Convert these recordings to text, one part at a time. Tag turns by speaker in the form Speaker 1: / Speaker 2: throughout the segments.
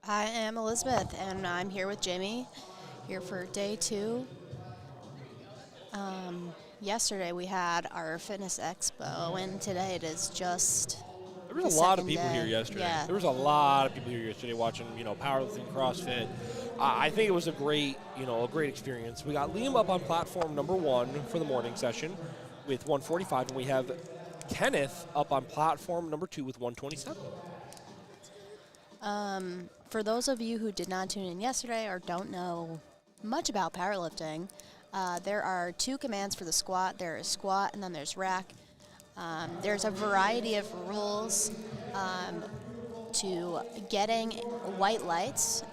Speaker 1: I am Elizabeth, and I'm here with Jamie, here for day 2. Yesterday we had our fitness expo, and today it is just
Speaker 2: There was
Speaker 1: the
Speaker 2: a lot of
Speaker 1: second
Speaker 2: people
Speaker 1: day.
Speaker 2: here yesterday.
Speaker 1: Yeah.
Speaker 2: There was a lot of people here yesterday watching, powerlifting, CrossFit. I think it was a great experience. We got Liam up on platform number 1 for the morning session with 145, and we have Kenneth up on platform number 2 with 127.
Speaker 1: For those of you who did not tune in yesterday or don't know much about powerlifting, there are 2 commands for the squat. There is squat and then there's rack. There's a variety of rules to getting white lights.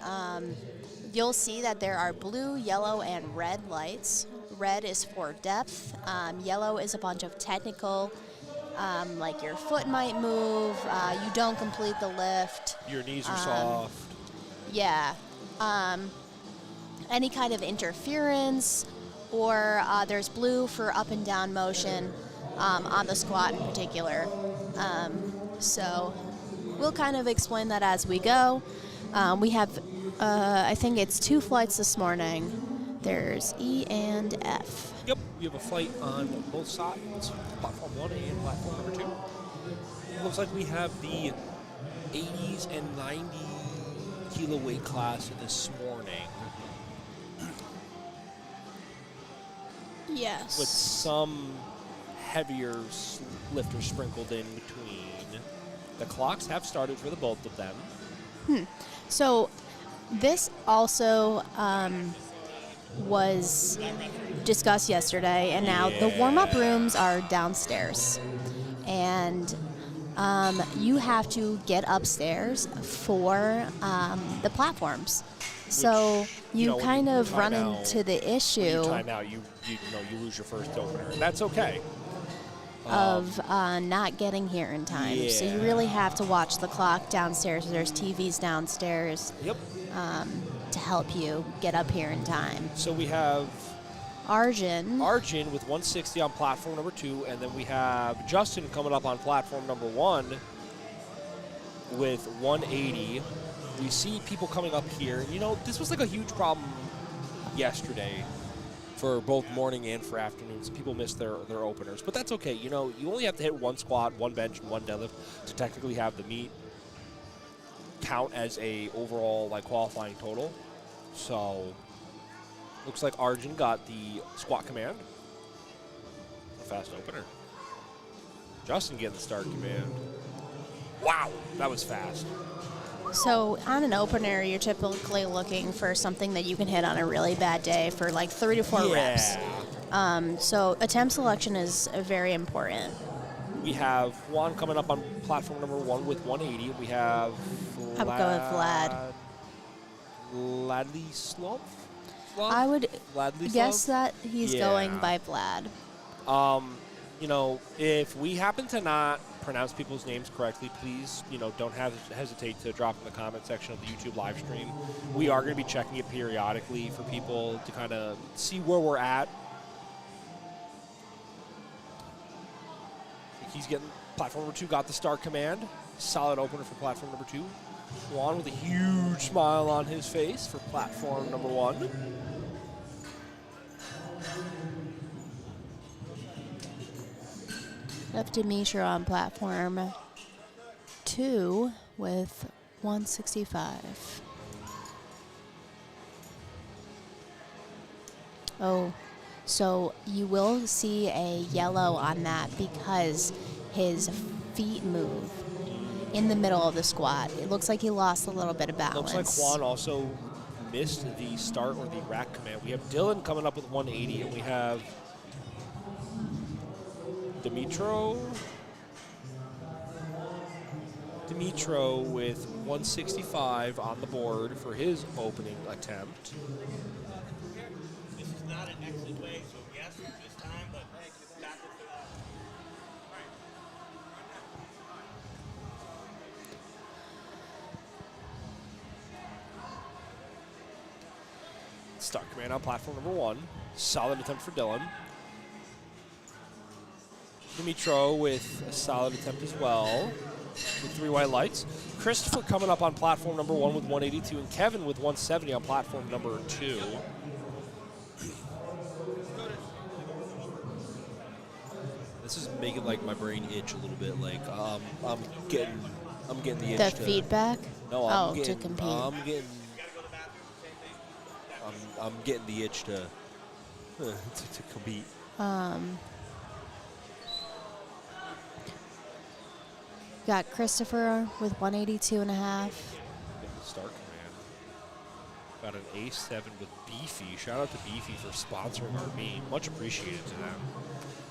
Speaker 1: You'll see that there are blue, yellow, and red lights. Red is for depth. Yellow is a bunch of technical, like your foot might move, you don't complete the lift.
Speaker 2: Your knees are soft.
Speaker 1: Yeah. Any kind of interference, or there's blue for up and down motion on the squat in particular. So we'll kind of explain that as we go. We have, I think it's 2 flights this morning. There's E and F.
Speaker 2: Yep, we have a flight on both sides, platform 1 and platform number 2. It looks like we have the 80s and 90 kilo weight class this morning,
Speaker 1: Yes.
Speaker 2: with some heavier lifters sprinkled in between. The clocks have started for the both of them.
Speaker 1: So this also was discussed yesterday, and now the warm-up rooms are downstairs, and you have to get upstairs for the platforms. So you
Speaker 2: when
Speaker 1: kind
Speaker 2: you
Speaker 1: of
Speaker 2: time
Speaker 1: run
Speaker 2: out-
Speaker 1: into the
Speaker 2: When
Speaker 1: issue
Speaker 2: you time out, you lose your first opener, and that's okay.
Speaker 1: of not getting here in time. So you
Speaker 2: Yeah.
Speaker 1: really have to watch the clock downstairs. There's TVs downstairs
Speaker 2: Yep.
Speaker 1: to help you get up here in time.
Speaker 2: So we have
Speaker 1: Arjun.
Speaker 2: Arjun with 160 on platform number 2, and then we have Justin coming up on platform number 1 with 180. We see people coming up here. This was like a huge problem yesterday for both morning and for afternoons. People missed their openers, but that's okay. You only have to hit 1 squat, 1 bench, and 1 deadlift to technically have the meet count as a overall qualifying total. So looks like Arjun got the squat command. A fast opener. Justin getting the start command. Wow, that was fast.
Speaker 1: So on an opener, you're typically looking for something that you can hit on a really bad day for like 3 to 4 reps. So attempt selection is very important.
Speaker 2: We have Juan coming up on platform number 1 with 180. We have
Speaker 1: I would go with Vlad.
Speaker 2: Vladislav?
Speaker 1: I would
Speaker 2: Vladislav?
Speaker 1: guess that he's going
Speaker 2: Yeah.
Speaker 1: by Vlad.
Speaker 2: If we happen to not pronounce people's names correctly, please, don't hesitate to drop in the comment section of the YouTube live stream. We are going to be checking it periodically for people to kind of see where we're at. He's getting platform number 2, got the start command. Solid opener for platform number 2. Juan with a huge smile on his face for platform number 1.
Speaker 1: Left Demetra on platform 2 with 165. Oh, so you will see a yellow on that because his feet move in the middle of the squat. It looks like he lost a little bit of balance.
Speaker 2: Looks like Juan also missed the start or the rack command. We have Dylan coming up with 180, and we have Dimitro with 165 on the board for his opening attempt.
Speaker 3: This is not an exit way, so yes, this time, but hey, it's got this.
Speaker 2: Start command on platform number 1. Solid attempt for Dylan. Dimitro with a solid attempt as well. with 3 white lights. Christopher coming up on platform number 1 with 182, and Kevin with 170 on platform number 2. This is making like my brain itch a little bit. Like I'm getting the itch.
Speaker 1: The feedback?
Speaker 2: No,
Speaker 1: to compete.
Speaker 2: I'm getting the itch to compete.
Speaker 1: Got Christopher with 182 and a half.
Speaker 2: Getting the start command. Got an A7 with Beefy. Shout out to Beefy for sponsoring our meet. Much appreciated to them.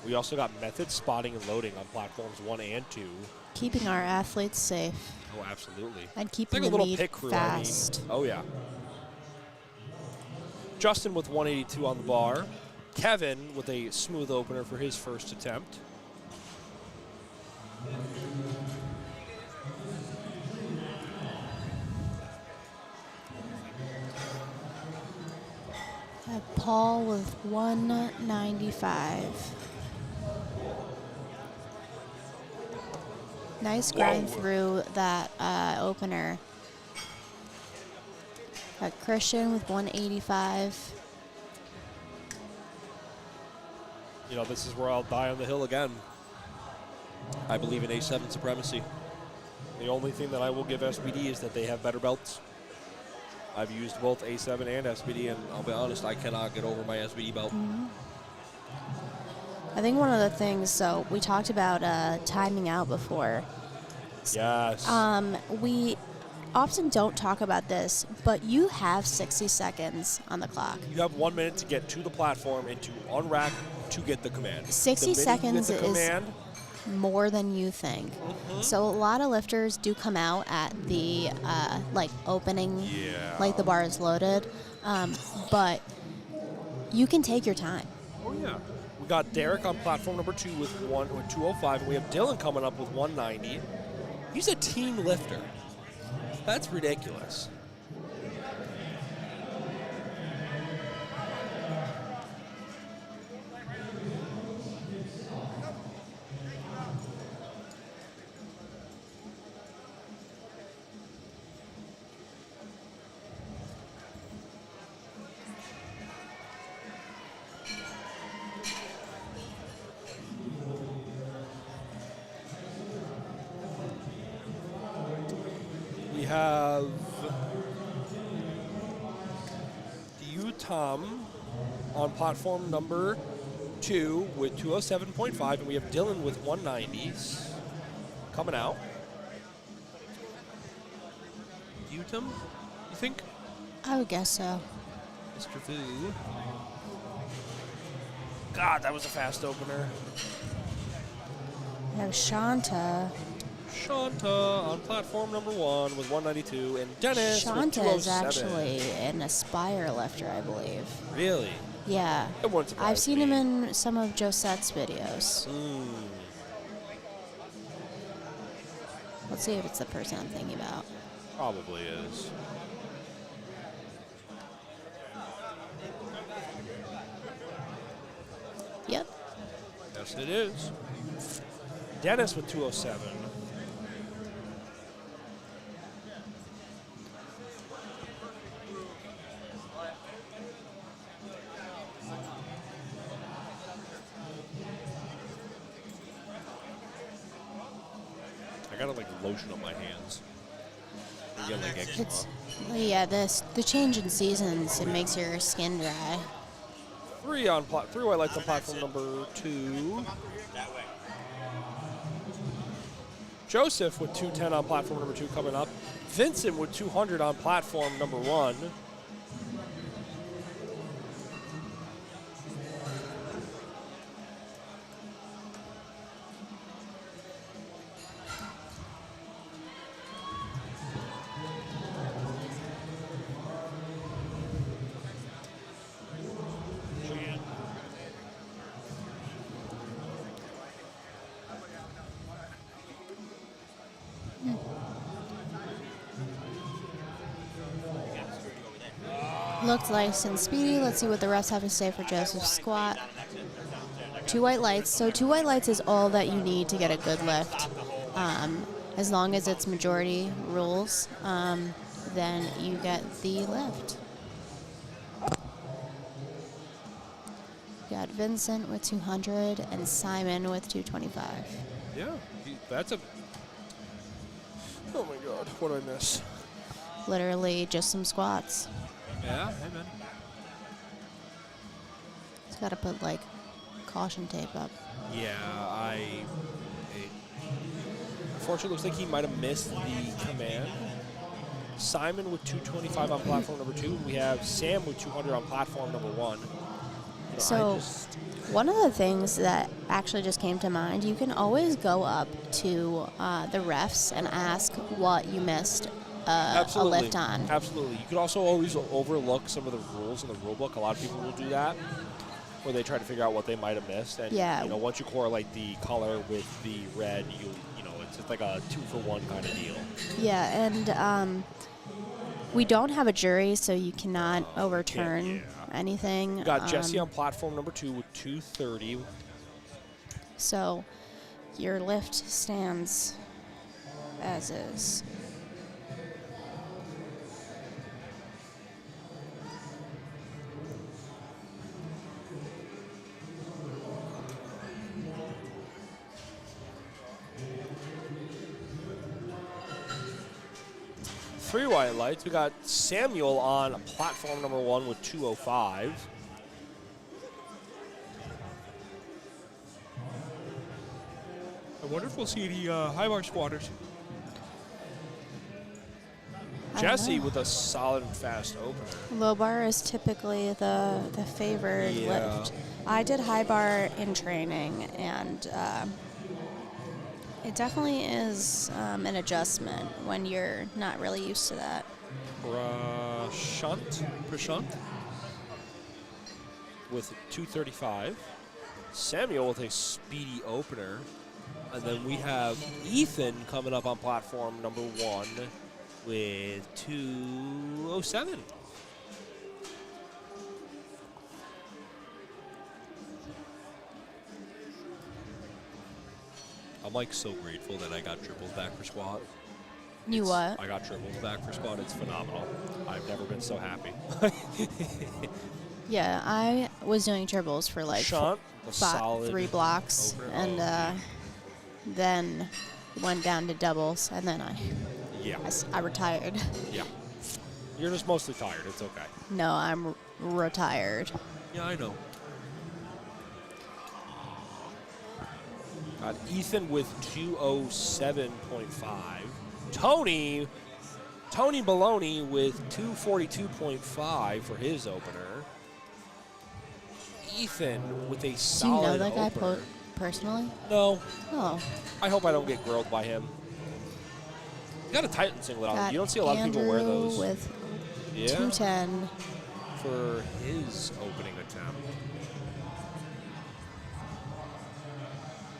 Speaker 2: We also got method spotting and loading on platforms 1 and 2.
Speaker 1: Keeping our athletes safe.
Speaker 2: Oh, absolutely.
Speaker 1: And
Speaker 2: It's
Speaker 1: keeping
Speaker 2: like a
Speaker 1: the
Speaker 2: little
Speaker 1: meet
Speaker 2: pit crew.
Speaker 1: fast.
Speaker 2: Oh, yeah. Justin with 182 on the bar. Kevin with a smooth opener for his first attempt.
Speaker 1: Paul with 195. Nice grind through that opener. Got Christian with 185.
Speaker 2: You know, this is where I'll die on the hill again. I believe in A7 supremacy. The only thing that I will give SBD is that they have better belts. I've used both A7 and SBD, and I'll be honest, I cannot get over my SBD belt.
Speaker 1: I think one of the things, so we talked about timing out before.
Speaker 2: Yes.
Speaker 1: We often don't talk about this, but you have 60 seconds on the clock.
Speaker 2: You have 1 minute to get to the platform and to unrack to get the command.
Speaker 1: 60 seconds is
Speaker 2: command,
Speaker 1: more than you think. So a lot of lifters do come out at the opening, like the bar is loaded, but you can take your time.
Speaker 2: Oh yeah. We got Derek on platform number 2 with 205, and we have Dylan coming up with 190. He's a team lifter. That's ridiculous. We have Tom on platform number 2 with 207.5, and we have Dylan with 190s coming out. Utum, you think?
Speaker 1: I would guess so.
Speaker 2: Mr. Vu. God, that was a fast opener.
Speaker 1: We have Shanta.
Speaker 2: Shanta on platform number 1 with 192, and Dennis with
Speaker 1: Shanta
Speaker 2: 207.
Speaker 1: is actually an Aspire lifter, I believe.
Speaker 2: Really?
Speaker 1: Yeah.
Speaker 2: It wouldn't surprise
Speaker 1: I've seen
Speaker 2: me.
Speaker 1: him in some of Josette's videos. Let's see if it's the person I'm thinking about.
Speaker 2: Probably is.
Speaker 1: Yep.
Speaker 2: Yes, it is. Dennis with 207. I gotta like lotion up my hands. I get like eczema.
Speaker 1: Yeah, the change in seasons, it makes your skin dry.
Speaker 2: 3 white lights on platform number 2. Joseph with 210 on platform number 2 coming up. Vincent with 200 on platform number 1.
Speaker 1: Looked nice and speedy. Let's see what the refs have to say for Joseph's squat. 2 white lights. So 2 white lights is all that you need to get a good lift. as long as it's majority rules, then you get the lift. You got Vincent with 200 and Simon with 225.
Speaker 2: Yeah, that's a... Oh my God, what did I miss?
Speaker 1: Literally just some squats.
Speaker 2: Yeah, hey man.
Speaker 1: He's got to put like caution tape up.
Speaker 2: Yeah, unfortunately, looks like he might have missed the command. Simon with 225 on platform number 2. We have Sam with 200 on platform number 1.
Speaker 1: So, one of the things that actually just came to mind, you can always go up to the refs and ask what you missed a lift on.
Speaker 2: Absolutely. You could also always overlook some of the rules in the rule book. A lot of people will do that, where they try to figure out what they might have missed. And
Speaker 1: yeah.
Speaker 2: Once you correlate the color with the red, it's just like a 2-for-1 kind of deal.
Speaker 1: Yeah, and we don't have a jury, so you cannot overturn anything.
Speaker 2: We got Jesse on platform number 2 with 230.
Speaker 1: So your lift stands as is.
Speaker 2: Three white lights. We got Samuel on platform number 1 with 205. I wonder if we'll see any high bar squatters. Jesse with a solid and fast opener.
Speaker 1: Low bar is typically the favored lift. I did high bar in training, and it definitely is an adjustment when you're not really used to that.
Speaker 2: Prashant with 235. Samuel with a speedy opener. And then we have Ethan coming up on platform number 1 with 207. I'm like so grateful that I got triples back for squat.
Speaker 1: You what?
Speaker 2: I got triples back for squat. It's phenomenal. I've never been so happy.
Speaker 1: Yeah, I was doing triples for like 3 blocks, and then went down to doubles, and then I retired.
Speaker 2: Yeah. You're just mostly tired. It's okay.
Speaker 1: No, I'm retired.
Speaker 2: Yeah, I know. Got Ethan with 207.5. Tony Baloney with 242.5 for his opener. Ethan with a solid
Speaker 1: Do you know that guy
Speaker 2: opener.
Speaker 1: Personally?
Speaker 2: No.
Speaker 1: Oh.
Speaker 2: I hope I don't get grilled by him. He got a Titan singlet on. You don't see a lot of people wear those.
Speaker 1: With 210
Speaker 2: for his opening attempt.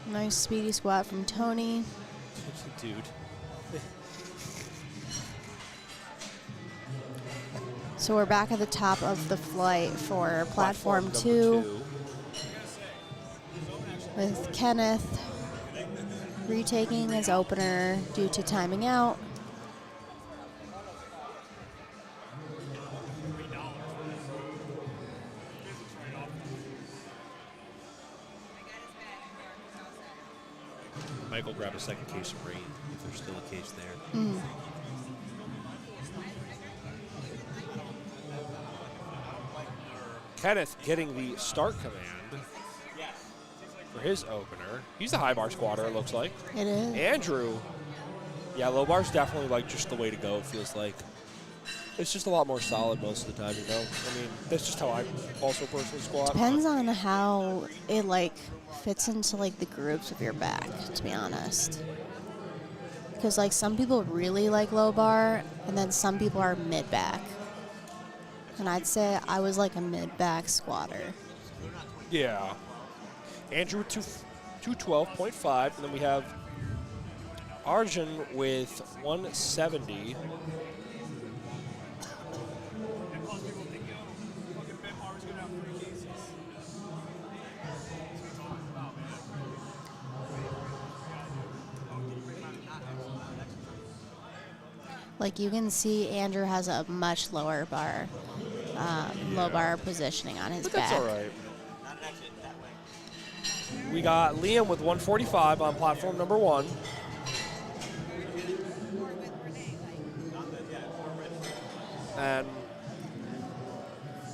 Speaker 1: Nice speedy squat from Tony.
Speaker 2: Dude.
Speaker 1: So we're back at the top of the flight for platform 2 with Kenneth retaking his opener due to timing out.
Speaker 2: Michael grab a second case of rain if there's still a case there. Kenneth getting the start command for his opener. He's a high bar squatter, it looks like.
Speaker 1: It is.
Speaker 2: Andrew. Yeah, low bar's definitely like just the way to go, it feels like. It's just a lot more solid most of the time, you know? I mean, that's just how I also personally squat.
Speaker 1: Depends on how it, like, fits into, like, the grooves of your back, to be honest. Because, like, some people really like low bar, and then some people are mid-back. And I'd say I was, like, a mid-back squatter.
Speaker 2: Yeah. Andrew with 212.5, and then we have Arjun with 170.
Speaker 1: Like you can see Andrew has a much lower bar, low bar positioning on his
Speaker 2: But
Speaker 1: back.
Speaker 2: that's all right.
Speaker 3: Not an exit that way.
Speaker 2: We got Liam with 145 on platform number 1. And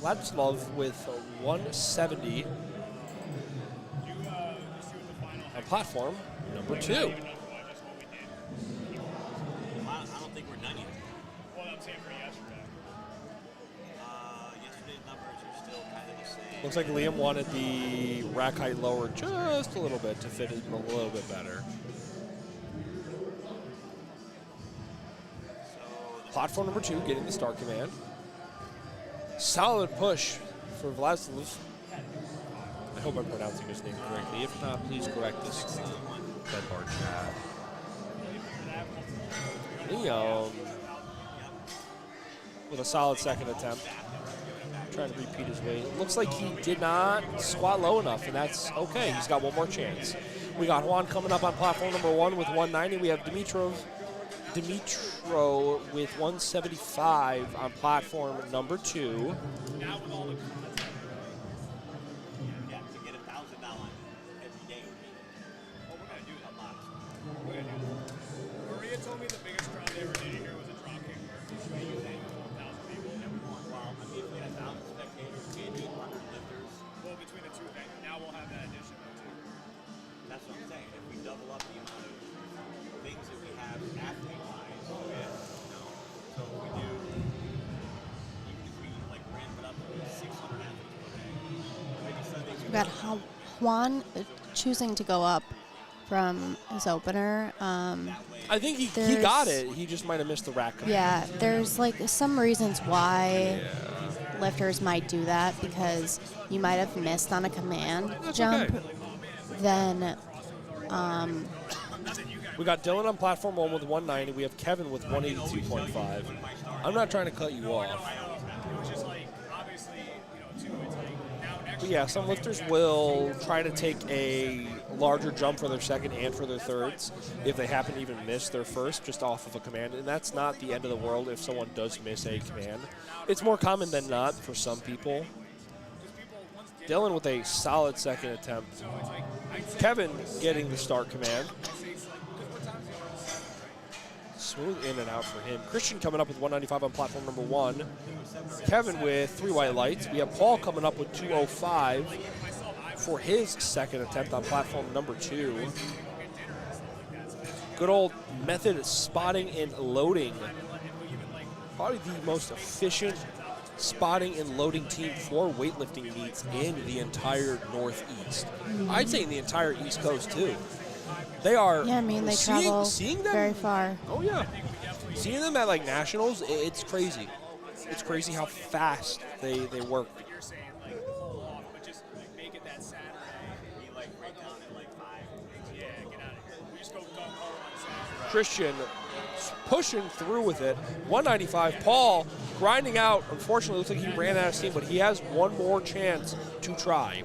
Speaker 2: Ladislav with 170 on platform number 2.
Speaker 3: I don't think we're done yet.
Speaker 4: Well, I'm saying for yesterday.
Speaker 3: Yesterday's numbers are still kind of the same.
Speaker 2: Looks like Liam wanted the rack height lower just a little bit to fit it a little bit better. Platform number 2 getting the start command. Solid push for Vladislav. I hope I'm pronouncing his name correctly. If not, please correct this Dead Bar chat. Liam with a solid second attempt. Trying to repeat his weight. Looks like he did not squat low enough, and that's okay. He's got one more chance. We got Juan coming up on platform number 1 with 190. We have Dimitro with 175 on platform number 2.
Speaker 4: Now with all the
Speaker 3: Yeah, to get $1,000 every day would be.
Speaker 4: well, we're gonna do that. We're gonna do that. Maria told me the biggest drop they ever did here was a drop kick where you think 1,000 people.
Speaker 3: Well, I mean, if we had 1,000 spectators and 800 lifters,
Speaker 4: Well, between the two things, now we'll have that addition though too.
Speaker 3: that's what I'm saying. If we double up the amount of things that we have athlete-wise, so if we do, even if we like ramp it up to 600 athletes per day, maybe Sundays
Speaker 1: We got Juan choosing to go up from his opener.
Speaker 2: I think he
Speaker 1: There's-
Speaker 2: got it. He just might have missed the rack command.
Speaker 1: Yeah, there's like some reasons why lifters might do that because you might have missed on a command
Speaker 2: That's
Speaker 1: jump.
Speaker 2: okay.
Speaker 1: Then
Speaker 2: We got Dylan on platform 1 with 190. We have Kevin with 182.5. I'm not trying to cut you off.
Speaker 4: It was just like obviously, too. It's like now next.
Speaker 2: But yeah, some lifters will try to take a larger jump for their second and for their thirds if they happen to even miss their first just off of a command. And that's not the end of the world if someone does miss a command. It's more common than not for some people. Dylan with a solid second attempt. Kevin getting the start command. Smooth in and out for him. Christian coming up with 195 on platform number 1. Kevin with 3 white lights. We have Paul coming up with 205 for his second attempt on platform number 2. Good old method spotting and loading. Probably the most efficient spotting and loading team for weightlifting meets in the entire Northeast. I'd say in the entire East Coast too. They are.
Speaker 1: yeah, I mean they travel
Speaker 2: seeing them.
Speaker 1: very far.
Speaker 2: Oh yeah, seeing them at like nationals, it's crazy. It's crazy how fast they work.
Speaker 4: You're saying like hold off, but just like, make it that Saturday.
Speaker 3: we like break down at like 5.
Speaker 4: Yeah, get out of here. We just go gung ho on Saturday.
Speaker 2: Christian pushing through with it. 195. Paul grinding out. Unfortunately, looks like he ran out of steam, but he has one more chance to try.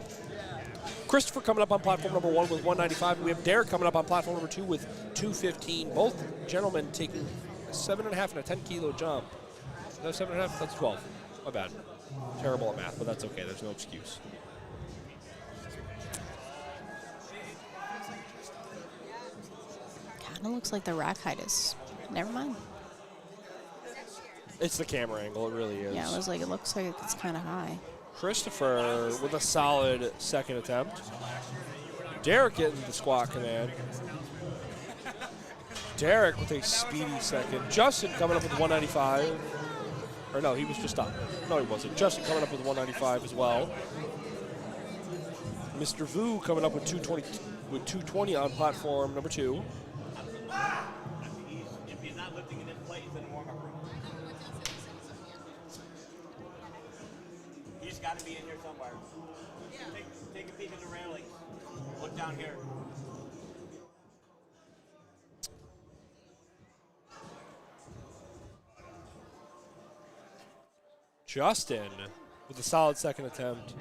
Speaker 2: Christopher coming up on platform number 1 with 195. We have Derek coming up on platform number 2 with 215. Both gentlemen taking a 7.5 and a 10 kilo jump. No, 7.5, that's 12. My bad. Terrible at math, but that's okay. There's no excuse.
Speaker 1: Kind of looks like the rack height is. Never mind.
Speaker 2: It's the camera angle. It really is.
Speaker 1: Yeah, it looks like it's kind of high.
Speaker 2: Christopher with a solid second attempt. Derek getting the squat command. Derek with a speedy second. Justin coming up with 195. Or no, he was just up. No, he wasn't. Justin coming up with 195 as well. Mr. Vu coming up with 220 on platform number 2.
Speaker 3: If he's not lifting in this place, then warm-up room. He's got to be in here somewhere. Take a peek at the railing. Look down here.
Speaker 2: Justin with a solid second attempt.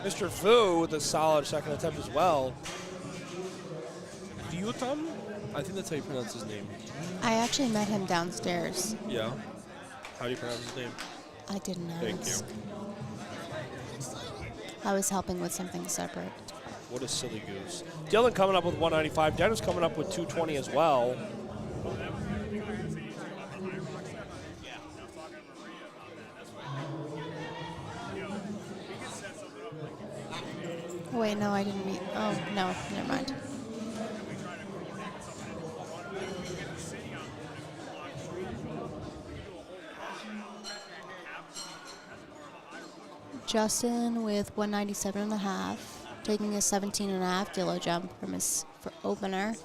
Speaker 2: Mr. Vu with a solid second attempt as well. Vutam I think that's how you pronounce his name.
Speaker 1: I actually met him downstairs.
Speaker 2: Yeah. How do you pronounce his name?
Speaker 1: I didn't
Speaker 2: Thank
Speaker 1: ask.
Speaker 2: you.
Speaker 1: I was helping with something separate.
Speaker 2: What a silly goose. Dylan coming up with 195. Dennis coming up with 220 as well.
Speaker 1: Oh, wait, no, I didn't meet. Oh, no, never mind. Justin with 197.5, taking a 17.5 kilo jump from his opener.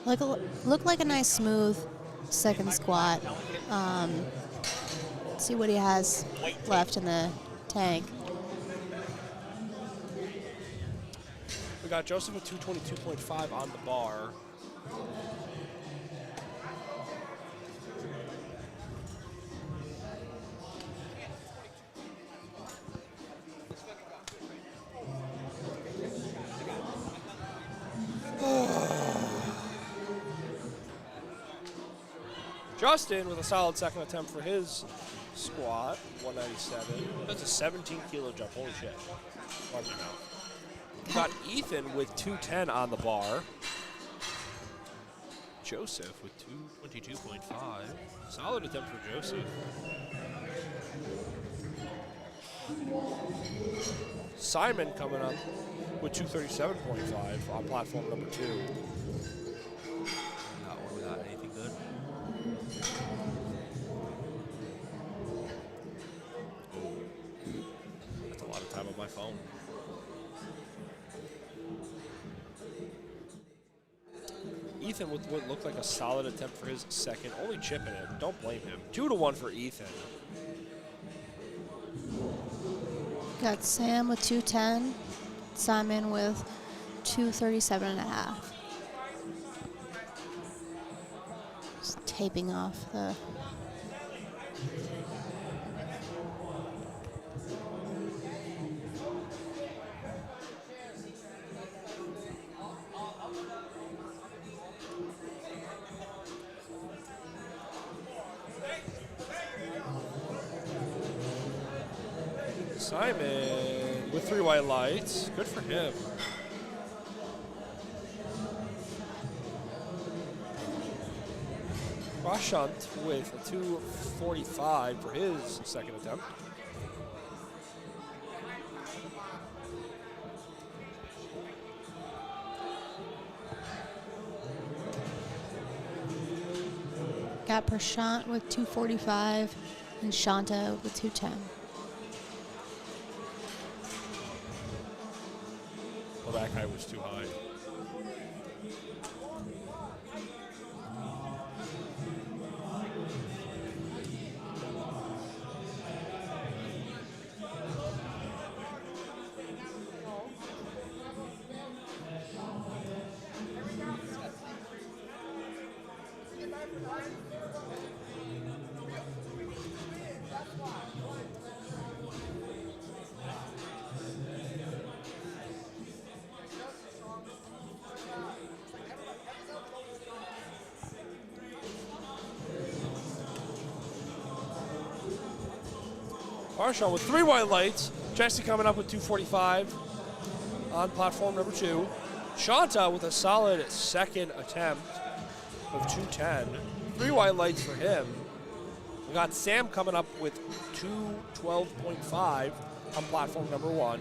Speaker 1: Looked like a nice smooth second squat. See what he has left in the tank.
Speaker 2: We got Joseph with 222.5 on the bar. Justin with a solid second attempt for his squat, 197. That's a 17 kilo jump. Holy shit. Watch your mouth. We got Ethan with 210 on the bar. Joseph with 222.5. Solid attempt for Joseph. Simon coming up with 237.5 on platform number 2. Not one without anything good. That's a lot of time on my phone. Ethan with what looked like a solid attempt for his second, only chipping it. Don't blame him. 2-1 for Ethan.
Speaker 1: Got Sam with 210, Simon with 237.5. Just taping off the.
Speaker 2: Simon with 3 white lights. Good for him. Prashant with a 245 for his second attempt.
Speaker 1: Got Prashant with 245 and Shanta with 210.
Speaker 2: Well, that guy was too high. Marshall with 3 white lights. Jesse coming up with 245 on platform number 2. Shanta with a solid second attempt of 210. 3 white lights for him. We got Sam coming up with 212.5 on platform number 1.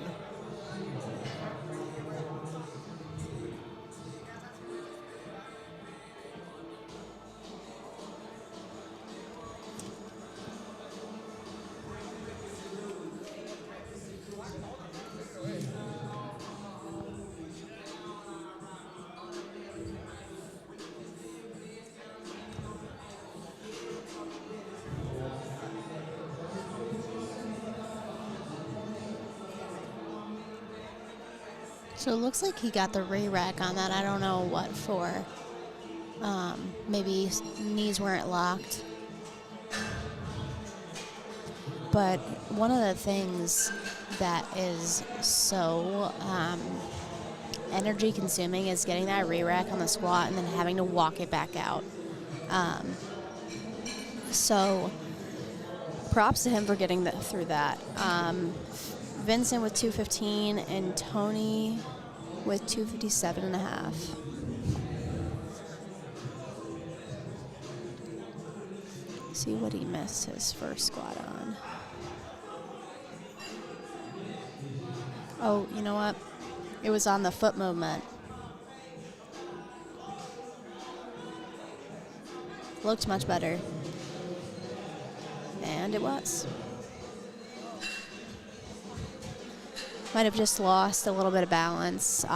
Speaker 1: So it looks like he got the Ray rack on that. I don't know what for. Maybe knees weren't locked. But one of the things that is so energy consuming is getting that re-rack on the squat and then having to walk it back out. So props to him for getting through that. Vincent with 215 and Tony with 257.5. See what he missed his first squat on. Oh, you know what? It was on the foot movement. Looked much better. And it was. Might have just lost a little bit of balance.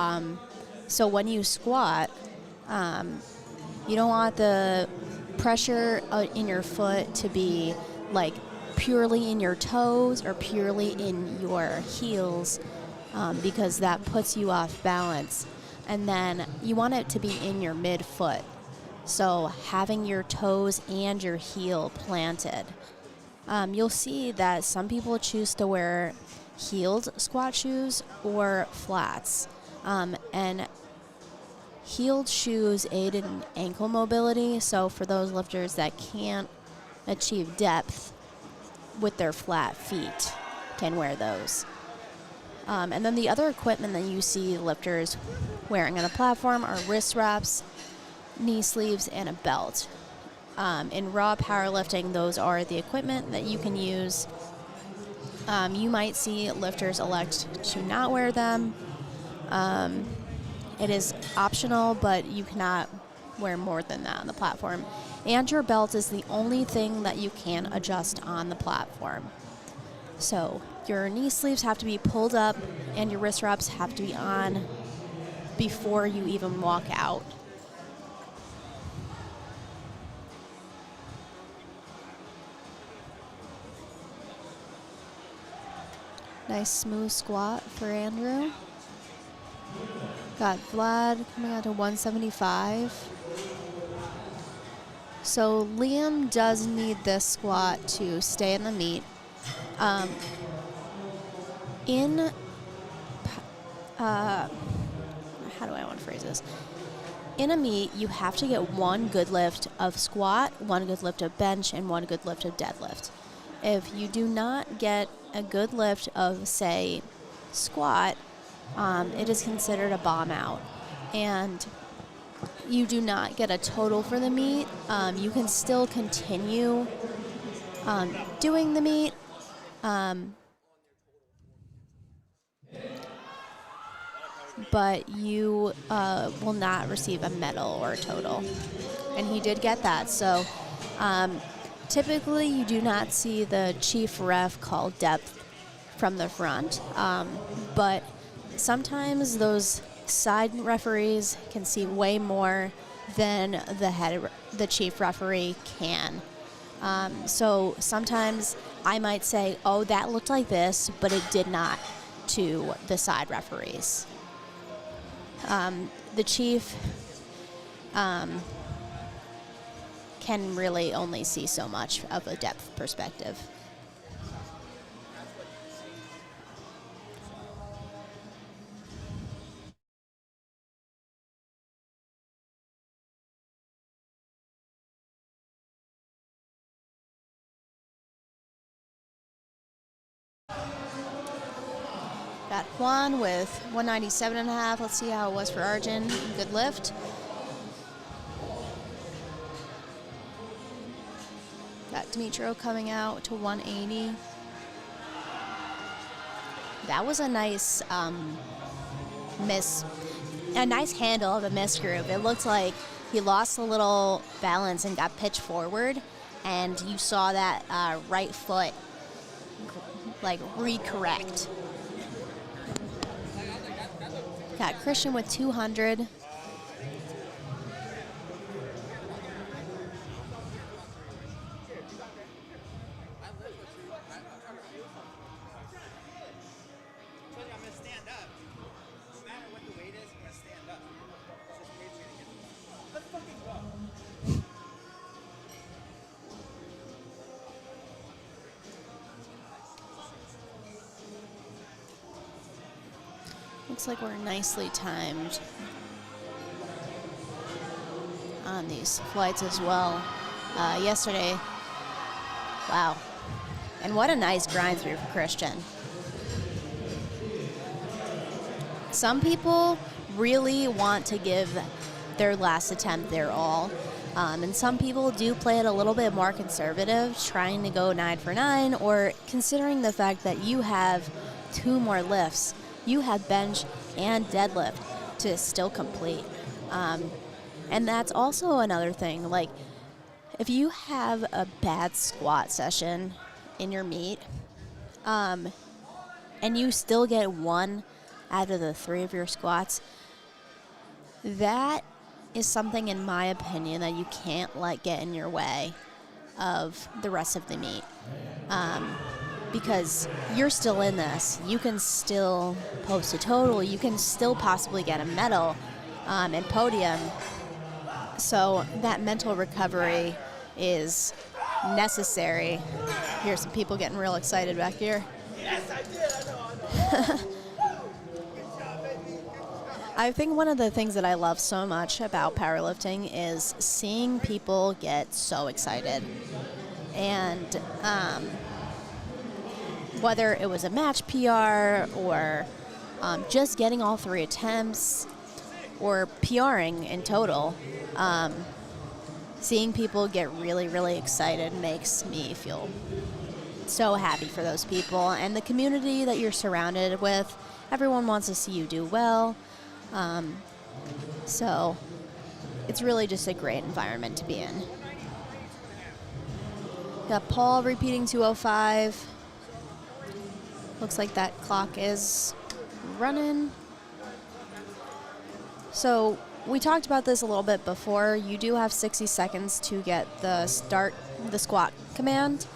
Speaker 1: So when you squat, you don't want the pressure in your foot to be like purely in your toes or purely in your heels, because that puts you off balance. And then you want it to be in your midfoot. So having your toes and your heel planted. You'll see that some people choose to wear heeled squat shoes or flats. And heeled shoes aid in ankle mobility, so for those lifters that can't achieve depth with their flat feet can wear those. And then the other equipment that you see lifters wearing on a platform are wrist wraps, knee sleeves, and a belt. In raw powerlifting, those are the equipment that you can use. You might see lifters elect to not wear them. It is optional, but you cannot wear more than that on the platform. And your belt is the only thing that you can adjust on the platform. So your knee sleeves have to be pulled up and your wrist wraps have to be on before you even walk out. Nice smooth squat for Andrew. Got Vlad coming out to 175. So Liam does need this squat to stay in the meet. How do I want to phrase this? In a meet, you have to get one good lift of squat, one good lift of bench, and one good lift of deadlift. If you do not get a good lift of, say, squat, it is considered a bomb out. And you do not get a total for the meet. You can still continue doing the meet. But you will not receive a medal or a total. And he did get that. So typically you do not see the chief ref call depth from the front. But sometimes those side referees can see way more than the chief referee can. So sometimes I might say, oh, that looked like this, but it did not to the side referees. The chief can really only see so much of a depth perspective. Got Juan with 197.5. Let's see how it was for Arjun. Good lift. Got Dimitro coming out to 180. That was a nice a nice handle of a miss groove. It looked like he lost a little balance and got pitched forward, and you saw that right foot like recorrect. Got Christian with 200. Looks like we're nicely timed on these flights as well. Yesterday, wow. And what a nice grind through for Christian. Some people really want to give their last attempt their all. And some people do play it a little bit more conservative, trying to go 9 for 9, or considering the fact that you have 2 more lifts. You have bench and deadlift to still complete. And that's also another thing. Like, if you have a bad squat session in your meet, and you still get 1 out of the 3 of your squats, that is something, in my opinion, that you can't let get in your way of the rest of the meet. Because you're still in this. You can still post a total. You can still possibly get a medal and podium. So that mental recovery is necessary. Here's some people getting real excited back here.
Speaker 3: Yes, I did. I know.
Speaker 1: I think one of the things that I love so much about powerlifting is seeing people get so excited. And whether it was a match PR or just getting all 3 attempts or PRing in total, seeing people get really, really excited makes me feel so happy for those people. And the community that you're surrounded with, everyone wants to see you do well. So it's really just a great environment to be in. Got Paul repeating 205. Looks like that clock is running. So we talked about this a little bit before. You do have 60 seconds to get the squat command.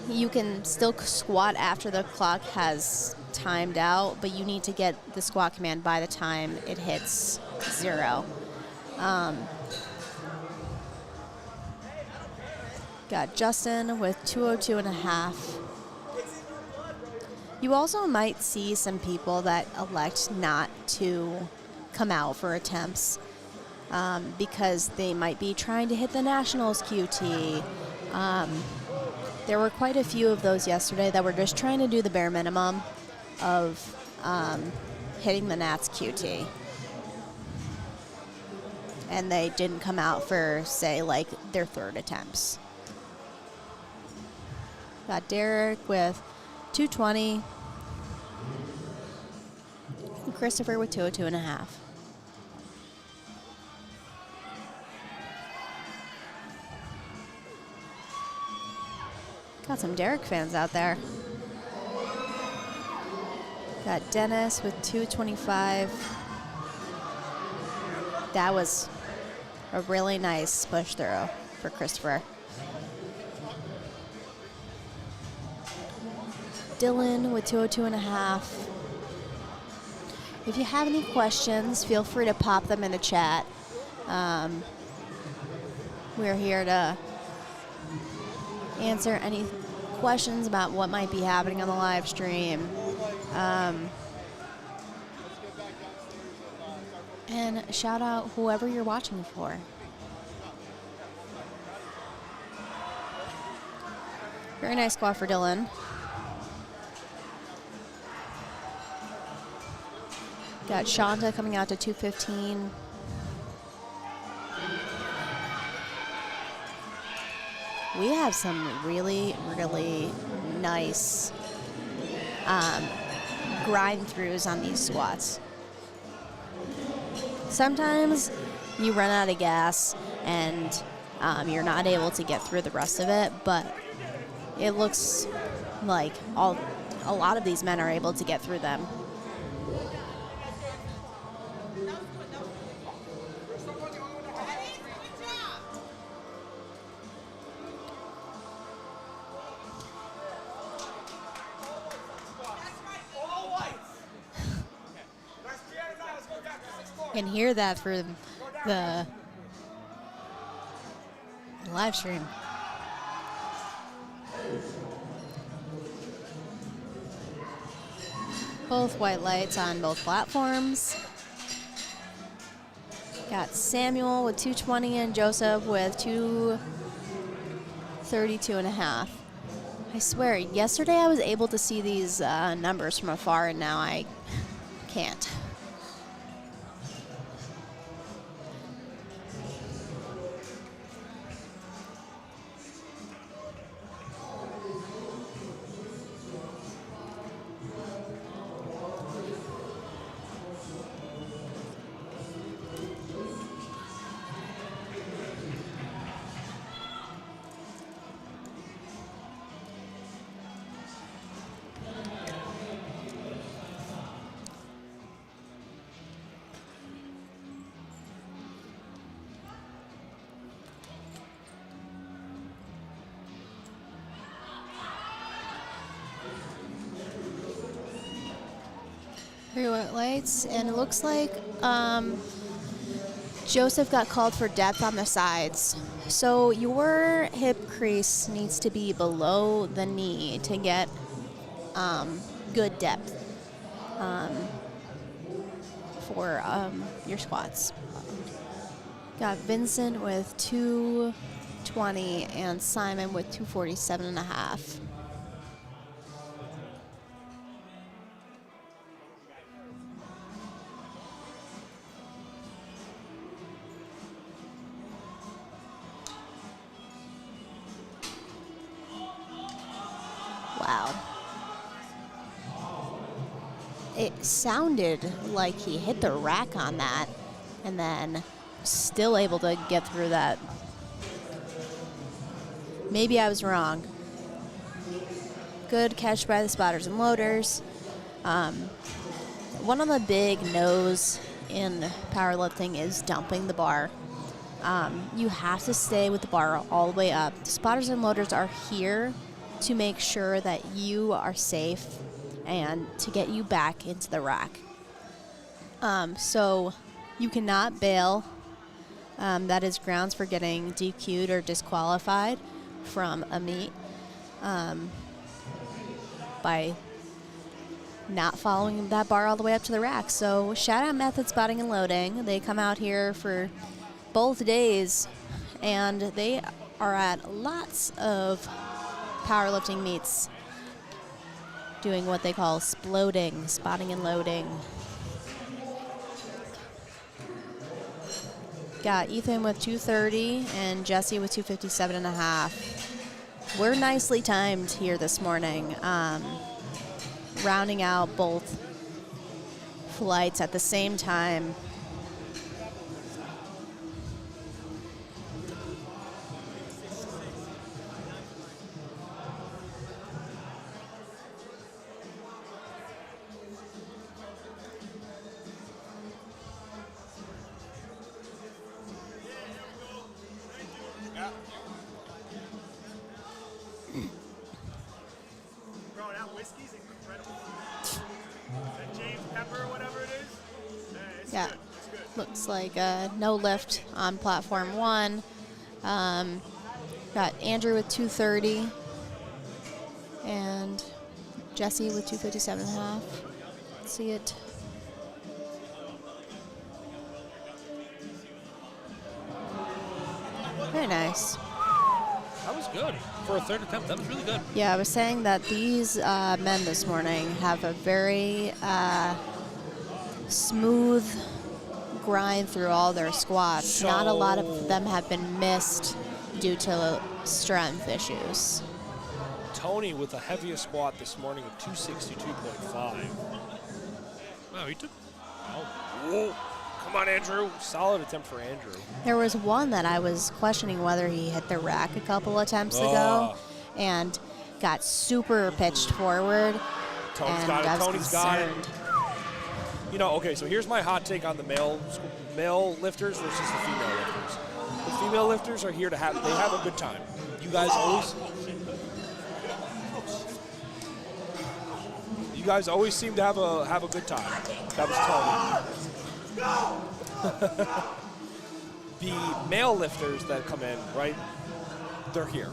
Speaker 1: You can still squat after the clock has timed out, but you need to get the squat command by the time it hits 0. Got Justin with 202.5. You also might see some people that elect not to come out for attempts because they might be trying to hit the Nationals QT. There were quite a few of those yesterday that were just trying to do the bare minimum of hitting the Nats QT. And they didn't come out for, say, like their 3rd attempts. Got Derek with 220. And Christopher with 202.5. Got some Derek fans out there. Got Dennis with 225. That was a really nice push through for Christopher. Dylan with 202.5. If you have any questions, feel free to pop them in the chat. We're here to answer any questions about what might be happening on the live stream. And shout out whoever you're watching for. Very nice squat for Dylan. Got Shanta coming out to 215. We have some really, really nice grind throughs on these squats. Sometimes you run out of gas and you're not able to get through the rest of it, but it looks like a lot of these men are able to get through them. You can hear that through the live stream. Both white lights on both platforms. Got Samuel with 220 and Joseph with 232.5. I swear, yesterday I was able to see these numbers from afar, and now I can't. Three white lights, and it looks like Joseph got called for depth on the sides. So your hip crease needs to be below the knee to get good depth for your squats. Got Vincent with 220 and Simon with 247.5. Wow. It sounded like he hit the rack on that and then still able to get through that. Maybe I was wrong. Good catch by the spotters and loaders. One of the big no's in powerlifting is dumping the bar. You have to stay with the bar all the way up. Spotters and loaders are here to make sure that you are safe and to get you back into the rack. So you cannot bail. That is grounds for getting DQ'd or disqualified from a meet by not following that bar all the way up to the rack. So shout out Method Spotting and Loading. They come out here for both days, and they are at lots of powerlifting meets doing what they call sploding, spotting and loading. Got Ethan with 230 and Jesse with 257.5. We're nicely timed here this morning, rounding out both flights at the same time.
Speaker 4: Bro, that whiskey's incredible. That James Pepper, whatever it is. It's
Speaker 1: Yeah,
Speaker 4: good. It's good.
Speaker 1: looks like no lift on platform 1. Got Andrew with 230 and Jesse with 257.5. See it. Very nice.
Speaker 2: That was good. For a third attempt, that was really good.
Speaker 1: Yeah, I was saying that these men this morning have a very smooth grind through all their squats. Not a lot of them have been missed due to strength issues.
Speaker 2: Tony with the heaviest squat this morning of 262.5. Wow, he took... Oh, whoa. Come on, Andrew. Solid attempt for Andrew.
Speaker 1: There was one that I was questioning whether he hit the rack a couple attempts ago and got super pitched forward.
Speaker 2: Tony's
Speaker 1: and
Speaker 2: got
Speaker 1: I
Speaker 2: it.
Speaker 1: was
Speaker 2: Tony's got it.
Speaker 1: concerned.
Speaker 2: You know, okay, so here's my hot take on the male lifters versus the female lifters. The female lifters are here to have a good time. You guys always seem to have a good time. That was Tony. The male lifters that come in, right? They're here.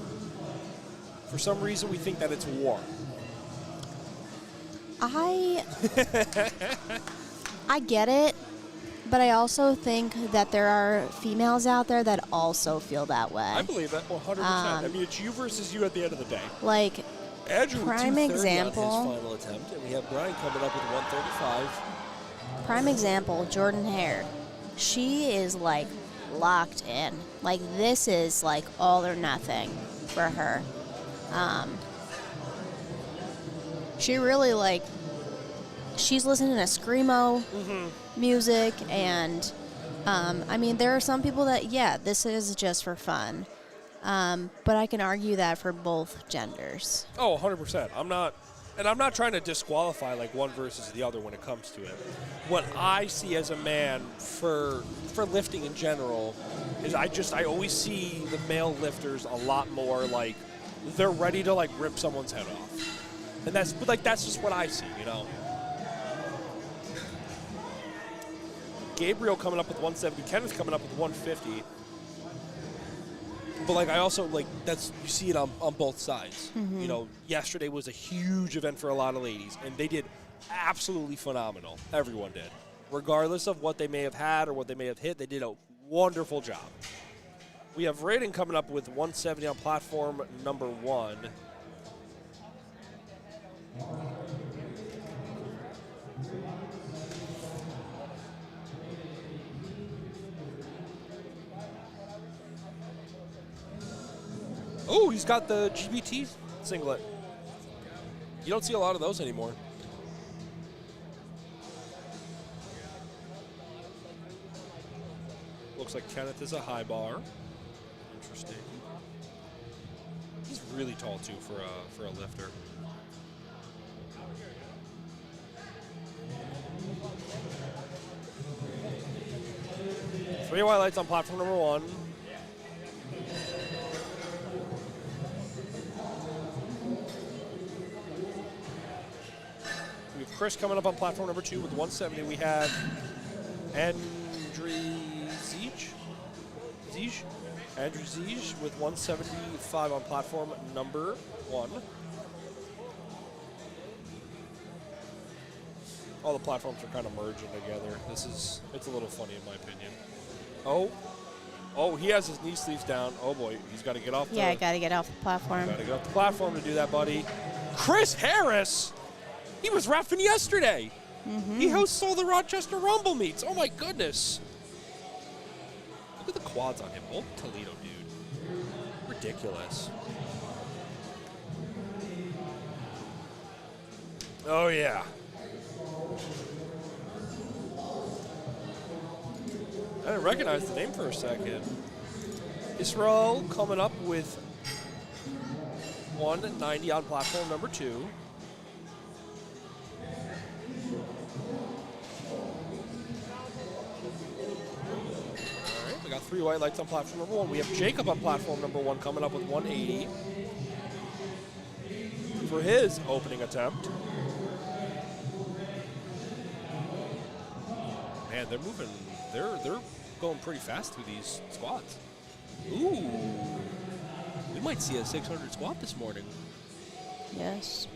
Speaker 2: For some reason, we think that it's war.
Speaker 1: I get it, but I also think that there are females out there that also feel that way.
Speaker 2: I believe that 100%. I mean, it's you versus you at the end of the day.
Speaker 1: Like,
Speaker 2: Andrew with
Speaker 1: prime
Speaker 2: 230
Speaker 1: example.
Speaker 2: on his final attempt, and we have Brian coming up with 135.
Speaker 1: Prime example, Jordan Hare. She is, like, locked in. Like, this is, like, all or nothing for her. She really, like, she's listening to Screamo music, and, I mean, there are some people that, yeah, this is just for fun. But I can argue that for both genders.
Speaker 2: Oh, 100%. I'm not trying to disqualify like one versus the other when it comes to it. What I see as a man for lifting in general is I always see the male lifters a lot more like they're ready to like rip someone's head off. And that's just what I see, you know. Gabriel coming up with 170, Kenneth coming up with 150. But, like, I also, like, you see it on both sides. You know, yesterday was a huge event for a lot of ladies, and they did absolutely phenomenal. Everyone did. Regardless of what they may have had or what they may have hit, they did a wonderful job. We have Raiden coming up with 170 on platform number 1. Oh, he's got the GBT singlet. You don't see a lot of those anymore. Looks like Kenneth is a high bar. Interesting. He's really tall too for a lifter. Three white lights on platform number 1. We have Chris coming up on platform number 2 with 170. We have Andrew Ziege with 175 on platform number 1. All the platforms are kind of merging together. It's a little funny in my opinion. Oh, he has his knee sleeves down. Oh boy, he's got to get off.
Speaker 1: Yeah, got to get off the platform.
Speaker 2: Got to get off the platform to do that, buddy. Chris Harris. He was reffing yesterday. He hosts all the Rochester Rumble meets. Oh my goodness. Look at the quads on him. Old Toledo, dude. Ridiculous. Oh yeah. I didn't recognize the name for a second. Israel coming up with 190 on platform number 2. Got 3 white lights on platform number 1. We have Jacob on platform number 1 coming up with 180 for his opening attempt. Man, they're moving. They're going pretty fast through these squats. Ooh, we might see a 600 squat this morning.
Speaker 1: Yes.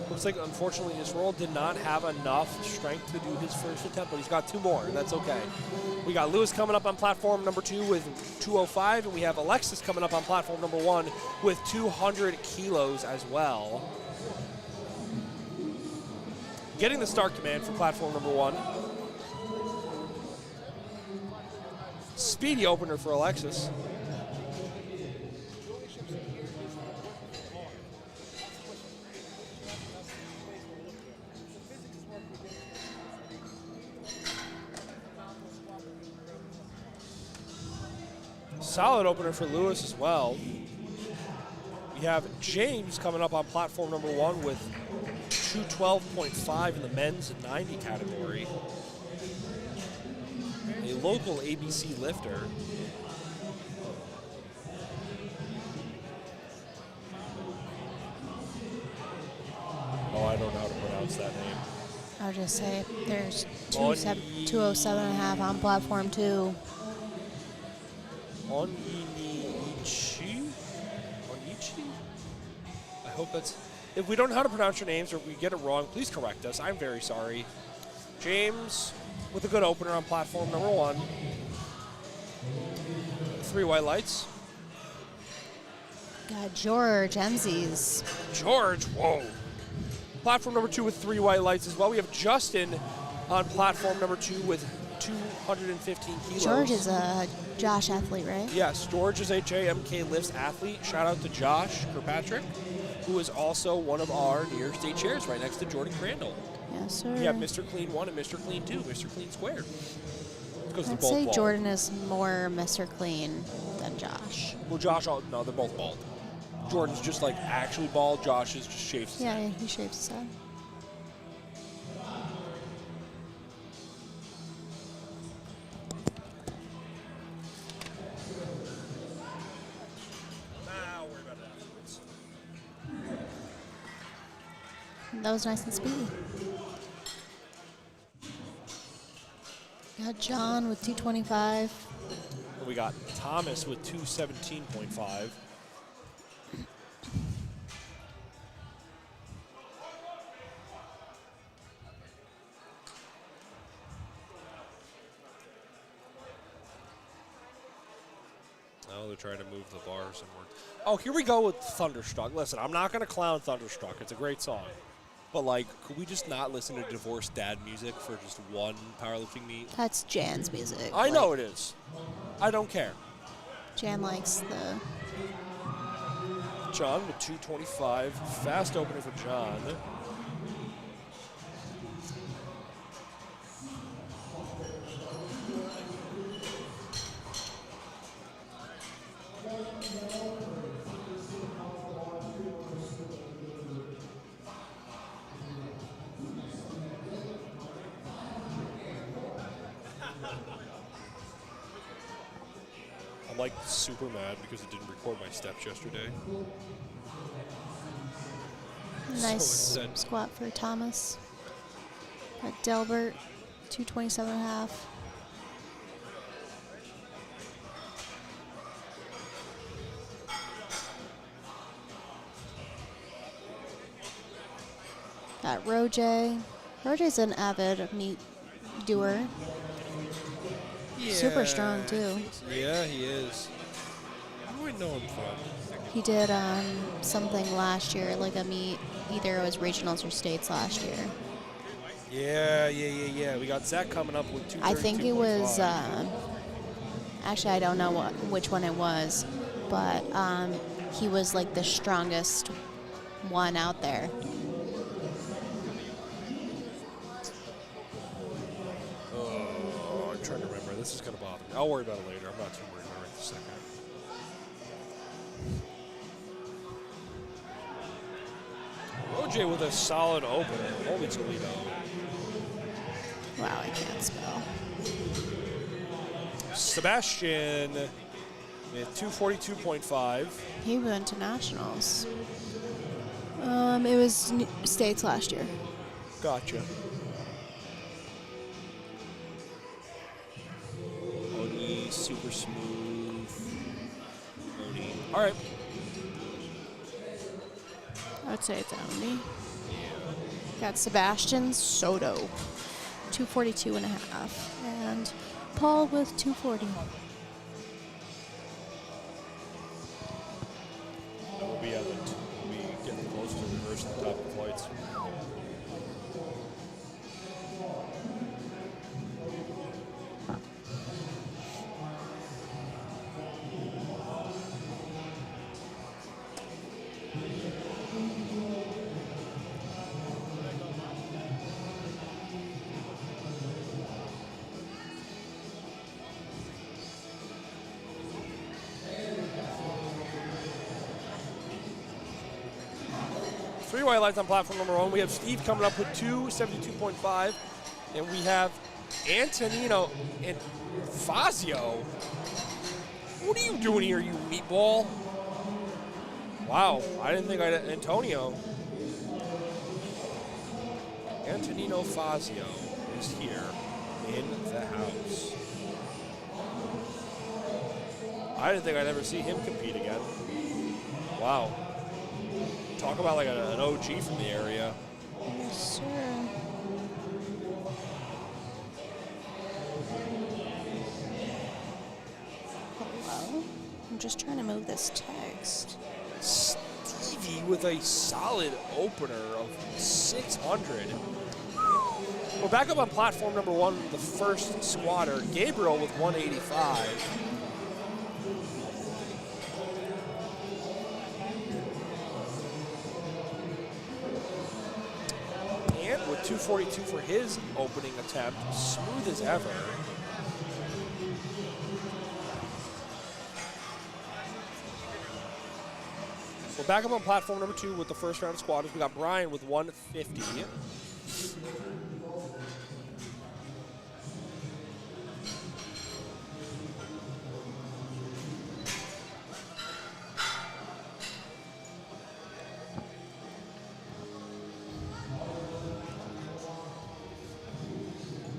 Speaker 2: Looks like, unfortunately, Israel did not have enough strength to do his first attempt, but he's got 2 more, and that's okay. We got Lewis coming up on platform number 2 with 205, and we have Alexis coming up on platform number 1 with 200 kilos as well. Getting the start command for platform number 1. Speedy opener for Alexis. Solid opener for Lewis as well. We have James coming up on platform number 1 with 212.5 in the men's 90 category. A local ABC lifter. Oh, I don't know how to pronounce that name.
Speaker 1: I'll just say there's
Speaker 2: Onyi-
Speaker 1: 207.5 on platform 2.
Speaker 2: Onichi? Onichi? I hope that's... If we don't know how to pronounce your names or if we get it wrong, please correct us. I'm very sorry. James with a good opener on platform number 1. 3 white lights.
Speaker 1: Got George, MZ's.
Speaker 2: George, whoa. Platform number 2 with 3 white lights as well. We have Justin on platform number 2 with 215 kilos.
Speaker 1: George is a Josh athlete, right?
Speaker 2: Yes, George is a JMK Lifts athlete. Shout out to Josh Kirkpatrick, who is also one of our New York State chairs right next to Jordan Crandall.
Speaker 1: Yes, sir.
Speaker 2: We have Mr. Clean 1 and Mr. Clean 2, Mr. Clean Squared. Because they're
Speaker 1: I'd
Speaker 2: both
Speaker 1: say
Speaker 2: bald.
Speaker 1: Jordan is more Mr. Clean than Josh.
Speaker 2: Well, Josh, no, they're both bald. Jordan's just like actually bald. Josh is just shaves his
Speaker 1: Yeah,
Speaker 2: head.
Speaker 1: he shaves his head.
Speaker 2: Nah, worry about it afterwards.
Speaker 1: That was nice and speedy. Got John with 225.
Speaker 2: And we got Thomas with 217.5. Oh, they're trying to move the bars and work. Oh, here we go with Thunderstruck. Listen, I'm not going to clown Thunderstruck. It's a great song. But, like, could we just not listen to divorced dad music for just one powerlifting meet?
Speaker 1: That's Jan's music.
Speaker 2: I know it is. I don't care.
Speaker 1: Jan likes the...
Speaker 2: John with 225. Fast opener for John. I'm like super mad because it didn't record my steps yesterday.
Speaker 1: Nice
Speaker 2: instead-
Speaker 1: squat for Thomas. Got Delbert, 227.5. Got Roje. Roje's an avid meat doer. Super strong, too.
Speaker 2: Yeah, he is. Where do I know him from?
Speaker 1: He did something last year, like a meet, either it was regionals or states last year.
Speaker 2: Yeah. We got Zach coming up with 232.5.
Speaker 1: I think it was, actually I don't know which one it was, but he was like the strongest one out there.
Speaker 2: Oh, I'm trying to remember. This is going to bother me. I'll worry about it later. I'm not too worried about it right this second. OJ with a solid opener. Holy Toledo.
Speaker 1: Wow, I can't spell.
Speaker 2: Sebastian with 242.5.
Speaker 1: He went to nationals. It was states last year.
Speaker 2: Gotcha. Oni, super smooth. Oni. All right.
Speaker 1: I would say it's Oni. Got Sebastian Soto, 242.5, and Paul with 240.
Speaker 2: That will be evident. We'll be getting close to reversing the top of the flights. Three white lights on platform number 1. We have Steve coming up with 272.5. And we have Antonino and Fazio. What are you doing here, you meatball? Wow, I didn't think I'd... Antonio. Antonino Fazio is here in the house. I didn't think I'd ever see him compete again. Wow. Talk about like an OG from the area.
Speaker 1: Yes, sir. Hello? I'm just trying to move this text.
Speaker 2: Stevie with a solid opener of 600. We're back up on platform number 1, the first squatter, Gabriel with 185. And with 242 for his opening attempt, smooth as ever. We're back up on platform number 2 with the first round of squatters. We got Brian with 150.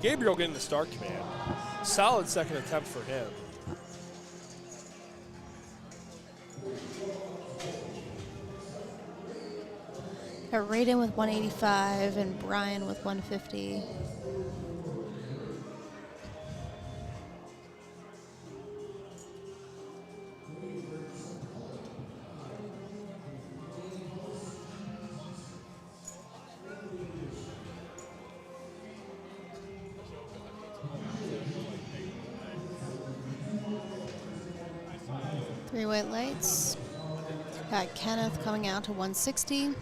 Speaker 2: Gabriel getting the start command. Solid second attempt for him.
Speaker 1: Got Raiden with 185 and Brian with 150. Three white lights. Got Kenneth coming out to 160.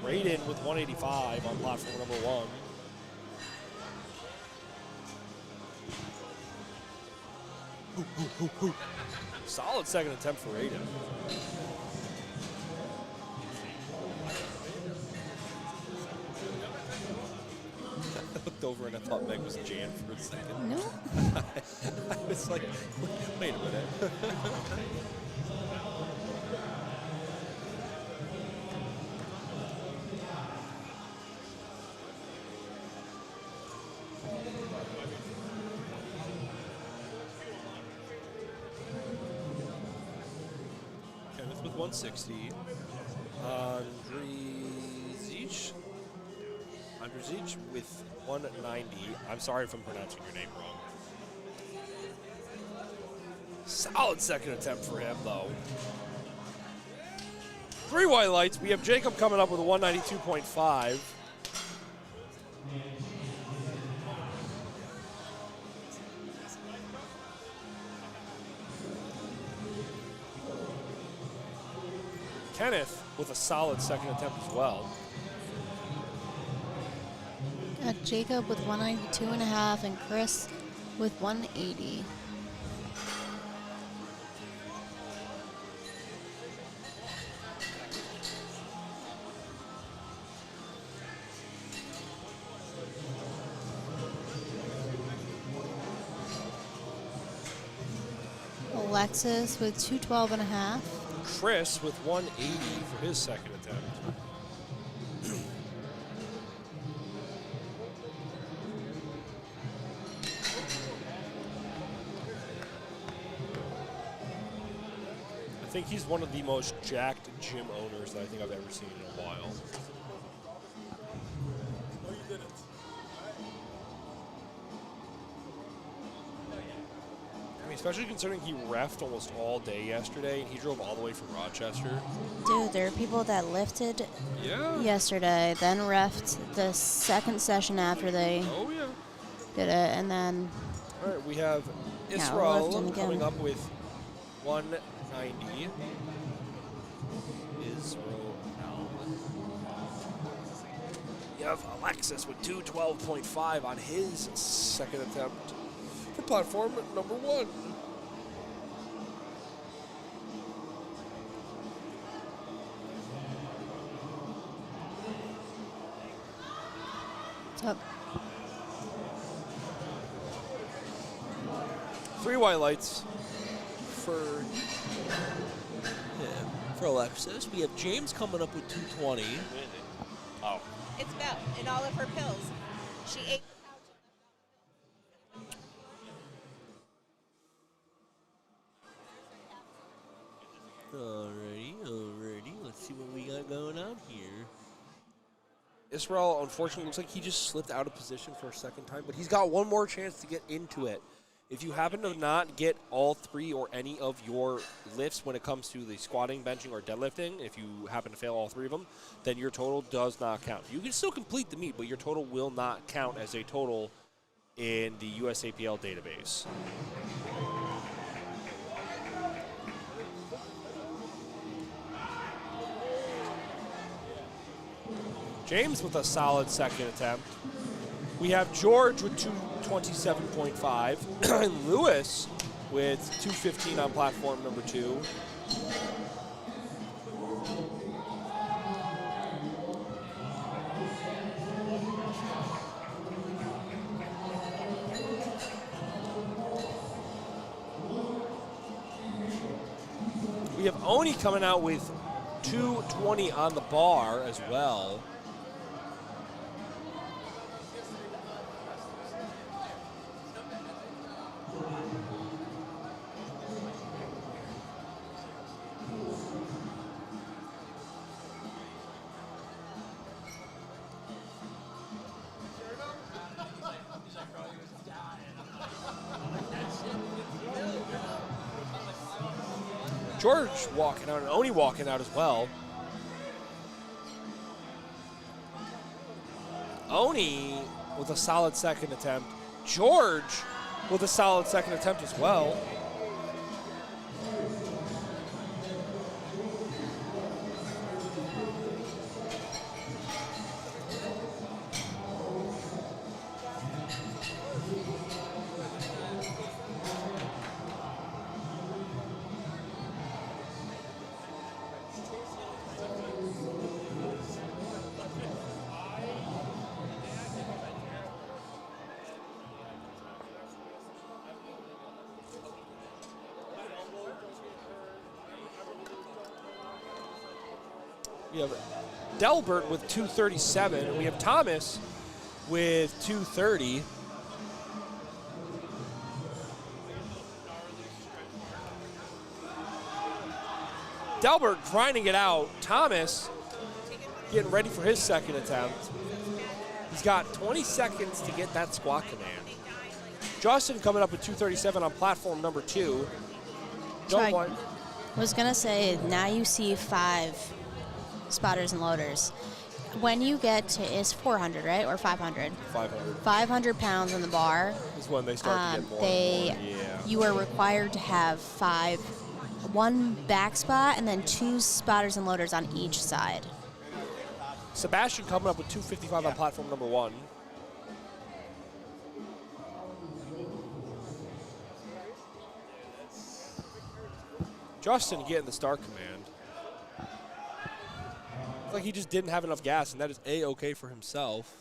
Speaker 2: Raiden with 185 on platform number 1. Solid second attempt for Raiden. I looked over and I thought Meg was Jan for a second.
Speaker 1: No.
Speaker 2: I was like, wait a minute. Kenneth with 160. Andrzej with 190. I'm sorry if I'm pronouncing your name wrong. Solid second attempt for him, though. Three white lights. We have Jacob coming up with a 192.5. Kenneth with a solid second attempt as well.
Speaker 1: Got Jacob with 192.5 and Chris with 180. Alexis with 212.5.
Speaker 2: Chris with 180 for his second attempt. I think he's one of the most jacked gym owners that I think I've ever seen in a while.
Speaker 4: No, you didn't.
Speaker 2: I mean, especially considering he reffed almost all day yesterday, and he drove all the way from Rochester.
Speaker 1: Dude, there are people that lifted yesterday, then reffed the second session after they
Speaker 2: Oh, yeah.
Speaker 1: did it, and then
Speaker 2: All right, we have
Speaker 1: lifting
Speaker 2: Israel
Speaker 1: again.
Speaker 2: coming up with 190. Israel. You have Alexis with 212.5 on his second attempt for platform number 1.
Speaker 1: what's up?
Speaker 2: Three white lights. for Alexis. We have James coming up with 220.
Speaker 3: Oh.
Speaker 5: It's Belle and all of her pills. She ate
Speaker 2: Alrighty. Let's see what we got going on here. Israel, unfortunately, looks like he just slipped out of position for a second time, but he's got one more chance to get into it. If you happen to not get all three or any of your lifts when it comes to the squatting, benching, or deadlifting, if you happen to fail all three of them, then your total does not count. You can still complete the meet, but your total will not count as a total in the USAPL database. James with a solid second attempt. We have George with 227.5, and Lewis with 215 on platform number 2. We have Oni coming out with 220 on the bar as well. George walking out and Oni walking out as well. Oni with a solid second attempt. George with a solid second attempt as well. We have Delbert with 237, and we have Thomas with 230. Delbert grinding it out. Thomas getting ready for his second attempt. He's got 20 seconds to get that squat command. Justin coming up with 237 on platform number 2.
Speaker 1: I was going to say, now you see 5 spotters and loaders. When you get to, it's 400, right? Or 500?
Speaker 2: 500.
Speaker 1: 500 pounds on the bar.
Speaker 2: Is when they start to get more and more. Yeah.
Speaker 1: You are required to have 1 back spot and then 2 spotters and loaders on each side.
Speaker 2: Sebastian coming up with 255 on platform number 1. Justin getting the start command. It's like he just didn't have enough gas, and that is A-okay for himself.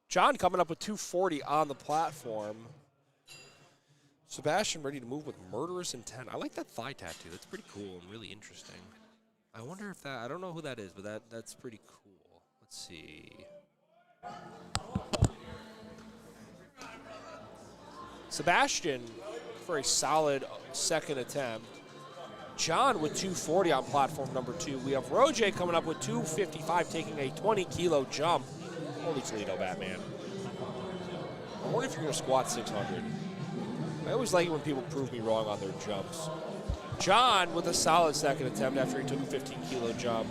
Speaker 2: John coming up with 240 on the platform. Sebastian ready to move with murderous intent. I like that thigh tattoo. That's pretty cool and really interesting. I wonder if that, I don't know who that is, but that's pretty cool. Let's see. Sebastian for a solid second attempt. John with 240 on platform number 2. We have Roger coming up with 255, taking a 20-kilo jump. Holy Toledo, Batman. I wonder if you're going to squat 600. I always like it when people prove me wrong on their jumps. John with a solid second attempt after he took a 15-kilo jump.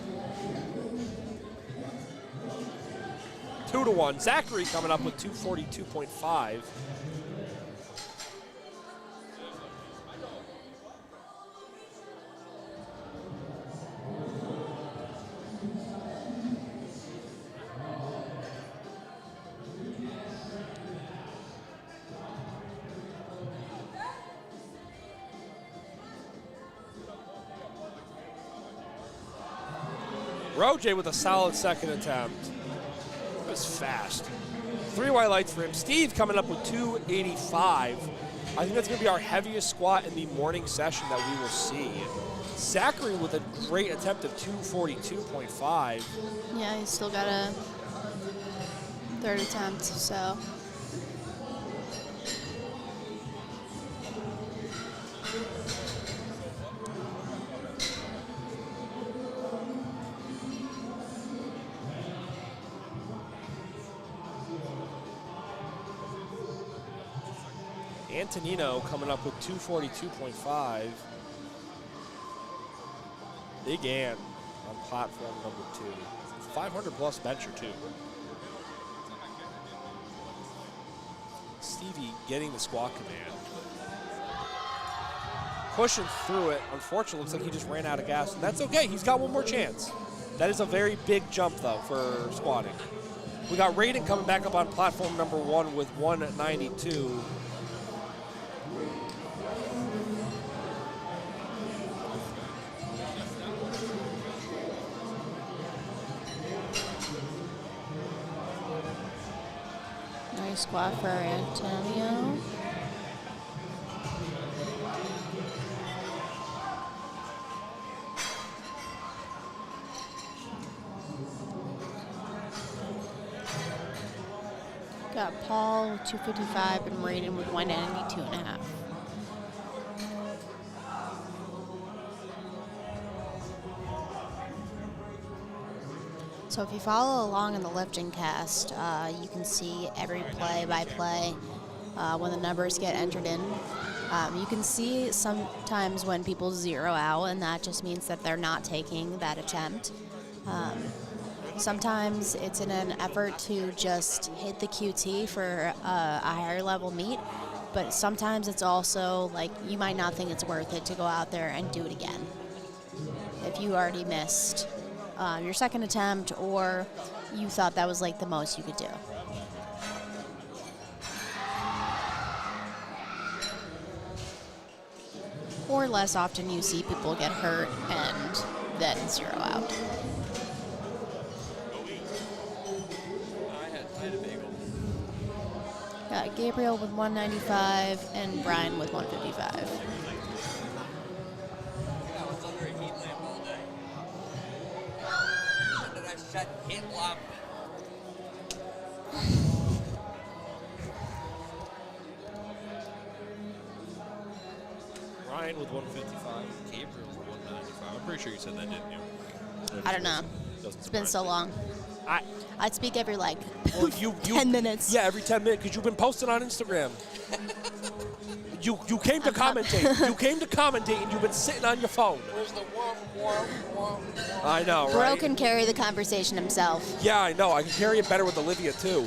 Speaker 2: 2-1. Zachary coming up with 242.5. Roger with a solid second attempt. That was fast. 3 white lights for him. Steve coming up with 285. I think that's going to be our heaviest squat in the morning session that we will see. Zachary with a great attempt of 242.5.
Speaker 1: Yeah, he's still got a third attempt, so.
Speaker 2: Antonino coming up with 242.5. Big Ant on platform number 2. 500 plus bencher too. Stevie getting the squat command. Pushing through it. Unfortunately, looks like he just ran out of gas. And that's okay, he's got one more chance. That is a very big jump though for squatting. We got Raiden coming back up on platform number 1 with 192.
Speaker 1: Nice squat for Antonio. Got Paul with 255 and Raiden with 192.5. So if you follow along in the LiftingCast, you can see every play-by-play when the numbers get entered in. You can see sometimes when people zero out, and that just means that they're not taking that attempt. Sometimes it's in an effort to just hit the QT for a higher level meet, but sometimes it's also like you might not think it's worth it to go out there and do it again if you already missed your second attempt or you thought that was like the most you could do. Or less often you see people get hurt and then zero out. Got Gabriel with 195 and Brian with 155.
Speaker 2: Ryan with 155. Gabriel's with 195. I'm pretty sure you said that, didn't you?
Speaker 1: I don't know. It's been so long. I'd speak every like 10 minutes.
Speaker 2: Yeah, every 10 minutes, because you've been posting on Instagram. You came to commentate. You came to commentate, and you've been sitting on your phone.
Speaker 6: Where's the warm?
Speaker 2: I know, right?
Speaker 1: Bro can carry the conversation himself.
Speaker 2: Yeah, I know. I can carry it better with Olivia, too.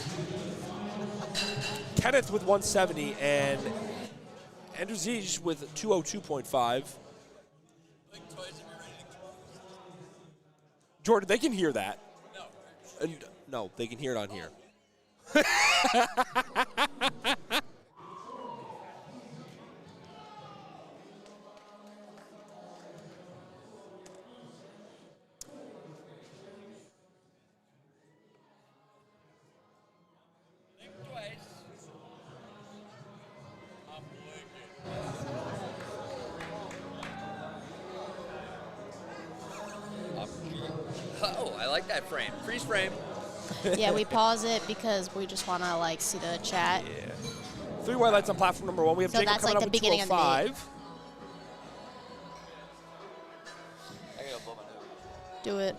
Speaker 2: Kenneth with 170, and Andrew Ziege with 202.5. Jordan, they can hear that. No, they can hear it on here.
Speaker 6: Oh, I like that frame. Freeze frame.
Speaker 1: Yeah, we pause it because we just want to like see the chat.
Speaker 2: Yeah. 3 white lights on platform number 1. We have
Speaker 1: So
Speaker 2: Jacob
Speaker 1: that's
Speaker 2: coming
Speaker 1: like
Speaker 2: up
Speaker 1: the
Speaker 2: with
Speaker 1: beginning of the
Speaker 2: 205.
Speaker 6: I gotta blow my nose.
Speaker 1: Do it.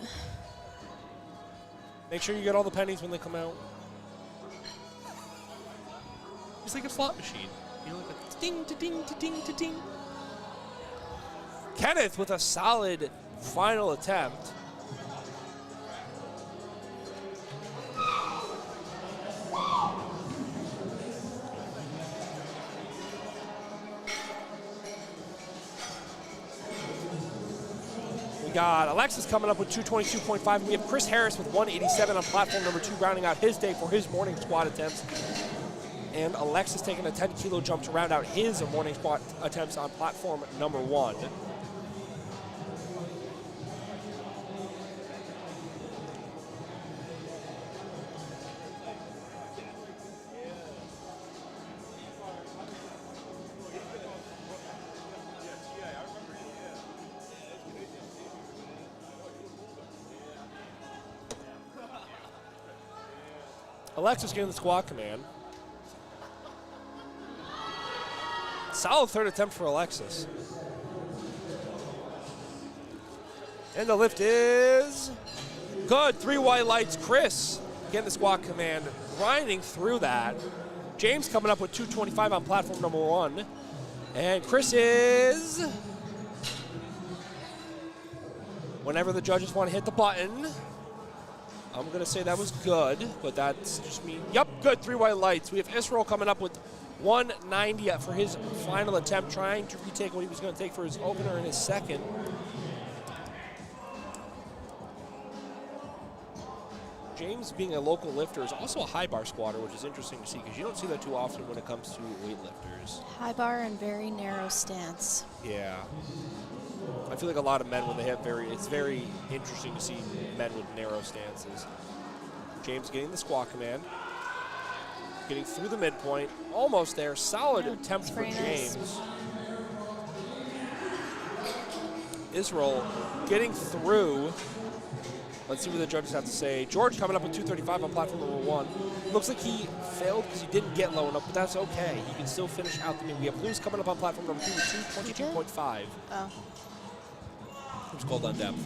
Speaker 2: Make sure you get all the pennies when they come out. It's like a slot machine. You know, like a ding, to ding, to ding, to ding. Kenneth with a solid final attempt. We got Alexis coming up with 222.5. We have Chris Harris with 187 on platform number 2, rounding out his day for his morning squat attempts. And Alexis taking a 10-kilo jump to round out his morning squat attempts on platform number 1. Alexis getting the squat command. Solid third attempt for Alexis. And the lift is good. 3 white lights. Chris getting the squat command, grinding through that. James coming up with 225 on platform number 1. And Chris is, whenever the judges want to hit the button, I'm going to say that was good, but that's just me. Yep, good. 3 white lights. We have Israel coming up with 190 for his final attempt, trying to retake what he was going to take for his opener in his second. James, being a local lifter, is also a high bar squatter, which is interesting to see because you don't see that too often when it comes to weightlifters.
Speaker 1: High bar and very narrow stance.
Speaker 2: Yeah. I feel like a lot of men, when they have it's very interesting to see men with narrow stances. James getting the squat command. Getting through the midpoint. Almost there. Solid attempt for James. Nice. Israel getting through. Let's see what the judges have to say. George coming up with 235 on platform number 1. Looks like he failed because he didn't get low enough, but that's okay. He can still finish out the meet. We have Luz coming up on platform number 2 with 222.5.
Speaker 1: Oh.
Speaker 2: It's called on depth.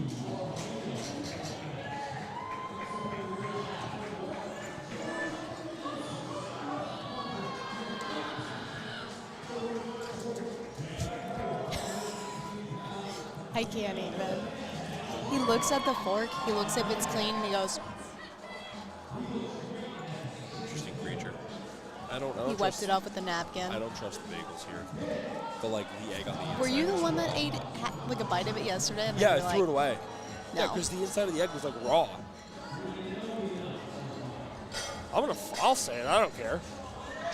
Speaker 1: I can't even. He looks at the fork, he looks if it's clean, and he goes.
Speaker 2: Interesting creature. I don't
Speaker 1: He wiped it off with a napkin.
Speaker 2: I don't trust the bagels here. The egg on the inside.
Speaker 1: Were you the one that ate like a bite of it yesterday? And
Speaker 2: yeah,
Speaker 1: then
Speaker 2: I threw it away.
Speaker 1: No.
Speaker 2: Yeah, because the inside of the egg was like raw. I'll say it, I don't care.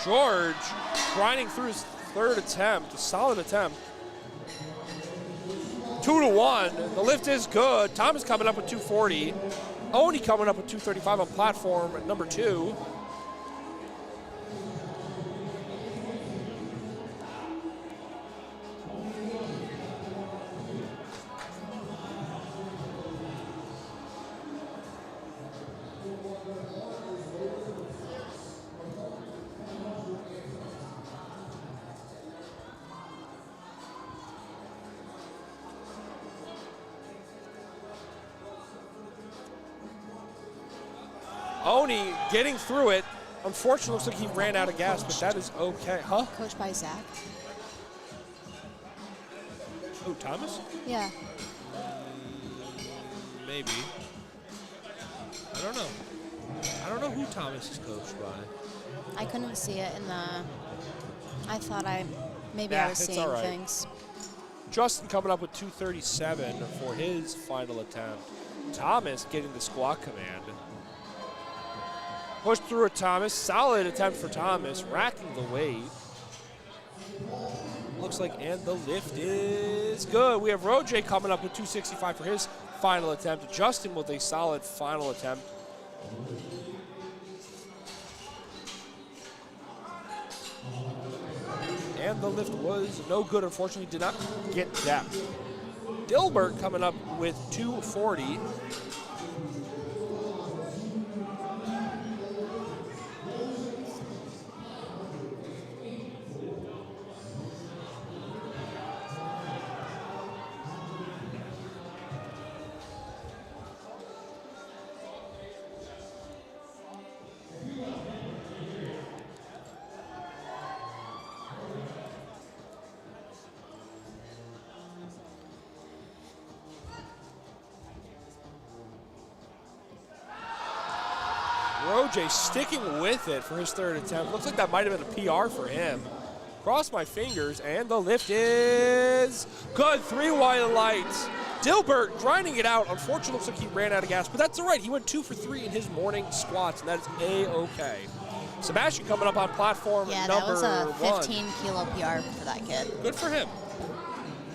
Speaker 2: George grinding through his third attempt, a solid attempt. 2-1. The lift is good. Thomas coming up with 240. Oni coming up with 235 on platform number 2. Oni getting through it. Unfortunately, looks like he ran out of gas, but that is okay. Huh?
Speaker 1: Coached by Zach.
Speaker 2: Who, Thomas?
Speaker 1: Yeah.
Speaker 2: Maybe. I don't know. I don't know who Thomas is coached by.
Speaker 1: I couldn't see it in the. I thought I was
Speaker 2: it's
Speaker 1: seeing
Speaker 2: all right.
Speaker 1: things.
Speaker 2: Justin coming up with 237 for his final attempt. Thomas getting the squat command. Pushed through it, Thomas. Solid attempt for Thomas, racking the weight. Looks like, and the lift is good. We have Roger coming up with 265 for his final attempt. Justin with a solid final attempt. And the lift was no good, unfortunately, did not get depth. Dilbert coming up with 240. Roger sticking with it for his third attempt. Looks like that might have been a PR for him. Cross my fingers, and the lift is good. 3 white lights. Dilbert grinding it out. Unfortunately, looks like he ran out of gas, but that's all right. He went 2 for 3 in his morning squats, and that is A-okay. Sebastian coming up on platform number 1.
Speaker 1: Yeah, that was a 15-kilo PR for that kid.
Speaker 2: Good for him.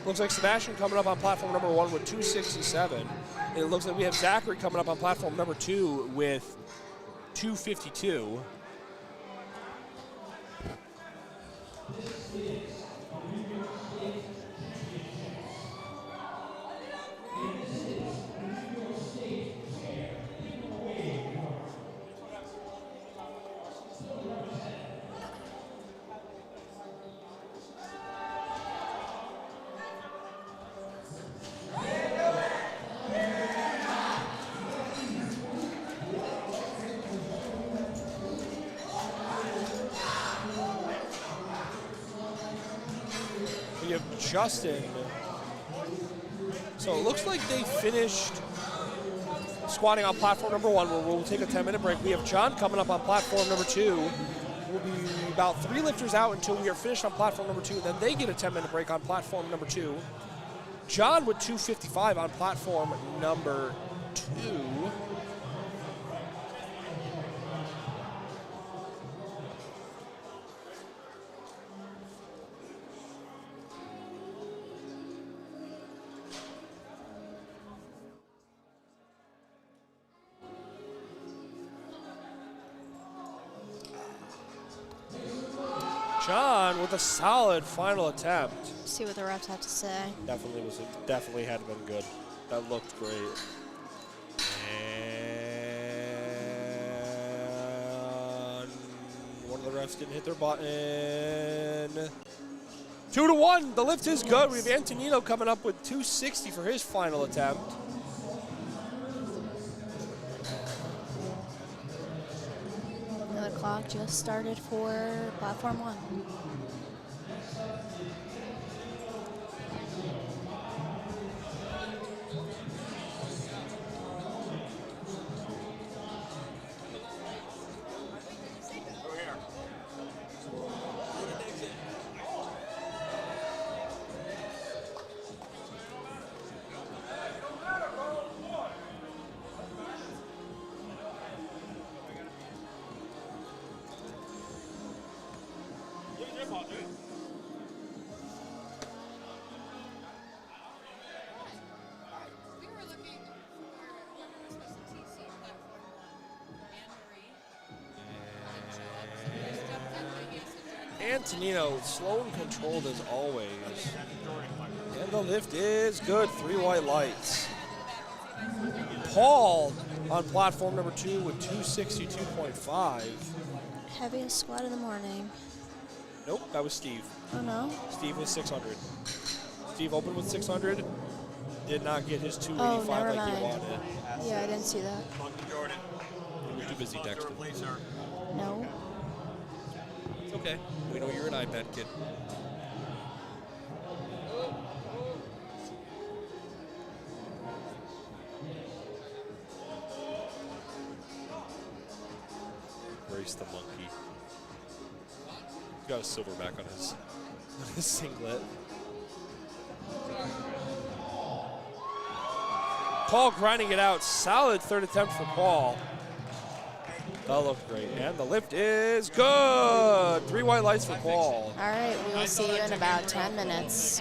Speaker 2: Looks like Sebastian coming up on platform number 1 with 267. And it looks like we have Zachary coming up on platform number 2 with 252. Justin. So it looks like they finished squatting on platform number 1, where we'll take a 10-minute break. We have John coming up on platform number 2. We'll be about 3 lifters out until we are finished on platform number 2. Then they get a 10-minute break on platform number 2. John with 255 on platform number 2. John with a solid final attempt.
Speaker 1: See what the refs have to say.
Speaker 2: Definitely had been good. That looked great. And one of the refs didn't hit their button. 2-1. The lift is good. We have Antonino coming up with 260 for his final attempt.
Speaker 1: The clock just started for platform 1.
Speaker 2: Antonino, slow and controlled as always. And the lift is good. 3 white lights. Paul on platform number 2 with 262.5.
Speaker 1: Heaviest squat of the morning.
Speaker 2: Nope, that was Steve.
Speaker 1: Oh no?
Speaker 2: Steve was 600. Steve opened with 600. Did not get his
Speaker 1: Oh,
Speaker 2: 285
Speaker 1: never
Speaker 2: like he
Speaker 1: mind.
Speaker 2: wanted.
Speaker 1: Yeah, I didn't see that.
Speaker 3: Jordan.
Speaker 2: He was too busy texting.
Speaker 3: Replace her.
Speaker 1: No.
Speaker 2: It's okay. We know you're an iPad kid. Brace the monkey. He's got a silverback on his singlet. Paul grinding it out. Solid third attempt for Paul. That looked great. And the lift is good. 3 white lights for Paul.
Speaker 1: All right, we will see you in about 10 minutes.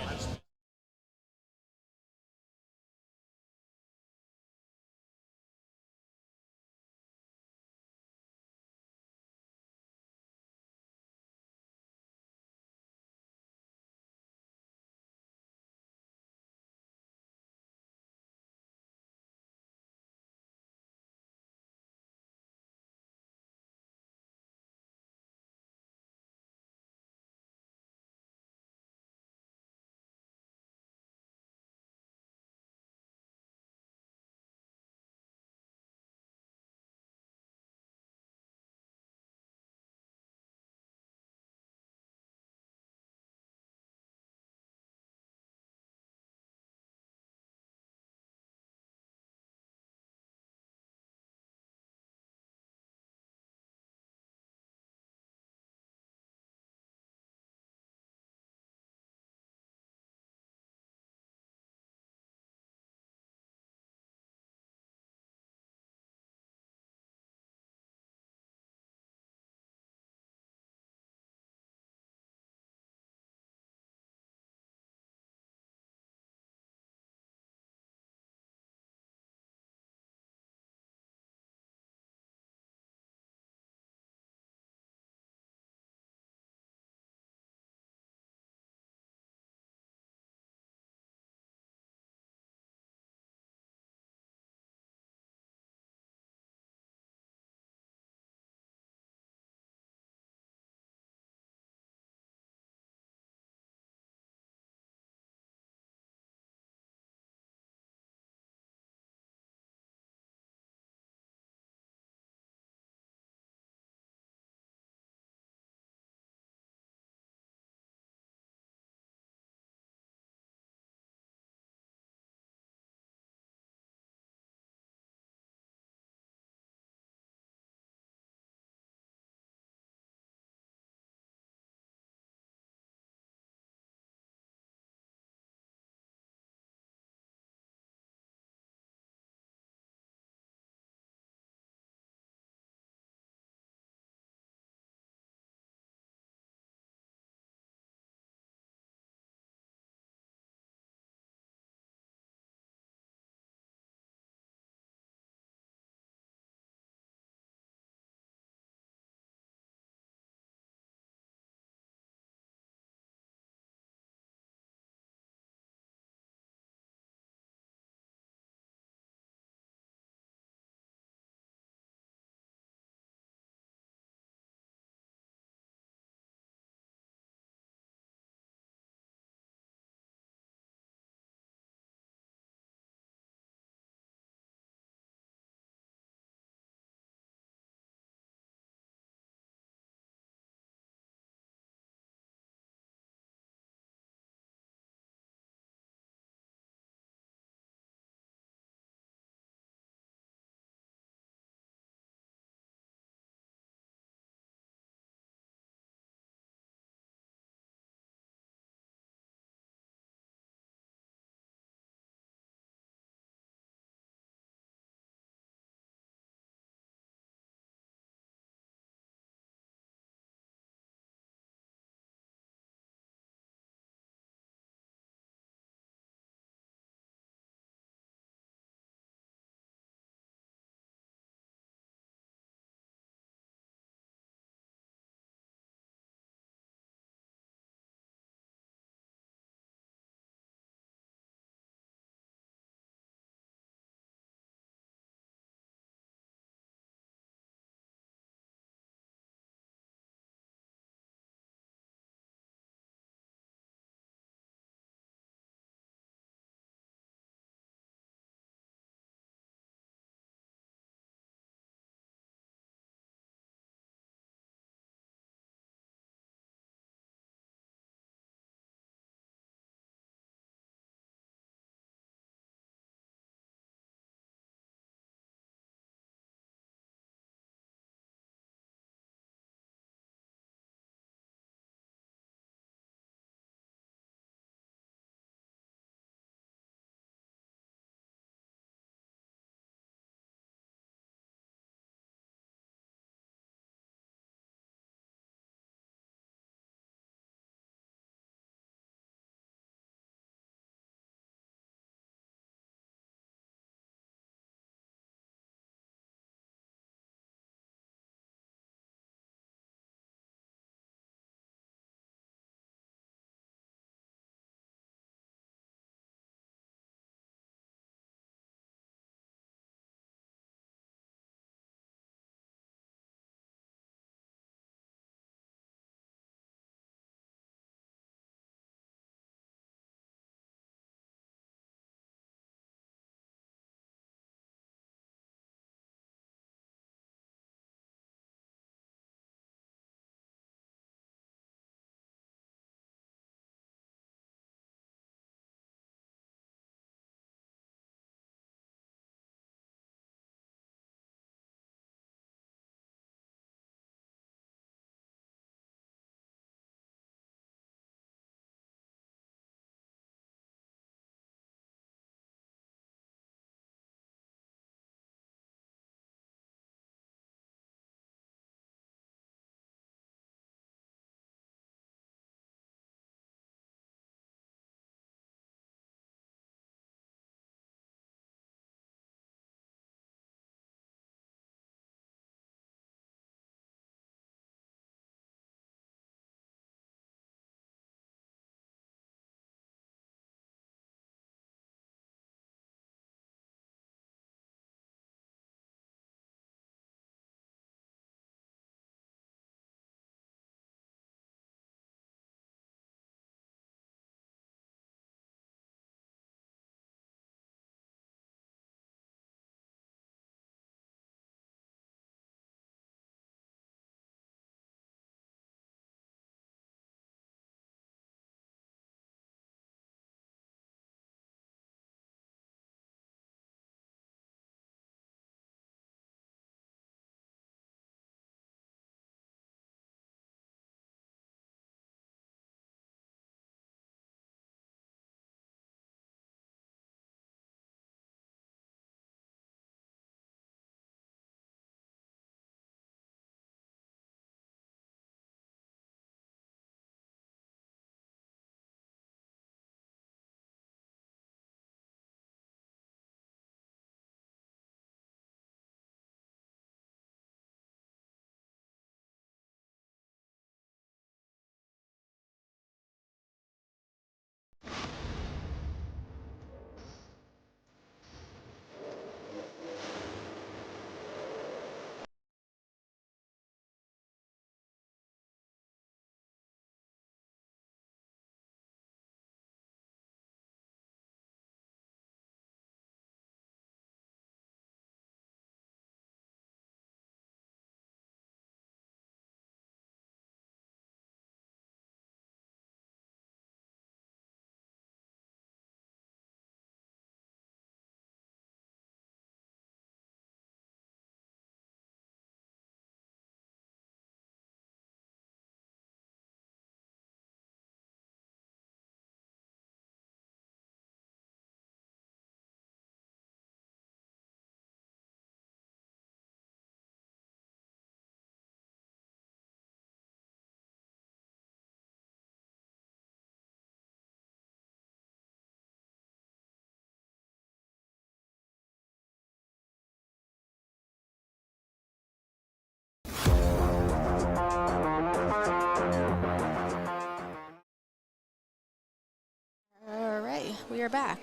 Speaker 1: we are back.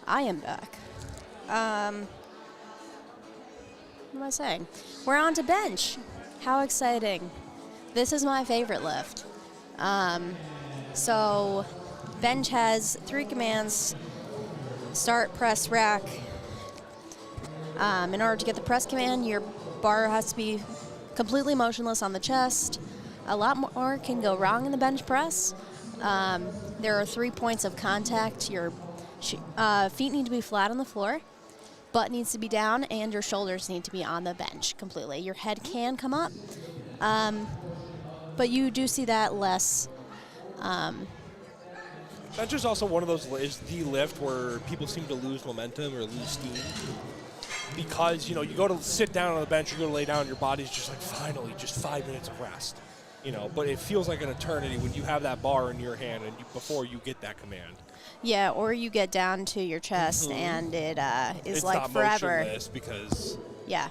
Speaker 1: I am back. What am I saying? We're on to bench. How exciting. This is my favorite lift. So bench has 3 commands: start, press, rack. In order to get the press command, your bar has to be completely motionless on the chest. A lot more can go wrong in the bench press. There are 3 points of contact. Your feet need to be flat on the floor, butt needs to be down, and your shoulders need to be on the bench completely. Your head can come up, but you do see that less.
Speaker 2: Bench is also one of those, is the lift where people seem to lose momentum or lose steam. Because, you know, you go to sit down on the bench, you go to lay down, your body's just like, finally, just 5 minutes of rest. You know, but it feels like an eternity when you have that bar in your hand and before you get that command.
Speaker 1: Yeah, or you get down to your chest and it is
Speaker 2: it's
Speaker 1: like
Speaker 2: not
Speaker 1: forever.
Speaker 2: Motionless because
Speaker 1: Yeah.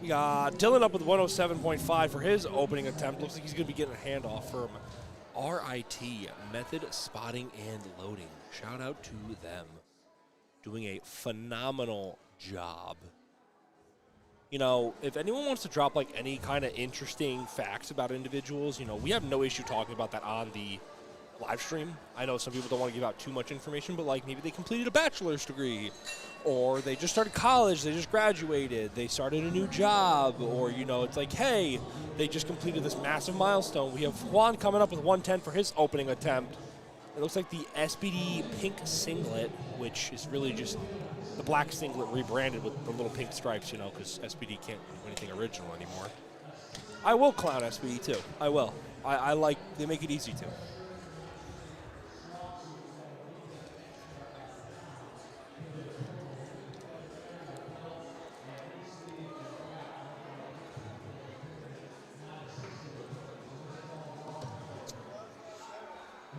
Speaker 2: we got Dylan up with 107.5 for his opening attempt. Looks like he's going to be getting a handoff from RIT, Method Spotting and Loading. Shout out to them. Doing a phenomenal job. You know, if anyone wants to drop like any kind of interesting facts about individuals, you know, we have no issue talking about that on the live stream. I know some people don't want to give out too much information, but like maybe they completed a bachelor's degree, or they just started college, they just graduated, they started a new job, or, you know, it's like, hey, they just completed this massive milestone. We have Juan coming up with 110 for his opening attempt. It looks like the SPD pink singlet, which is really just the black singlet rebranded with the little pink stripes, you know, because SPD can't do anything original anymore. I will clown SPD too. I will. I like, they make it easy to.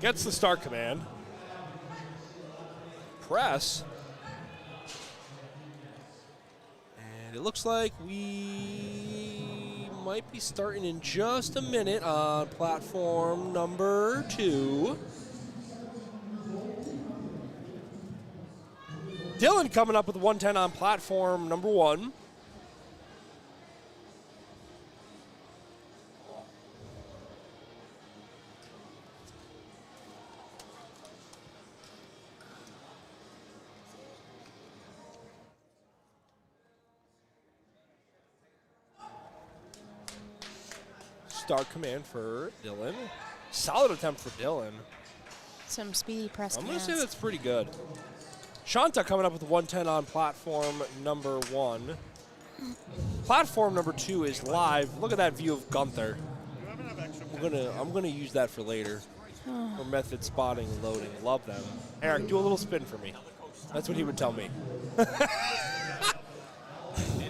Speaker 2: Gets the start command. Press. And it looks like we might be starting in just a minute on platform number 2. Dylan coming up with 110 on platform number 1. Start command for Dylan. Solid attempt for Dylan.
Speaker 1: Some speedy press
Speaker 2: I'm going to
Speaker 1: commands.
Speaker 2: say that's pretty good. Shanta coming up with 110 on platform number 1. Platform number 2 is live. Look at that view of Gunther. I'm gonna use that for later. For method spotting and loading. Love them. Eric, do a little spin for me. That's what he would tell me.
Speaker 3: In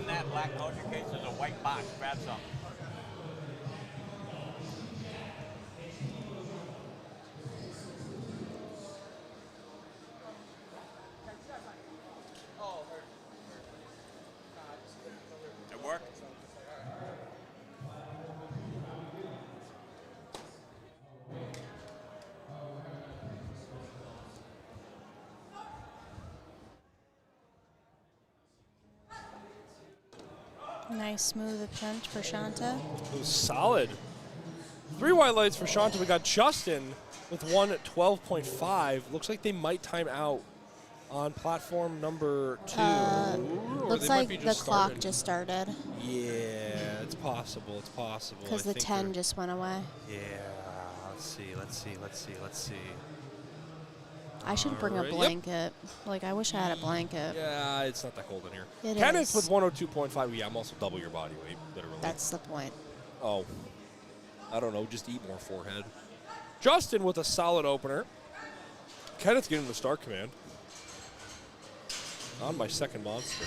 Speaker 3: that black motor case, there's a white box. Grab some. It worked?
Speaker 1: Nice smooth attempt for Shanta.
Speaker 2: It was solid. 3 white lights for Shanta. We got Justin with 112.5. Looks like they might time out on platform number 2. Or
Speaker 1: Looks
Speaker 2: they might
Speaker 1: like
Speaker 2: be
Speaker 1: the
Speaker 2: just
Speaker 1: clock
Speaker 2: starting.
Speaker 1: just started
Speaker 2: Yeah, it's possible. It's possible.
Speaker 1: because
Speaker 2: I
Speaker 1: the
Speaker 2: think
Speaker 1: 10
Speaker 2: they're-
Speaker 1: just went away.
Speaker 2: Yeah, let's see.
Speaker 1: I should bring a
Speaker 2: Alright, yep.
Speaker 1: blanket. Like, I wish I had a blanket.
Speaker 2: Yeah, it's not that cold in here.
Speaker 1: It
Speaker 2: Kenneth
Speaker 1: is.
Speaker 2: with 102.5. Yeah, I'm also double your body weight, literally.
Speaker 1: That's the point.
Speaker 2: Oh, I don't know. Just eat more forehead. Justin with a solid opener. Kenneth getting the start command. On my second monster.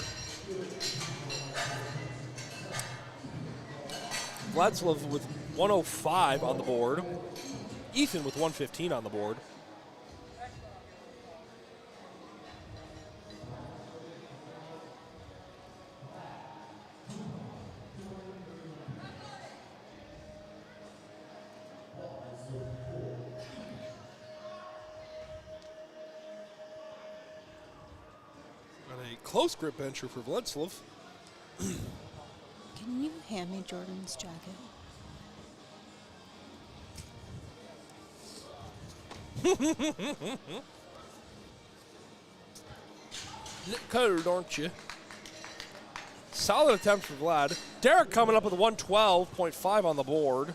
Speaker 2: Vladslav with 105 on the board. Ethan with 115 on the board. close grip bencher for Vladslav.
Speaker 5: Can you hand me Jordan's jacket?
Speaker 2: Cold, aren't you? Solid attempt for Vlad. Derek coming up with 112.5 on the board.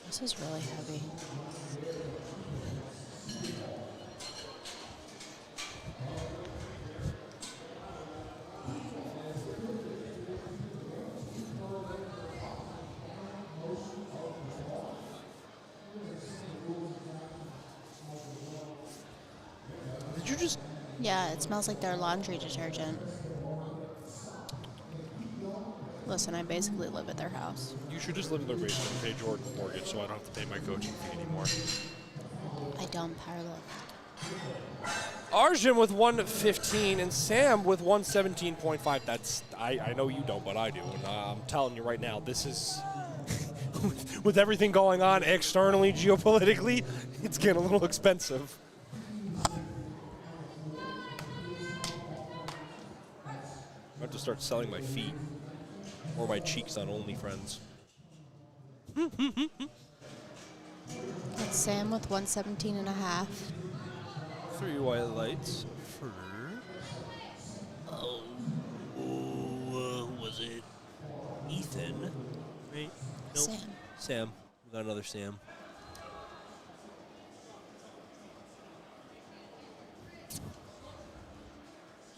Speaker 5: This is really heavy.
Speaker 2: Did you just...
Speaker 1: Yeah, it smells like their laundry detergent. Listen, I basically live at their house.
Speaker 2: You should just live in their basement and pay Jordan mortgage so I don't have to pay my coaching fee anymore.
Speaker 1: I don't powerlift.
Speaker 2: Arjun with 115 and Sam with 117.5. That's I know you don't, but I do. And I'm telling you right now, this is with everything going on externally, geopolitically, it's getting a little expensive. I have to start selling my feet or my cheeks on OnlyFriends.
Speaker 1: It's Sam with 117 and a half.
Speaker 2: 3 white lights for... who was it? Ethan? Right? Nope.
Speaker 1: Sam.
Speaker 2: Sam. We got another Sam.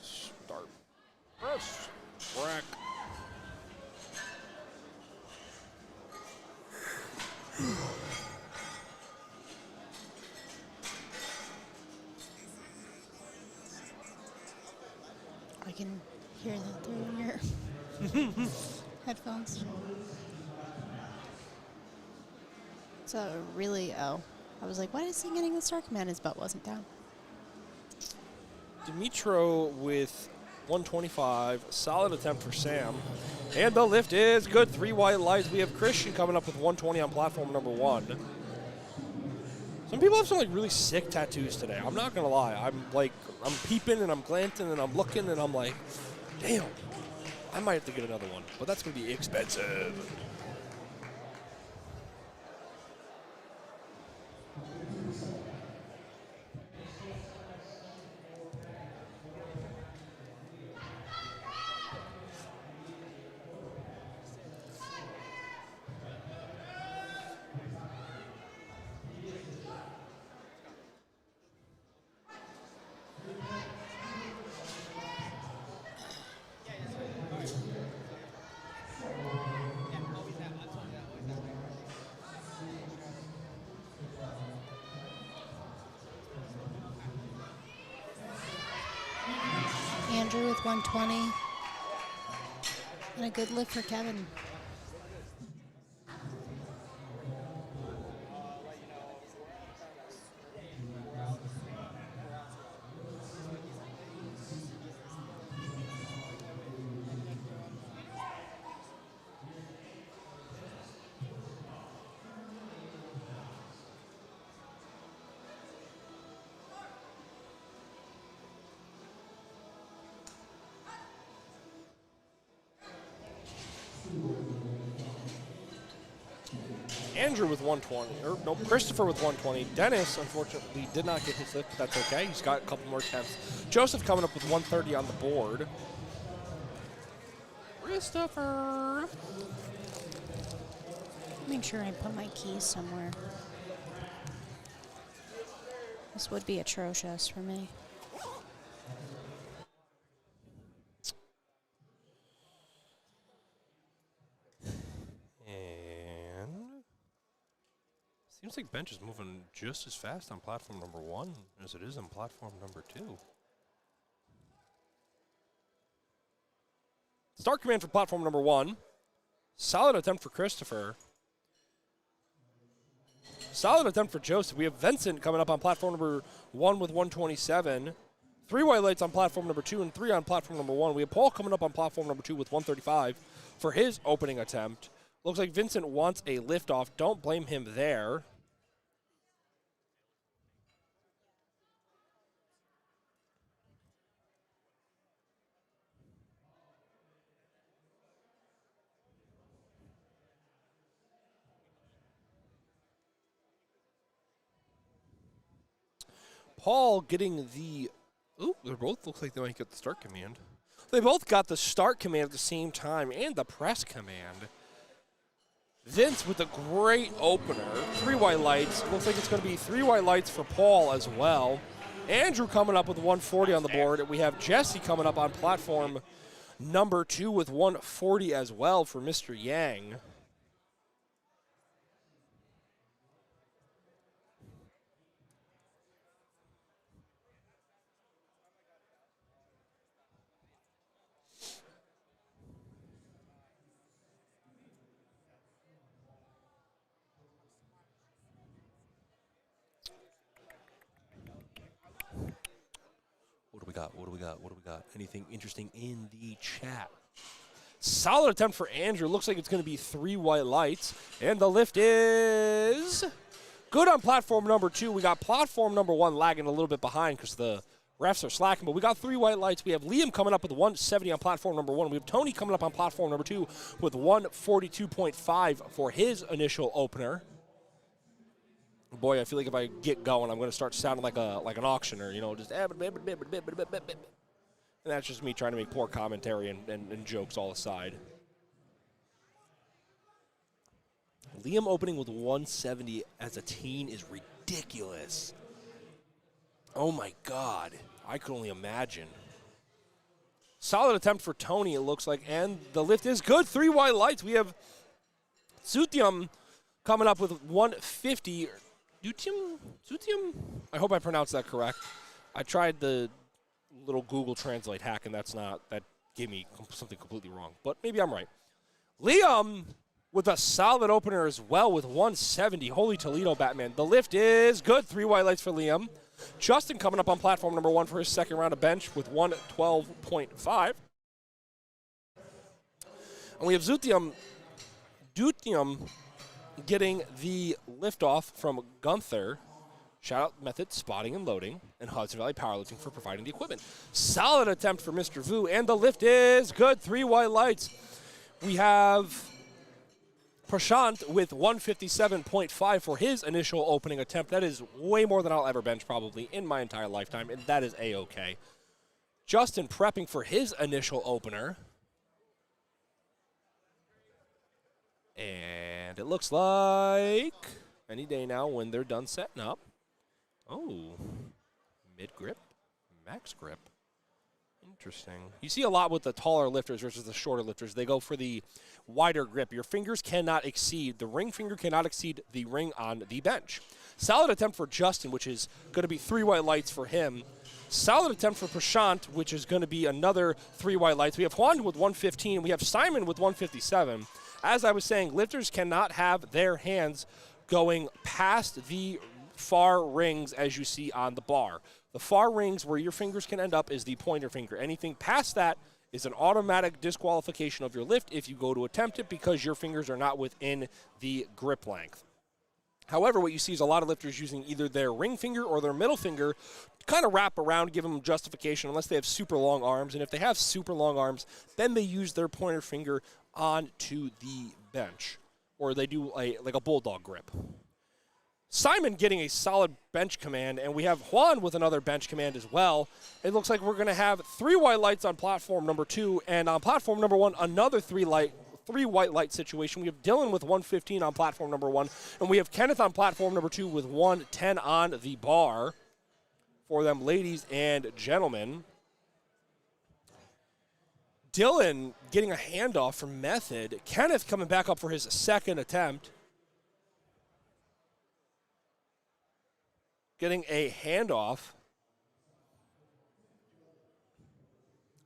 Speaker 2: Start. Press. Rack.
Speaker 1: I can hear that through your headphones. So really, I was like, why is he getting the star command? His butt wasn't down.
Speaker 2: Dimitro with 125. Solid attempt for Sam. And the lift is good. 3 white lights. We have Christian coming up with 120 on platform number 1. Some people have some like really sick tattoos today. I'm not gonna lie. I'm peeping and I'm glancing and I'm looking and I'm like, damn, I might have to get another one, but that's gonna be expensive.
Speaker 1: Andrew with 120. And a good lift for Kevin.
Speaker 2: Andrew with 120, or no, Christopher with 120. Dennis, unfortunately, did not get his lift, but that's okay. He's got a couple more attempts. Joseph coming up with 130 on the board. Christopher.
Speaker 1: Make sure I put my keys somewhere. This would be atrocious for me.
Speaker 2: Seems like bench is moving just as fast on platform number 1 as it is on platform number 2. Start command for platform number 1. Solid attempt for Christopher. Solid attempt for Joseph. We have Vincent coming up on platform number 1 with 127. 3 white lights on platform number 2 and 3 on platform number 1. We have Paul coming up on platform number 2 with 135 for his opening attempt. Looks like Vincent wants a liftoff. Don't blame him there. Paul getting the, ooh, they both look like they might get the start command. They both got the start command at the same time and the press command. Vince with a great opener. 3 white lights. Looks like it's going to be 3 white lights for Paul as well. Andrew coming up with 140 on the board. We have Jesse coming up on platform number 2 with 140 as well for Mr. Yang. What do we got? Anything interesting in the chat? Solid attempt for Andrew. Looks like it's going to be 3 white lights. And the lift is good on platform number 2. We got platform number 1 lagging a little bit behind because the refs are slacking. But we got 3 white lights. We have Liam coming up with 170 on platform number 1. We have Tony coming up on platform number 2 with 142.5 for his initial opener. Boy, I feel like if I get going, I'm going to start sounding like an auctioneer, you know, just and that's just me trying to make poor commentary and jokes all aside. Liam opening with 170 as a teen is ridiculous. Oh my God, I could only imagine. Solid attempt for Tony, it looks like, and the lift is good. 3 white lights. We have Sutyam coming up with 150. Sutyam? I hope I pronounced that correct. I tried the little Google Translate hack, and that gave me something completely wrong. But maybe I'm right. Liam with a solid opener as well with 170. Holy Toledo, Batman. The lift is good. 3 white lights for Liam. Justin coming up on platform number 1 for his second round of bench with 112.5. And we have Dutyam getting the liftoff from Gunther. Shout out Method, Spotting and Loading, and Hudson Valley Powerlifting for providing the equipment. Solid attempt for Mr. Vu, and the lift is good. 3 white lights. We have Prashant with 157.5 for his initial opening attempt. That is way more than I'll ever bench probably in my entire lifetime, and that is A-okay. Justin prepping for his initial opener. And it looks like any day now when they're done setting up. Oh, mid-grip, max grip. Interesting. You see a lot with the taller lifters versus the shorter lifters. They go for the wider grip. Your fingers cannot exceed, the ring finger cannot exceed the ring on the bench. Solid attempt for Justin, which is going to be 3 white lights for him. Solid attempt for Prashant, which is going to be another 3 white lights. We have Juan with 115. We have Simon with 157. As I was saying, lifters cannot have their hands going past the far rings as you see on the bar. The far rings where your fingers can end up is the pointer finger. Anything past that is an automatic disqualification of your lift if you go to attempt it because your fingers are not within the grip length. However, what you see is a lot of lifters using either their ring finger or their middle finger to kind of wrap around, give them justification unless they have super long arms. And if they have super long arms, then they use their pointer finger onto the bench, or they do like a bulldog grip. Simon getting a solid bench command, and we have Juan with another bench command as well. It looks like we're going to have 3 white lights on platform number 2, and on platform number 1, another 3 white light situation. We have Dylan with 115 on platform number 1, and we have Kenneth on platform number 2 with 110 on the bar for them, ladies and gentlemen. Dylan getting a handoff from Method. Kenneth coming back up for his second attempt. Getting a handoff.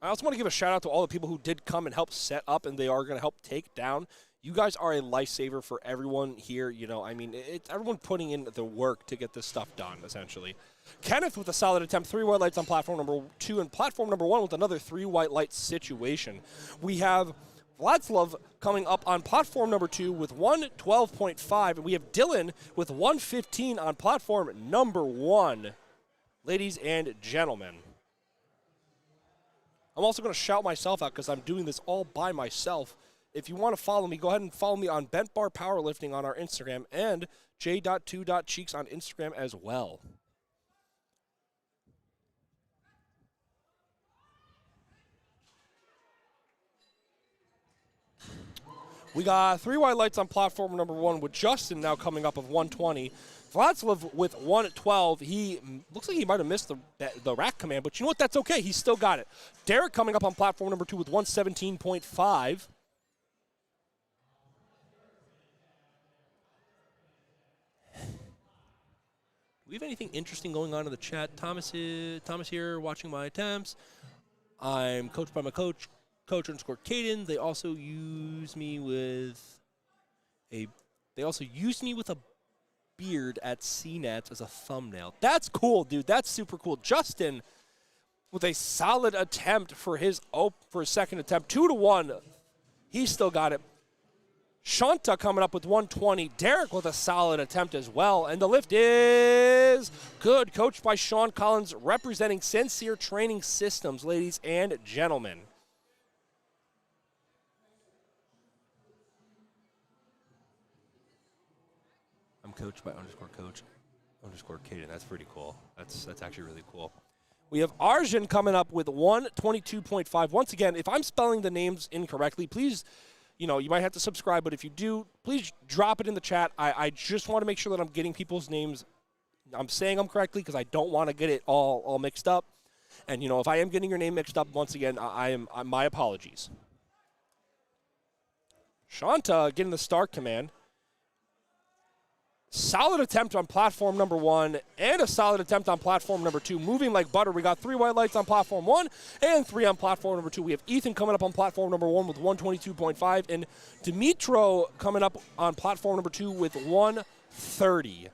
Speaker 2: I also want to give a shout out to all the people who did come and help set up, and they are going to help take down. You guys are a lifesaver for everyone here. You know, I mean, it's everyone putting in the work to get this stuff done, essentially. Kenneth with a solid attempt, 3 white lights on platform number 2, and platform number 1 with another 3 white lights situation. We have Vladslav coming up on platform number 2 with 112.5, and we have Dylan with 115 on platform number 1. Ladies and gentlemen. I'm also going to shout myself out because I'm doing this all by myself. If you want to follow me, go ahead and follow me on Bent Bar Powerlifting on our Instagram and j.2.cheeks on Instagram as well. We got 3 white lights on platform number 1 with Justin now coming up of 120. Vladislav with 112. He looks like he might have missed the rack command, but you know what? That's okay. He's still got it. Derek coming up on platform number 2 with 117.5. Do we have anything interesting going on in the chat? Thomas here watching my attempts. I'm coached by my coach _Caden. They also use me with a beard at CNET as a thumbnail. That's cool, dude. That's super cool. Justin with a solid attempt for his second attempt. 2-1. He's still got it. Shanta coming up with 120. Derek with a solid attempt as well. And the lift is good. Coached by Sean Collins, representing Sincere Training Systems, ladies and gentlemen. I'm coached by _Caden. That's pretty cool. That's actually really cool. We have Arjun coming up with 122.5. Once again, if I'm spelling the names incorrectly, please, you might have to subscribe, but if you do, please drop it in the chat. I just want to make sure that I'm getting people's names. I'm saying them correctly because I don't want to get it all mixed up. And, if I am getting your name mixed up, once again, my apologies. Shanta getting the start command. Solid attempt on platform number 1 and a solid attempt on platform number 2. Moving like butter. We got 3 white lights on platform 1 and 3 on platform number 2. We have Ethan coming up on platform number 1 with 122.5 and Dimitro coming up on platform number 2 with 130.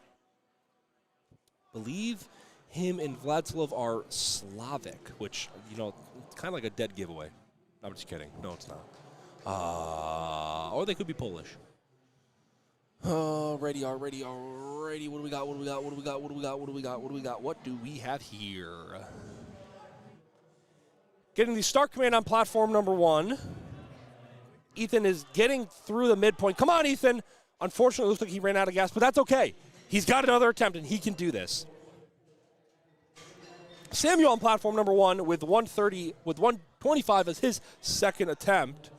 Speaker 2: Believe him and Vladislav are Slavic, which, kind of like a dead giveaway. I'm just kidding. No, it's not. Or they could be Polish. Alrighty. What do we got? What do we have here? Getting the start command on platform number 1. Ethan is getting through the midpoint. Come on, Ethan. Unfortunately, it looks like he ran out of gas, but that's okay. He's got another attempt, and he can do this. Samuel on platform number 1 with 130, with 125 as his second attempt.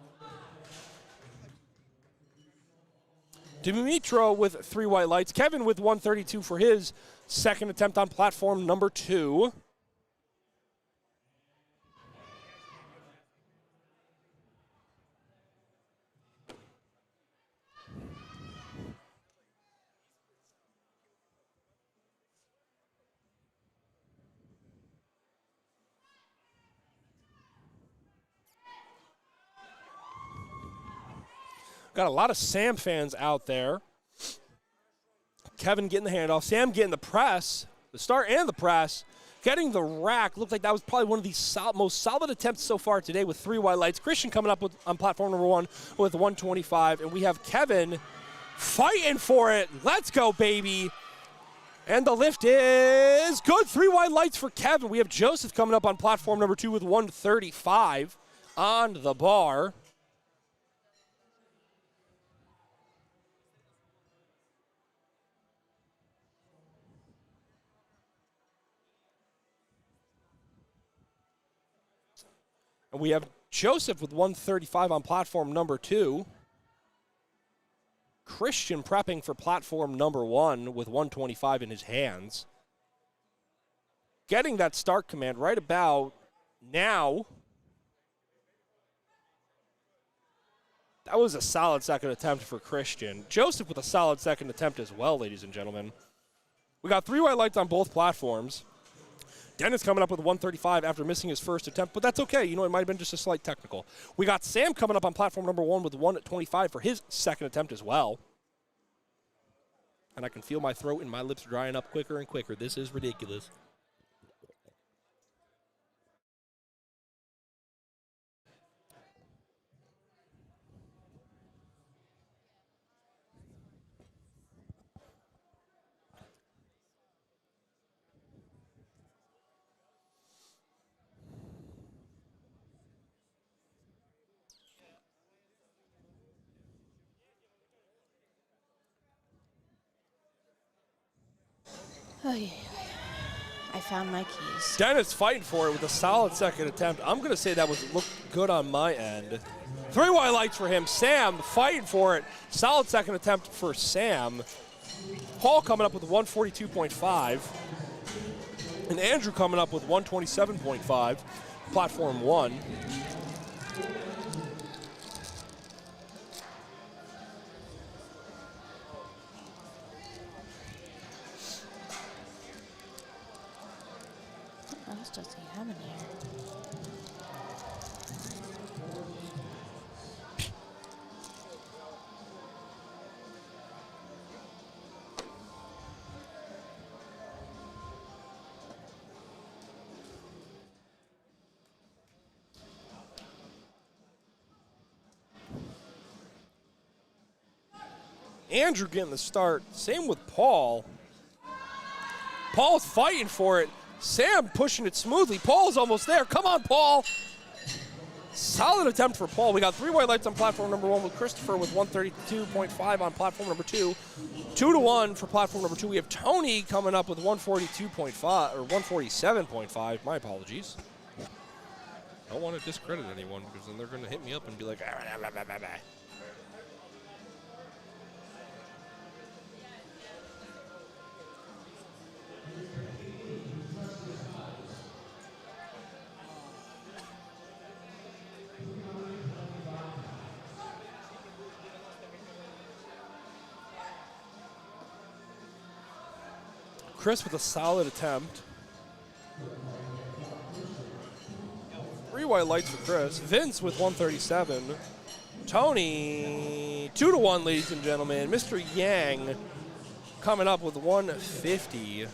Speaker 2: Dimitro with 3 white lights. Kevin with 132 for his second attempt on platform number 2. Got a lot of Sam fans out there. Kevin getting the handoff. Sam getting the press, the start and the press. Getting the rack. Looked like that was probably one of the most solid attempts so far today with 3 white lights. Christian coming up on platform number 1 with 125. And we have Kevin fighting for it. Let's go, baby. And the lift is good. 3 white lights for Kevin. We have Joseph coming up on platform number 2 with 135 on the bar. And we have Joseph with 135 on platform number 2. Christian prepping for platform number 1 with 125 in his hands. Getting that start command right about now. That was a solid second attempt for Christian. Joseph with a solid second attempt as well, ladies and gentlemen. We got 3 white lights on both platforms. Dennis coming up with 135 after missing his first attempt, but that's okay. It might have been just a slight technical. We got Sam coming up on platform number 1 with 125 for his second attempt as well. And I can feel my throat and my lips drying up quicker and quicker. This is ridiculous.
Speaker 5: I found my keys.
Speaker 2: Dennis fighting for it with a solid second attempt. I'm going to say that looked good on my end. 3 white lights for him. Sam fighting for it. Solid second attempt for Sam. Paul coming up with 142.5. And Andrew coming up with 127.5. Platform 1.
Speaker 5: What else does he have in here?
Speaker 2: Andrew getting the start. Same with Paul. Paul's fighting for it. Sam pushing it smoothly. Paul's almost there. Come on, Paul. Solid attempt for Paul. We got 3 white lights on platform number 1 with Christopher with 132.5 on platform number 2. 2-1 for platform number 2. We have Tony coming up with 142.5 or 147.5. My apologies. I don't want to discredit anyone because then they're going to hit me up and be like, Chris with a solid attempt. 3 white lights for Chris. Vince with 137. Tony, 2-1, ladies and gentlemen. Mr. Yang coming up with 150.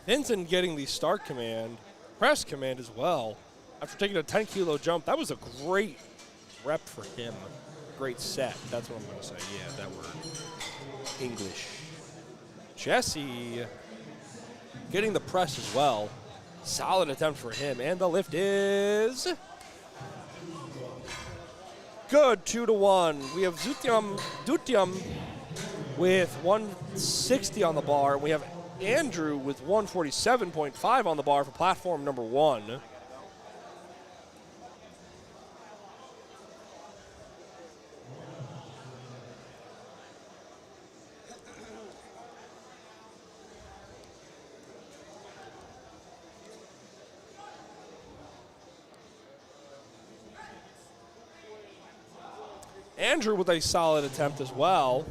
Speaker 2: Vincent getting the start command, press command as well. After taking a 10-kilo jump, that was a great rep for him. Great set. That's what I'm going to say. Yeah, that word. English. Jesse getting the press as well. Solid attempt for him. And the lift is good, 2-1. We have Dutyam with 160 on the bar. We have Andrew with 147.5 on the bar for platform number 1. Andrew with a solid attempt as well.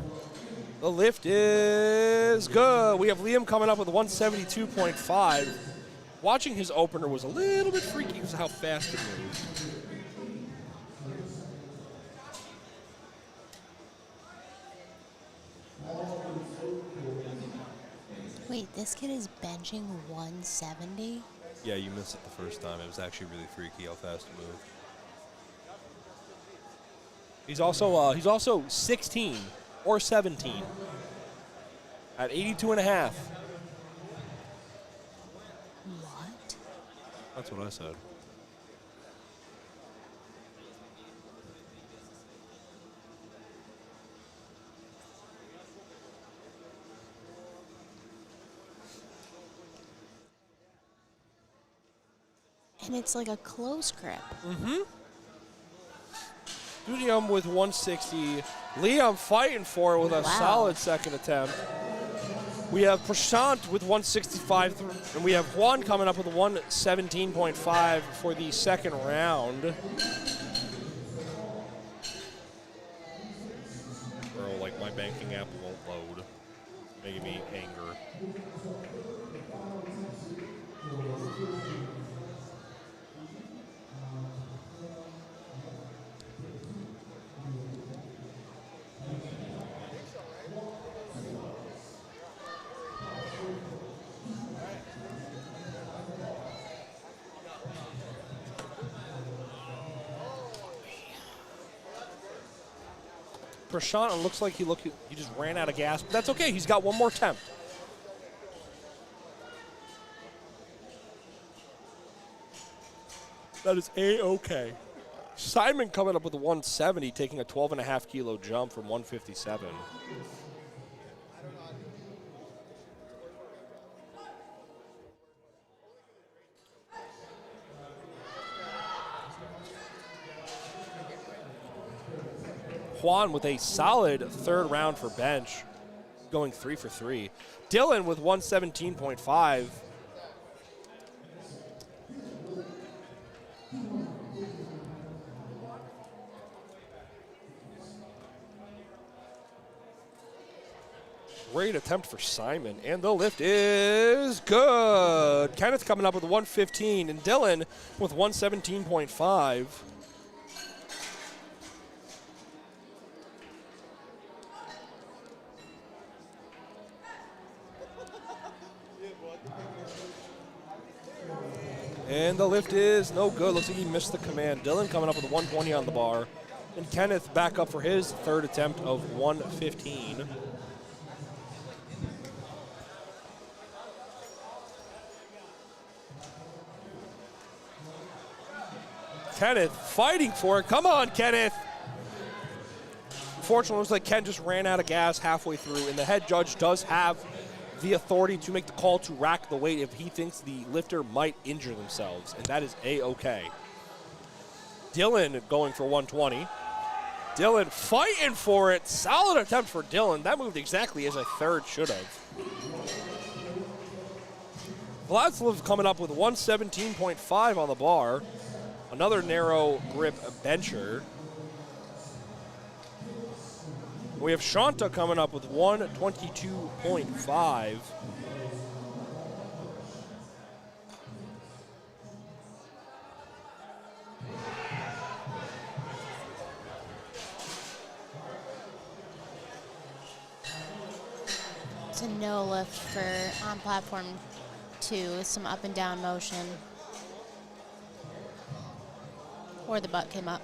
Speaker 2: The lift is good. We have Liam coming up with 172.5. Watching his opener was a little bit freaky because of how fast it moved.
Speaker 5: Wait, this kid is benching 170?
Speaker 7: Yeah, you missed it the first time. It was actually really freaky how fast it moved.
Speaker 2: He's also 16 or 17 at 82.5.
Speaker 5: What?
Speaker 7: That's what I said.
Speaker 5: And it's like a close grip.
Speaker 2: Mm-hmm. Liam with 160. Liam fighting for it with a solid second attempt. We have Prashant with 165, and we have Juan coming up with 117.5 for the second round. Bro, like my banking app won't load, making me anger. Prashant, it looks like he just ran out of gas, but that's okay. He's got one more attempt. That is A-okay. Simon coming up with a 170, taking a 12.5 kilo jump from 157. Juan with a solid third round for bench, going 3 for 3. Dylan with 117.5. Great attempt for Simon, and the lift is good. Kenneth coming up with 115, and Dylan with 117.5. And the lift is no good. Looks like he missed the command. Dylan coming up with 120 on the bar, and Kenneth back up for his third attempt of 115. Kenneth fighting for it. Come on, Kenneth. Unfortunately, it looks like Ken just ran out of gas halfway through, and the head judge does have the authority to make the call to rack the weight if he thinks the lifter might injure themselves, and that is A-okay. Dylan going for 120. Dylan fighting for it. Solid attempt for Dylan. That moved exactly as a third should have. Vladislav's coming up with 117.5 on the bar. Another narrow grip bencher. We have Shanta coming up with 122.5.
Speaker 5: It's a no lift for on platform 2 with some up and down motion. Or the butt came up.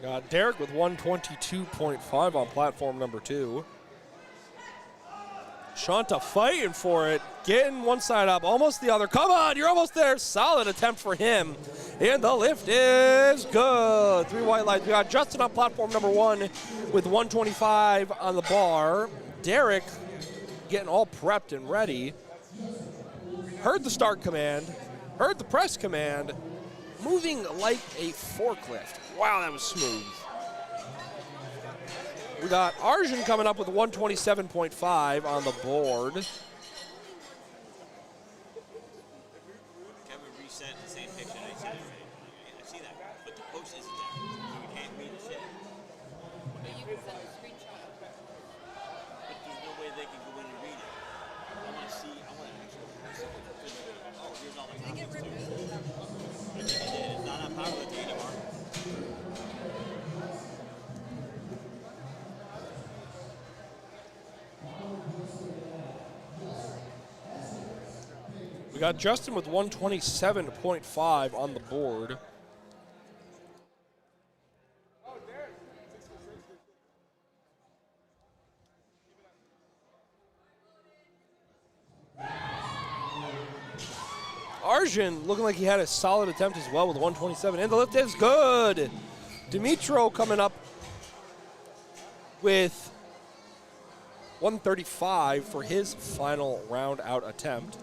Speaker 2: Got Derek with 122.5 on platform number 2. Shanta fighting for it, getting one side up, almost the other. Come on, you're almost there. Solid attempt for him. And the lift is good. 3 white lights. We got Justin on platform number 1 with 125 on the bar. Derek getting all prepped and ready. Heard the start command, heard the press command, moving like a forklift. Wow, that was smooth. We got Arjun coming up with 127.5 on the board.
Speaker 3: Kevin reset the same picture that I said. I see that, but the post isn't there, so we can't read the shit. But you can send a screenshot. But there's no way they can go in and read it. I want to see. I want to actually. Oh, here's all the comments too. It's not on Powerlifting anymore.
Speaker 2: We got Justin with 127.5 on the board. Arjun looking like he had a solid attempt as well with 127, and the lift is good. Dimitro coming up with 135 for his final round out attempt.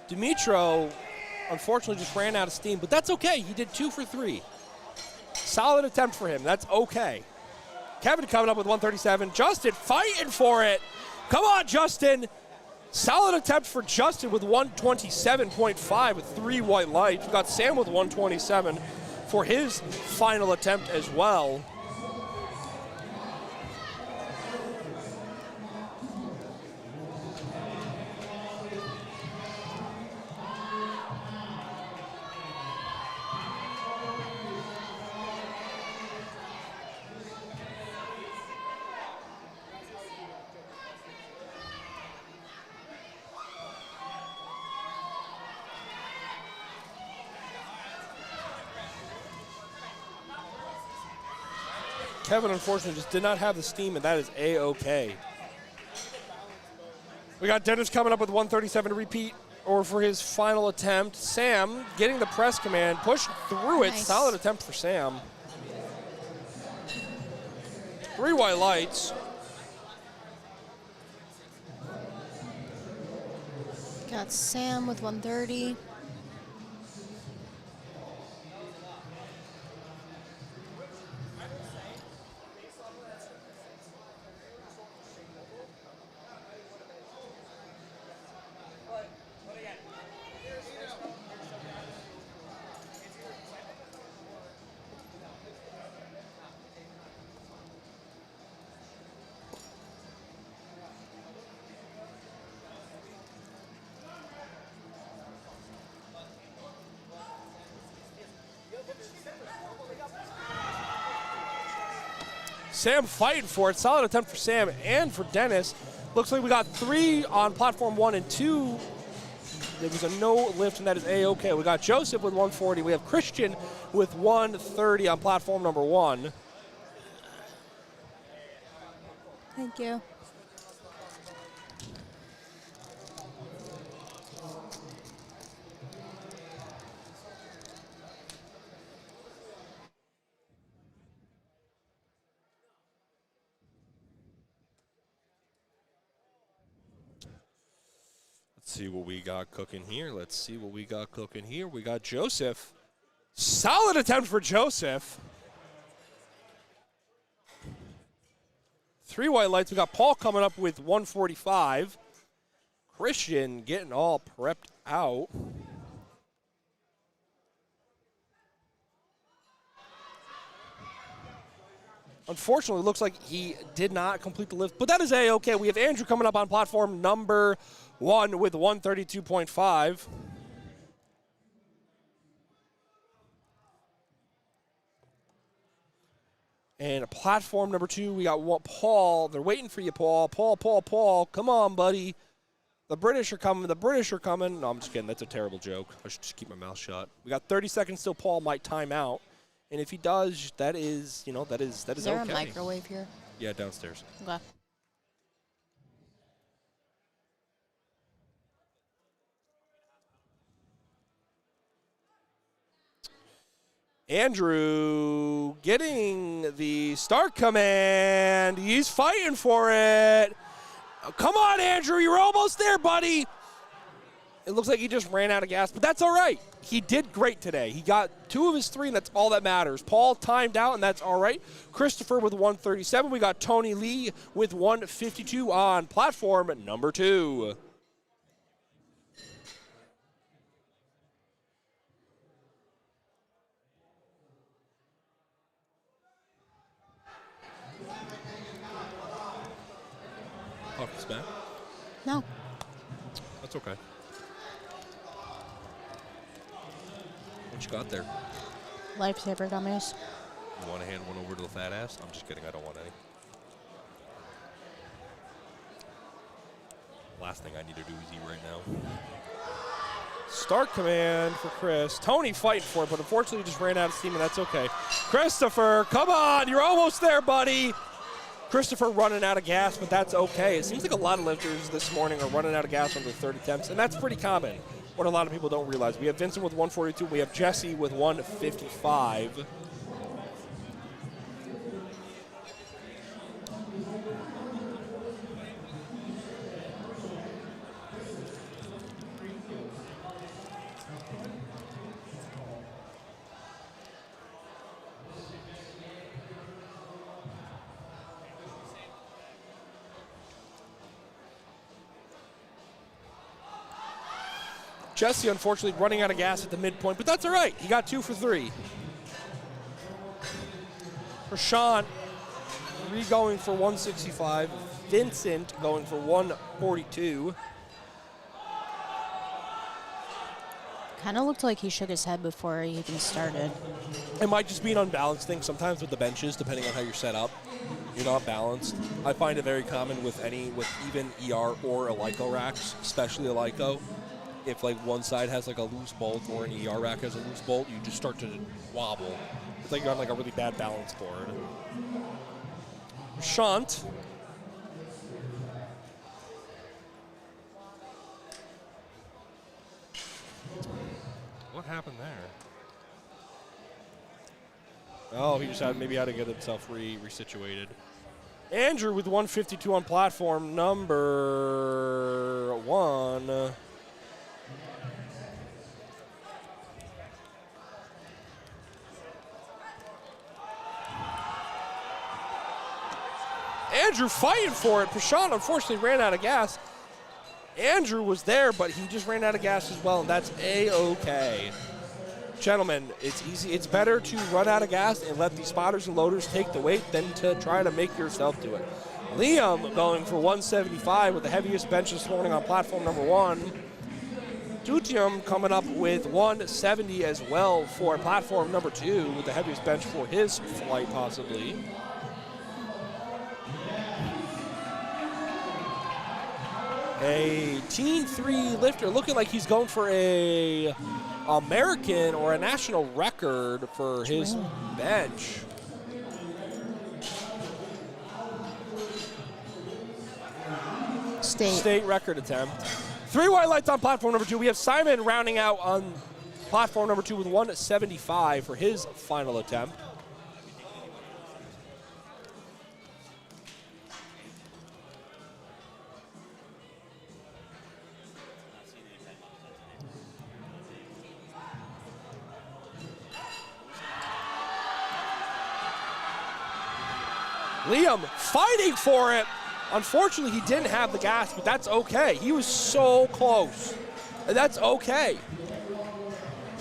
Speaker 2: Dimitro, unfortunately, just ran out of steam, but that's okay. He did 2 for 3. Solid attempt for him. That's okay. Kevin coming up with 137. Justin fighting for it. Come on, Justin. Solid attempt for Justin with 127.5 with 3 white lights. We got Sam with 127 for his final attempt as well. Kevin, unfortunately, just did not have the steam, and that is A-OK. We got Dennis coming up with 137 to repeat, or for his final attempt. Sam getting the press command, pushed through it.
Speaker 5: Nice.
Speaker 2: Solid attempt for Sam. 3 white lights.
Speaker 5: Got Sam with 130.
Speaker 2: Sam fighting for it. Solid attempt for Sam and for Dennis. Looks like we got 3 on platform 1 and 2. There was a no lift, and that is A-OK. We got Joseph with 140. We have Christian with 130 on platform number 1.
Speaker 5: Thank you.
Speaker 2: Let's see what we got cooking here. We got Joseph. Solid attempt for Joseph. 3 white lights. We got Paul coming up with 145. Christian getting all prepped out. Unfortunately, it looks like he did not complete the lift, but that is A-OK. We have Andrew coming up on platform number 1 with 132.5. And platform number 2, we got Paul. They're waiting for you, Paul. Paul. Come on, buddy. The British are coming. No, I'm just kidding. That's a terrible joke. I should just keep my mouth shut. We got 30 seconds till Paul might time out. And if he does, that is, that is
Speaker 5: Is there
Speaker 2: okay.
Speaker 5: a microwave here?
Speaker 7: Yeah, downstairs.
Speaker 5: Okay.
Speaker 2: Andrew getting the start command. He's fighting for it. Come on, Andrew. You're almost there, buddy. It looks like he just ran out of gas, but that's all right. He did great today. He got 2 of his 3, and that's all that matters. Paul timed out, and that's all right. Christopher with 137. We got Tony Lee with 152 on platform number 2.
Speaker 7: Puck back.
Speaker 5: No.
Speaker 7: That's okay. What you got there?
Speaker 5: Lifesaver gummies.
Speaker 7: You want to hand one over to the fat ass? I'm just kidding. I don't want any. Last thing I need to do is eat right now.
Speaker 2: Start command for Chris. Tony fighting for it, but unfortunately just ran out of steam, and that's okay. Christopher, come on. You're almost there, buddy. Christopher running out of gas, but that's okay. It seems like a lot of lifters this morning are running out of gas under 30 attempts, and that's pretty common. What a lot of people don't realize. We have Vincent with 142. We have Jesse with 155. Jesse, unfortunately, running out of gas at the midpoint, but that's all right. He got 2 for 3. Prashant going for 165. Vincent going for 142.
Speaker 5: Kind of looked like he shook his head before he even started.
Speaker 2: It might just be an unbalanced thing sometimes with the benches, depending on how you're set up. You're not balanced. I find it very common with even ER or Eleiko racks, especially Eleiko. If like one side has like a loose bolt or an ER rack has a loose bolt, you just start to wobble. It's like you're on like a really bad balance board. Shant.
Speaker 7: What happened there?
Speaker 2: Oh, he just had to get himself resituated. Andrew with 152 on platform number 1. Andrew fighting for it. Prashant unfortunately ran out of gas. Andrew was there, but he just ran out of gas as well, and that's A-okay. Gentlemen, it's easy. It's better to run out of gas and let the spotters and loaders take the weight than to try to make yourself do it. Liam going for 175 with the heaviest bench this morning on platform number 1. Dutium coming up with 170 as well for platform number 2 with the heaviest bench for his flight possibly. A Teen 3 lifter looking like he's going for a American or a national record for his bench. State record attempt. 3 white lights on platform number 2. We have Simon rounding out on platform number 2 with 175 for his final attempt. Liam fighting for it. Unfortunately, he didn't have the gas, but that's okay. He was so close. And that's okay.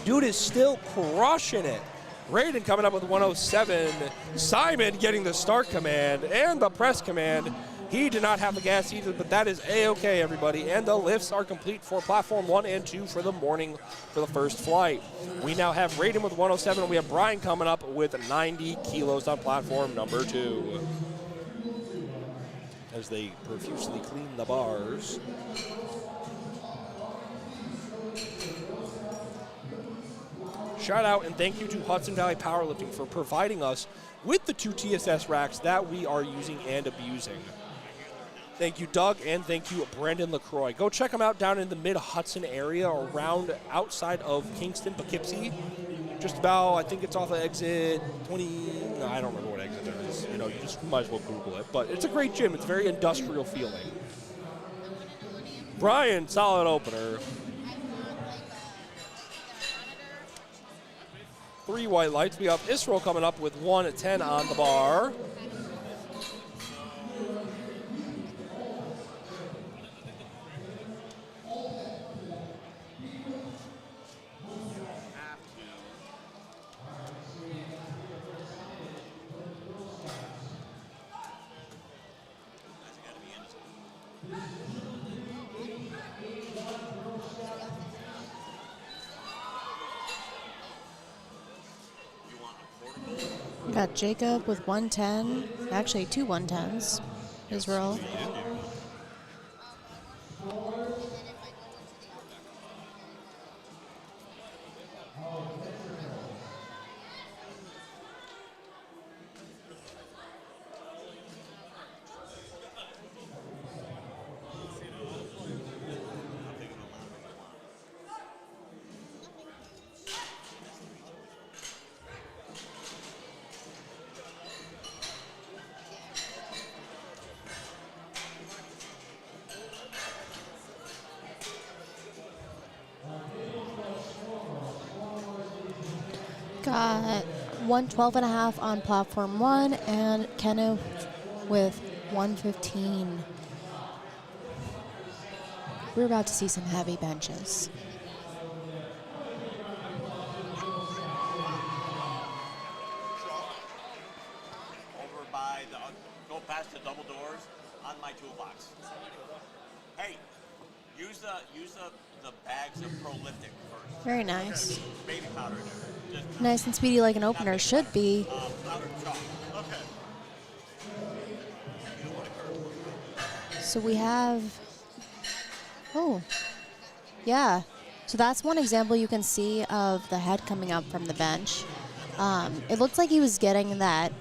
Speaker 2: Dude is still crushing it. Raiden coming up with 107. Simon getting the start command and the press command. He did not have the gas either, but that is A-okay, everybody. And the lifts are complete for platform 1 and 2 for the morning for the first flight. We now have Raiden with 107, and we have Brian coming up with 90 kilos on platform number 2. As they profusely clean the bars. Shout out and thank you to Hudson Valley Powerlifting for providing us with the 2 TSS racks that we are using and abusing. Thank you, Doug, and thank you, Brandon LaCroix. Go check them out down in the mid-Hudson area around outside of Kingston, Poughkeepsie. Just about, I think it's off of exit 20. No, I don't remember what exit it is. You know, you just might as well Google it. But it's a great gym. It's very industrial feeling. Brian, solid opener. 3 white lights. We have Israel coming up with 110 on the bar.
Speaker 5: Got Jacob with 110, actually 2 110s, Israel. Got 112.5 on platform 1 and Kenneth with 115. We're about to see some heavy benches.
Speaker 3: the bags of pro lifting first.
Speaker 1: Very nice.
Speaker 3: Baby powder in there. Just
Speaker 1: Nice and speedy like an opener should be.
Speaker 3: powdered chalk. Okay.
Speaker 1: So we have, oh, yeah. So that's one example you can see of the head coming up from the bench. It looked like he was getting that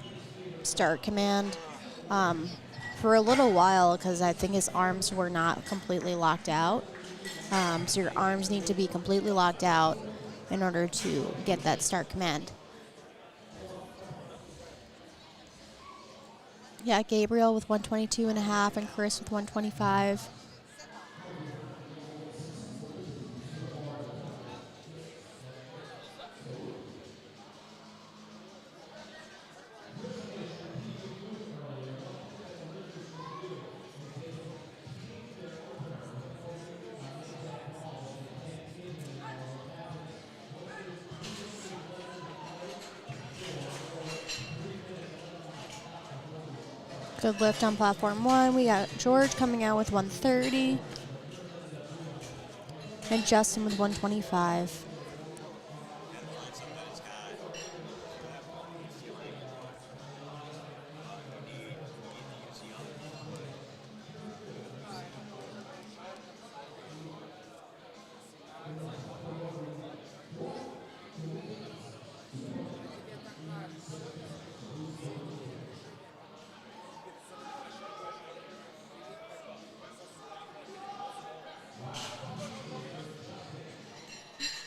Speaker 1: start command for a little while because I think his arms were not completely locked out. So your arms need to be completely locked out in order to get that start command. Yeah, Gabriel with 122.5 and Chris with 125. Good lift on platform 1. We got George coming out with 130 and Justin with 125.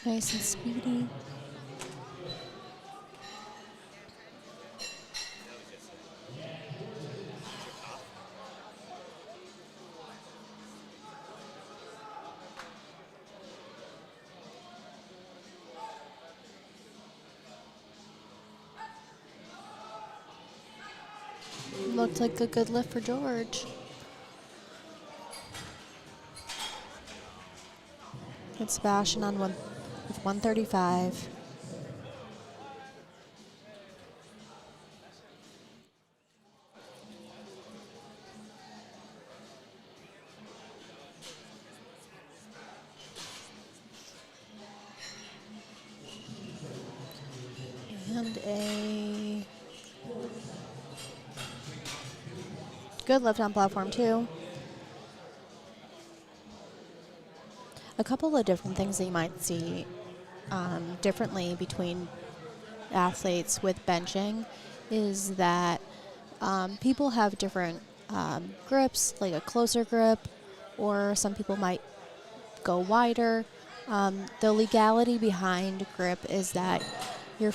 Speaker 1: Nice and speedy. Looked like a good lift for George. Good Sebastian on one with 135. And a good lift on platform 2. A couple of different things that you might see differently between athletes with benching is that people have different grips, like a closer grip, or some people might go wider. The legality behind grip is that your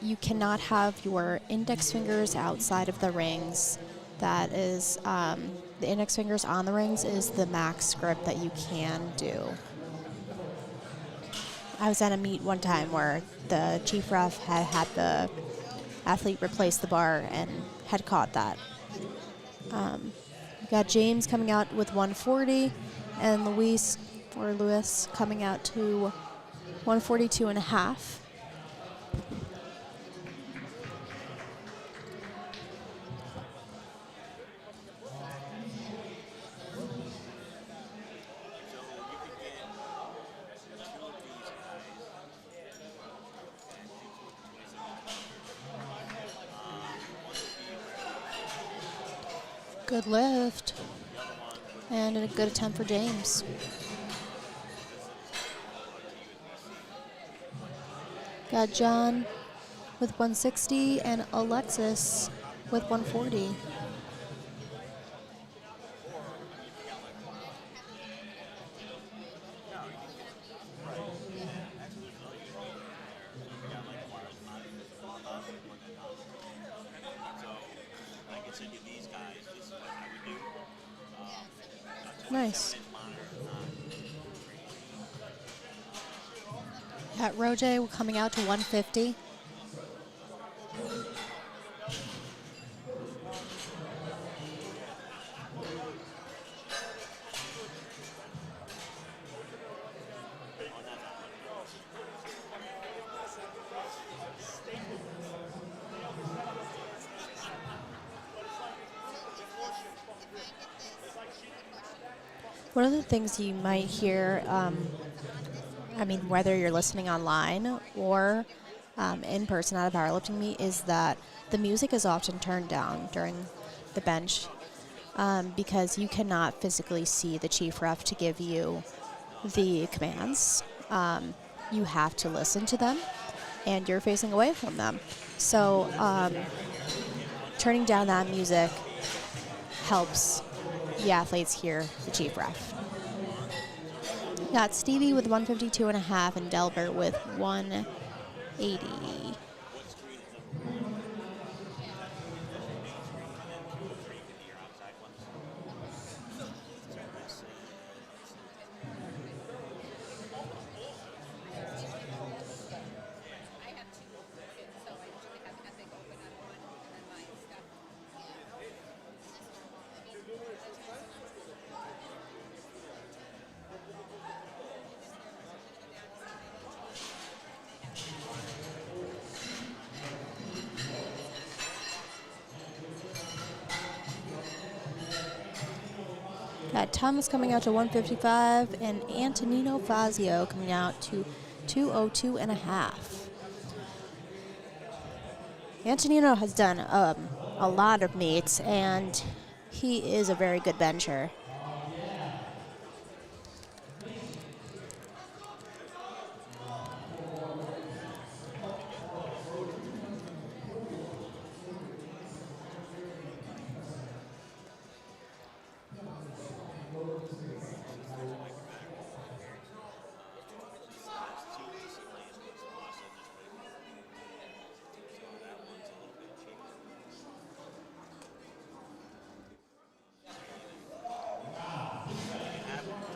Speaker 1: you cannot have your index fingers outside of the rings. That is, the index fingers on the rings is the max grip that you can do. I was at a meet one time where the chief ref had the athlete replace the bar and had caught that. We got James coming out with 140 and Luis coming out to 142.5. Good lift. And a good attempt for James. Got John with 160 and Alexis with 140. Nice. At Roje, coming out to 150. One of the things you might hear, I mean, whether you're listening online or in person at a powerlifting meet, is that the music is often turned down during the bench because you cannot physically see the chief ref to give you the commands. You have to listen to them, and you're facing away from them. So turning down that music helps the athletes hear the chief ref. Got Stevie with 152.5 and Delbert with 180. Got Thomas coming out to 155 and Antonino Fazio coming out to 202.5. Antonino has done a lot of meets, and he is a very good bencher.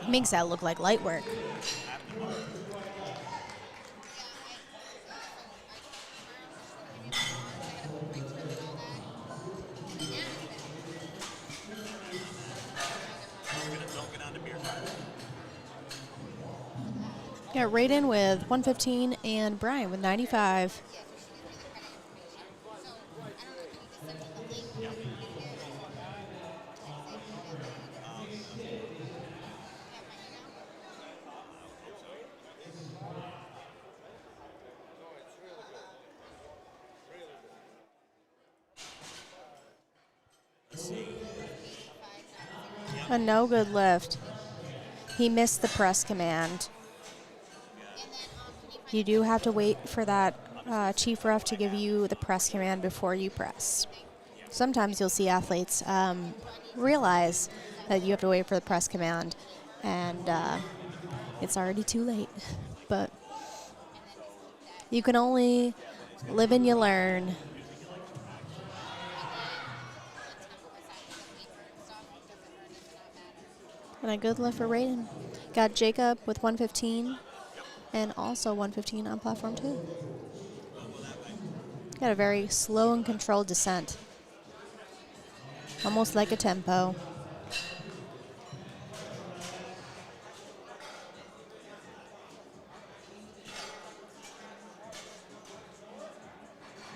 Speaker 1: Makes that look like light work. Got Raiden with 115 and Brian with 95. A no good lift. He missed the press command. You do have to wait for that chief ref to give you the press command before you press. Sometimes you'll see athletes realize that you have to wait for the press command, and it's already too late. But you can only live and you learn. And a good lift for Raiden. Got Jacob with 115 and also 115 on platform 2. Got a very slow and controlled descent. Almost like a tempo.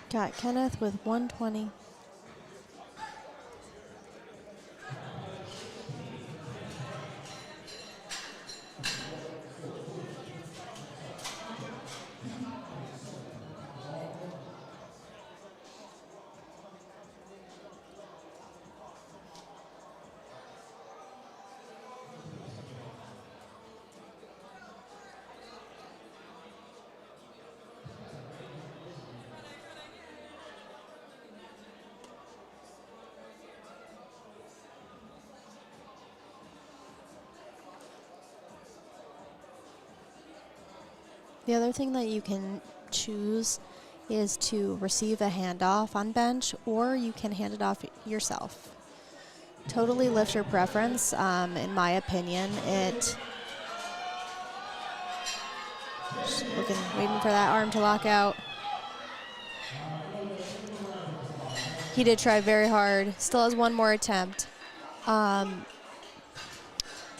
Speaker 1: Got Kenneth with 120. The other thing that you can choose is to receive a handoff on bench, or you can hand it off yourself. Totally lift your preference. In my opinion, just waiting for that arm to lock out. He did try very hard. Still has one more attempt.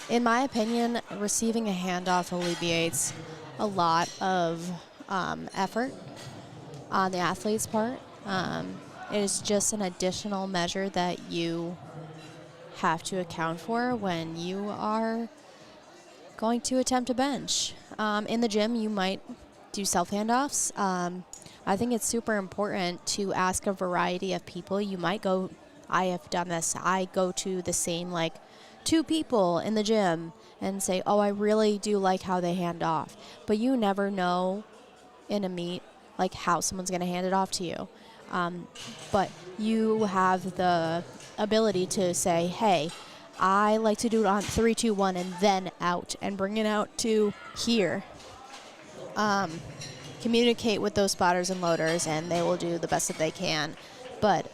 Speaker 1: In my opinion, receiving a handoff alleviates a lot of effort on the athlete's part. It is just an additional measure that you have to account for when you are going to attempt a bench. In the gym, you might do self handoffs. I think it's super important to ask a variety of people. You might go, I have done this, I go to the same like 2 people in the gym and say, oh, I really do like how they hand off. But you never know in a meet like how someone's going to hand it off to you. But you have the ability to say, hey, I like to do it on 3, 2, 1 and then out and bring it out to here. Communicate with those spotters and loaders and they will do the best that they can. But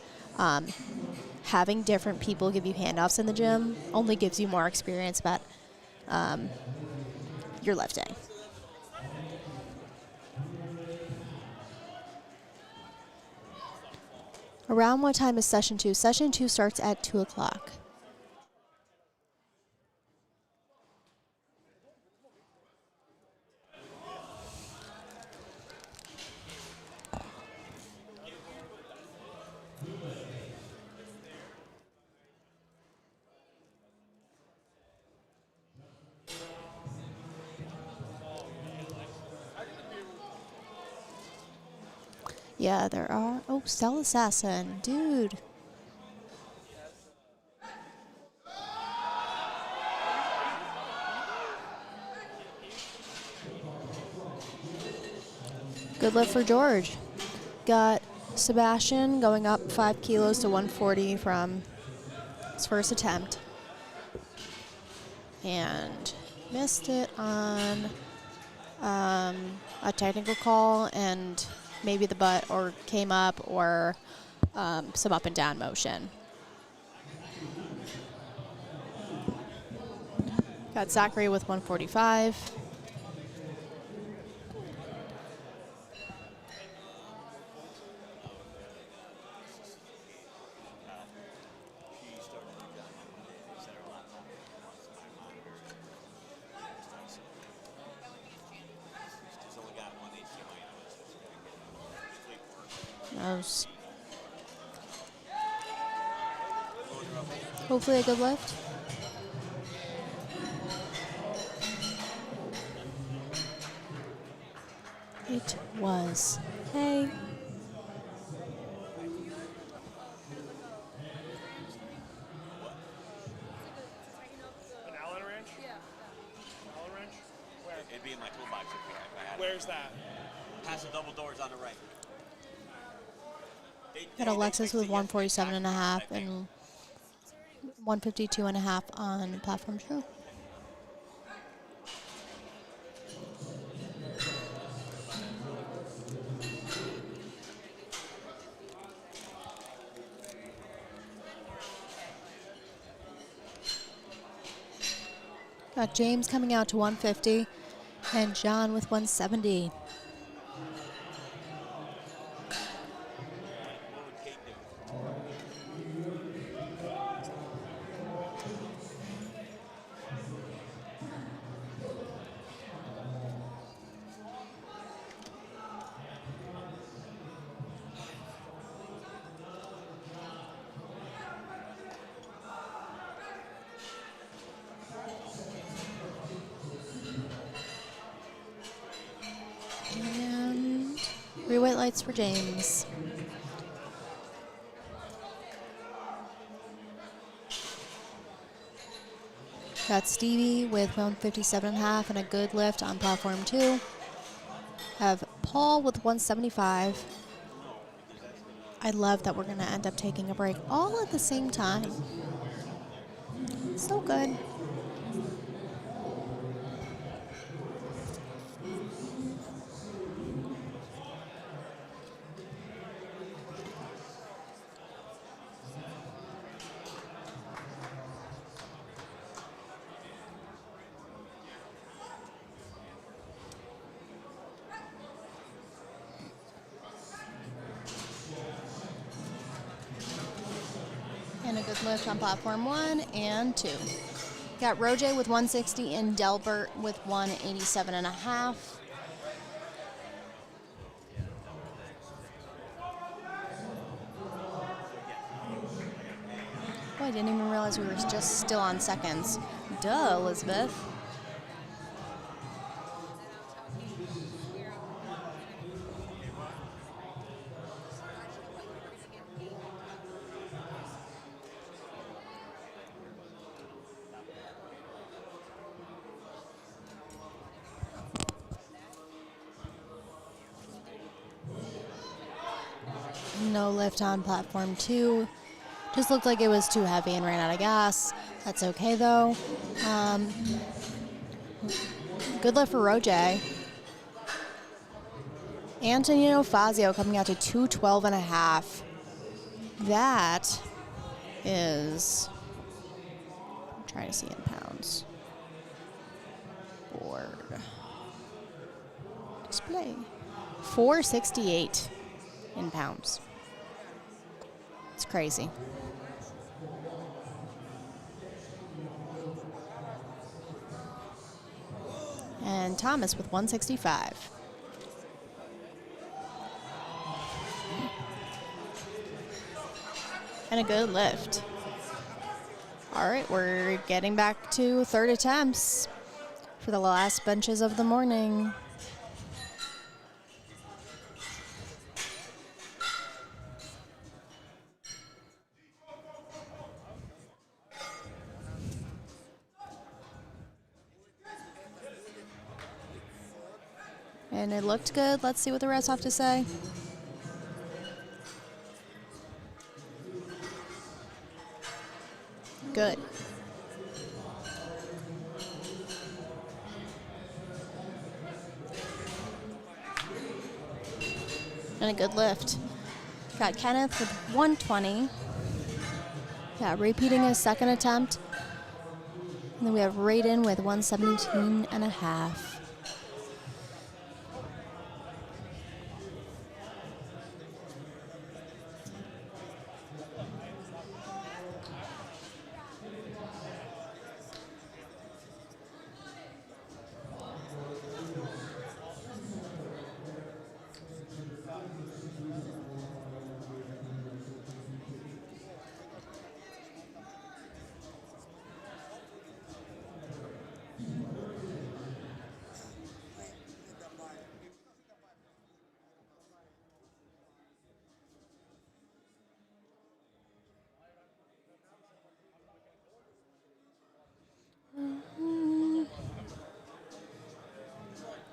Speaker 1: having different people give you handoffs in the gym only gives you more experience about your lifting. Around what time is session 2? Session 2 starts at 2 o'clock. Yeah, there are. Oh, Cell Assassin. Dude. Good lift for George. Got Sebastian going up 5 kilos to 140 from his first attempt. And missed it on a technical call and maybe the butt or came up or some up and down motion. Got Zachary with 145. Hopefully a good lift. It was. Hey.
Speaker 4: An Allen wrench? Yeah. Allen wrench? Where?
Speaker 3: It'd be in my toolbox if I had it.
Speaker 4: Where's that?
Speaker 3: Past the double doors on the right.
Speaker 1: Got Alexis with 147.5 and 152.5 on platform 2. Got James coming out to 150 and John with 170. And 3 white lights for James. Got Stevie with 157.5 and a good lift on platform 2. Have Paul with 175. I love that we're going to end up taking a break all at the same time. So good. And a good lift on platform 1 and 2. Got Roger with 160 and Delbert with 187.5. Boy, didn't even realize we were just still on seconds. Duh, Elizabeth. No lift on platform 2. Just looked like it was too heavy and ran out of gas. That's okay though. Good lift for Roje. Antonino Fazio coming out to 212.5. That is, I'm trying to see in pounds. Board. Display. 468 in pounds. It's crazy. And Thomas with 165. And a good lift. All right, we're getting back to third attempts for the last benches of the morning. And it looked good. Let's see what the rest have to say. Good. And a good lift. Got Kenneth with 120. Yeah, repeating his second attempt. And then we have Raiden with 117.5.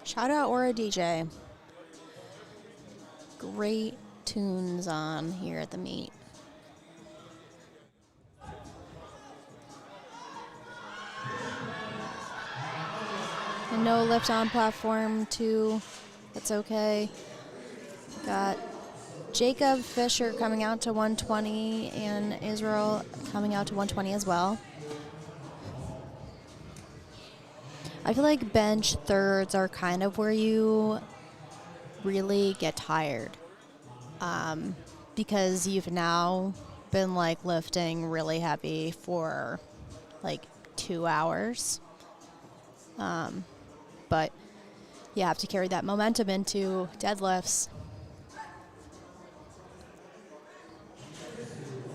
Speaker 1: Shout out Aura DJ. Great tunes on here at the meet. And no lift on platform 2. That's okay. Got Jacob Fisher coming out to 120 and Israel coming out to 120 as well. I feel like bench thirds are kind of where you really get tired because you've now been like lifting really heavy for like 2 hours. But you have to carry that momentum into deadlifts.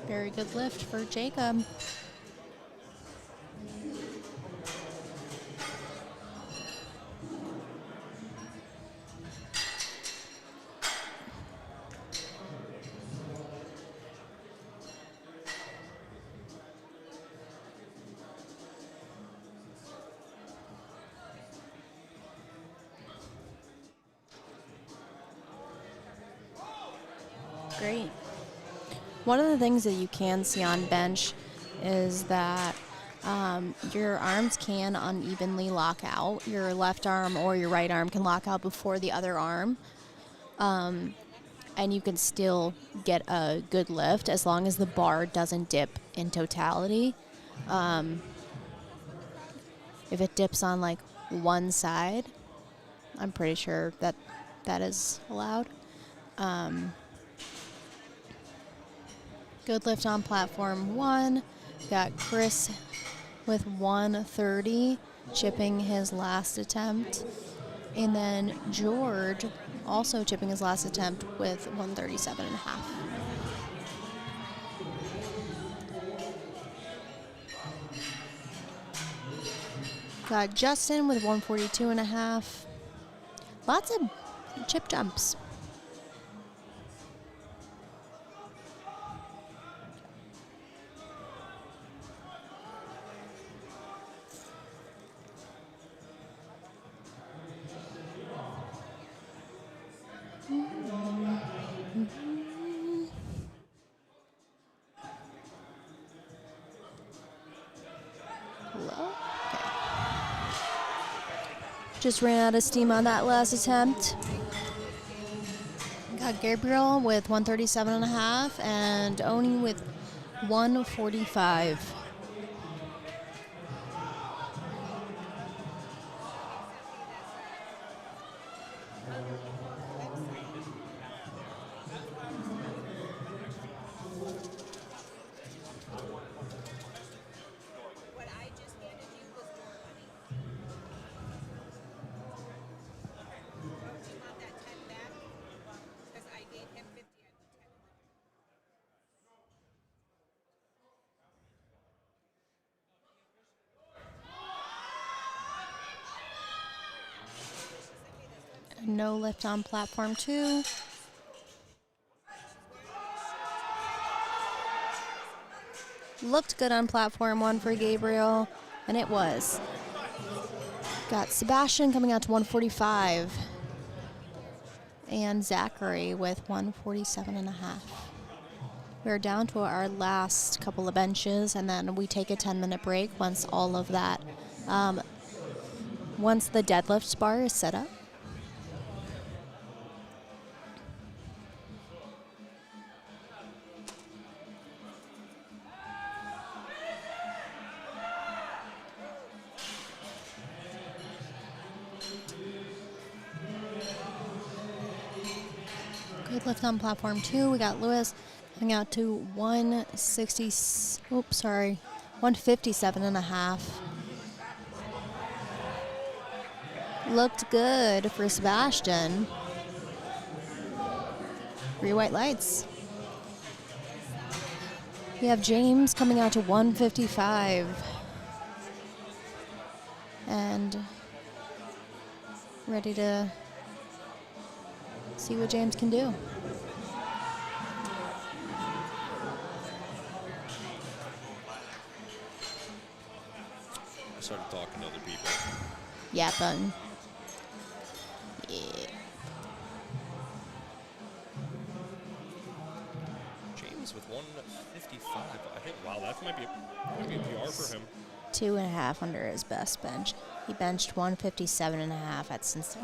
Speaker 1: Very good lift for Jacob. Great. One of the things that you can see on bench is that your arms can unevenly lock out. Your left arm or your right arm can lock out before the other arm. And you can still get a good lift as long as the bar doesn't dip in totality. If it dips on like one side, I'm pretty sure that that is allowed. Good lift on platform 1. Got Chris with 130, chipping his last attempt. And then George also chipping his last attempt with 137.5. Got Justin with 142.5. Lots of chip jumps. Hello? Okay. Just ran out of steam on that last attempt. Got Gabriel with 137.5 and Oni with 145. No lift on platform 2. Looked good on platform 1 for Gabriel, and it was. Got Sebastian coming out to 145. And Zachary with 147.5. We're down to our last couple of benches, and then we take a 10-minute break once all of that, once the deadlift bar is set up. Good lift on platform 2. We got Lewis coming out to 157.5. Looked good for Sebastian. 3 white lights. We have James coming out to 155. And ready to see what James can do.
Speaker 7: I started talking to other people.
Speaker 1: Yeah, bun. Yeah.
Speaker 7: James with 155. I think, wow, that might be a PR for him.
Speaker 1: 2.5 under his best bench. He benched 157.5 at since.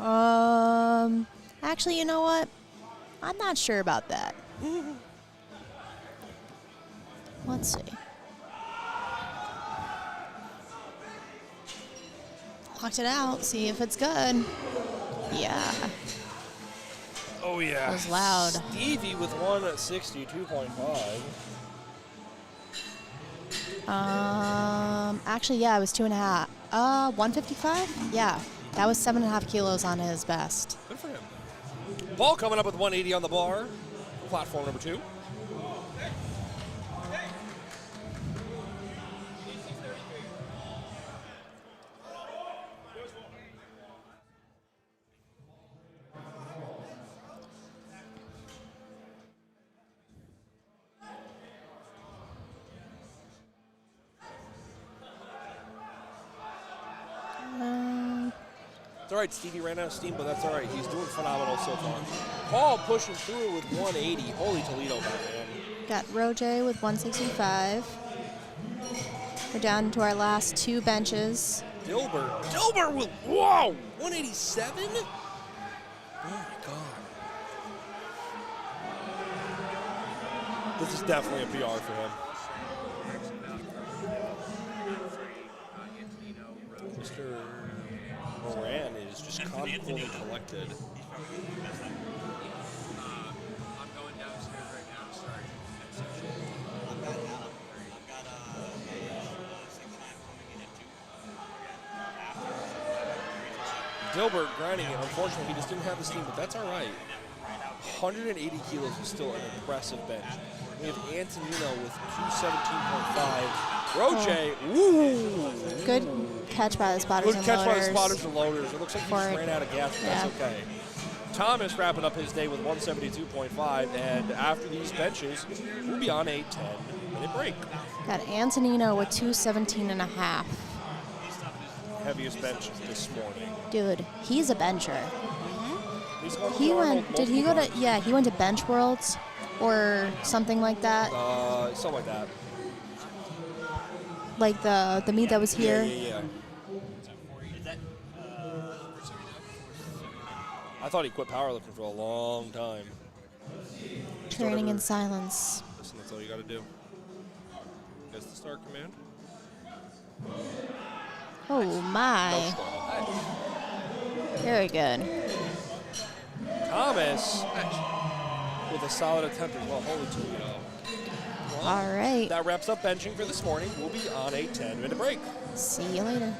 Speaker 1: Actually, you know what? I'm not sure about that. Let's see. Locked it out. See if it's good. Yeah.
Speaker 2: Oh, yeah.
Speaker 1: That was loud.
Speaker 2: Stevie with 162.5.
Speaker 1: Actually, yeah, it was 2.5. 155? Yeah. That was 7.5 kilos on his best.
Speaker 2: Good for him. Paul coming up with 180 on the bar. Platform number 2. It's all right, Stevie ran out of steam, but that's all right. He's doing phenomenal so far. Paul pushing through with 180. Holy Toledo, man.
Speaker 1: Got Roje with 165. We're down to our last 2 benches.
Speaker 2: Dilbert with, whoa, 187? Oh, my God. This is definitely a PR for him. Mr. Moran is just calm, cool, and collected.
Speaker 3: I'm going downstairs right now to start that section. I've got 69 coming in at 2.
Speaker 2: Dilbert grinding it. Unfortunately, he just didn't have the steam, but that's all right. 180 kilos is still an impressive bench. We have Antonino with 217.5. Roche, ooh.
Speaker 1: Good catch by the spotters
Speaker 2: Good
Speaker 1: and
Speaker 2: catch by the
Speaker 1: loaders.
Speaker 2: spotters and loaders. It looks like he just
Speaker 1: For-
Speaker 2: ran out of gas, but
Speaker 1: yeah.
Speaker 2: that's okay. Thomas wrapping up his day with 172.5, and after these benches, we'll be on a 10-minute break.
Speaker 1: Got Antonino with 217.5.
Speaker 2: Heaviest bench this morning.
Speaker 1: Dude, he's a bencher.
Speaker 2: He's going to
Speaker 1: He
Speaker 2: Arnold
Speaker 1: went. Did he go
Speaker 2: multiple
Speaker 1: to? Yeah, he went to Bench Worlds or something like that.
Speaker 2: times. Something like that.
Speaker 1: Like the meet that was here.
Speaker 2: Yeah. I thought he quit powerlifting for a long time.
Speaker 1: Training in silence.
Speaker 2: Listen, that's all you got to do. That's the start command.
Speaker 1: Oh
Speaker 2: No
Speaker 1: my!
Speaker 2: straw.
Speaker 1: Very good.
Speaker 2: Thomas with a solid attempt as well. Holy Toledo. Well,
Speaker 1: All right.
Speaker 2: that wraps up benching for this morning. We'll be on a 10-minute break.
Speaker 1: See you later.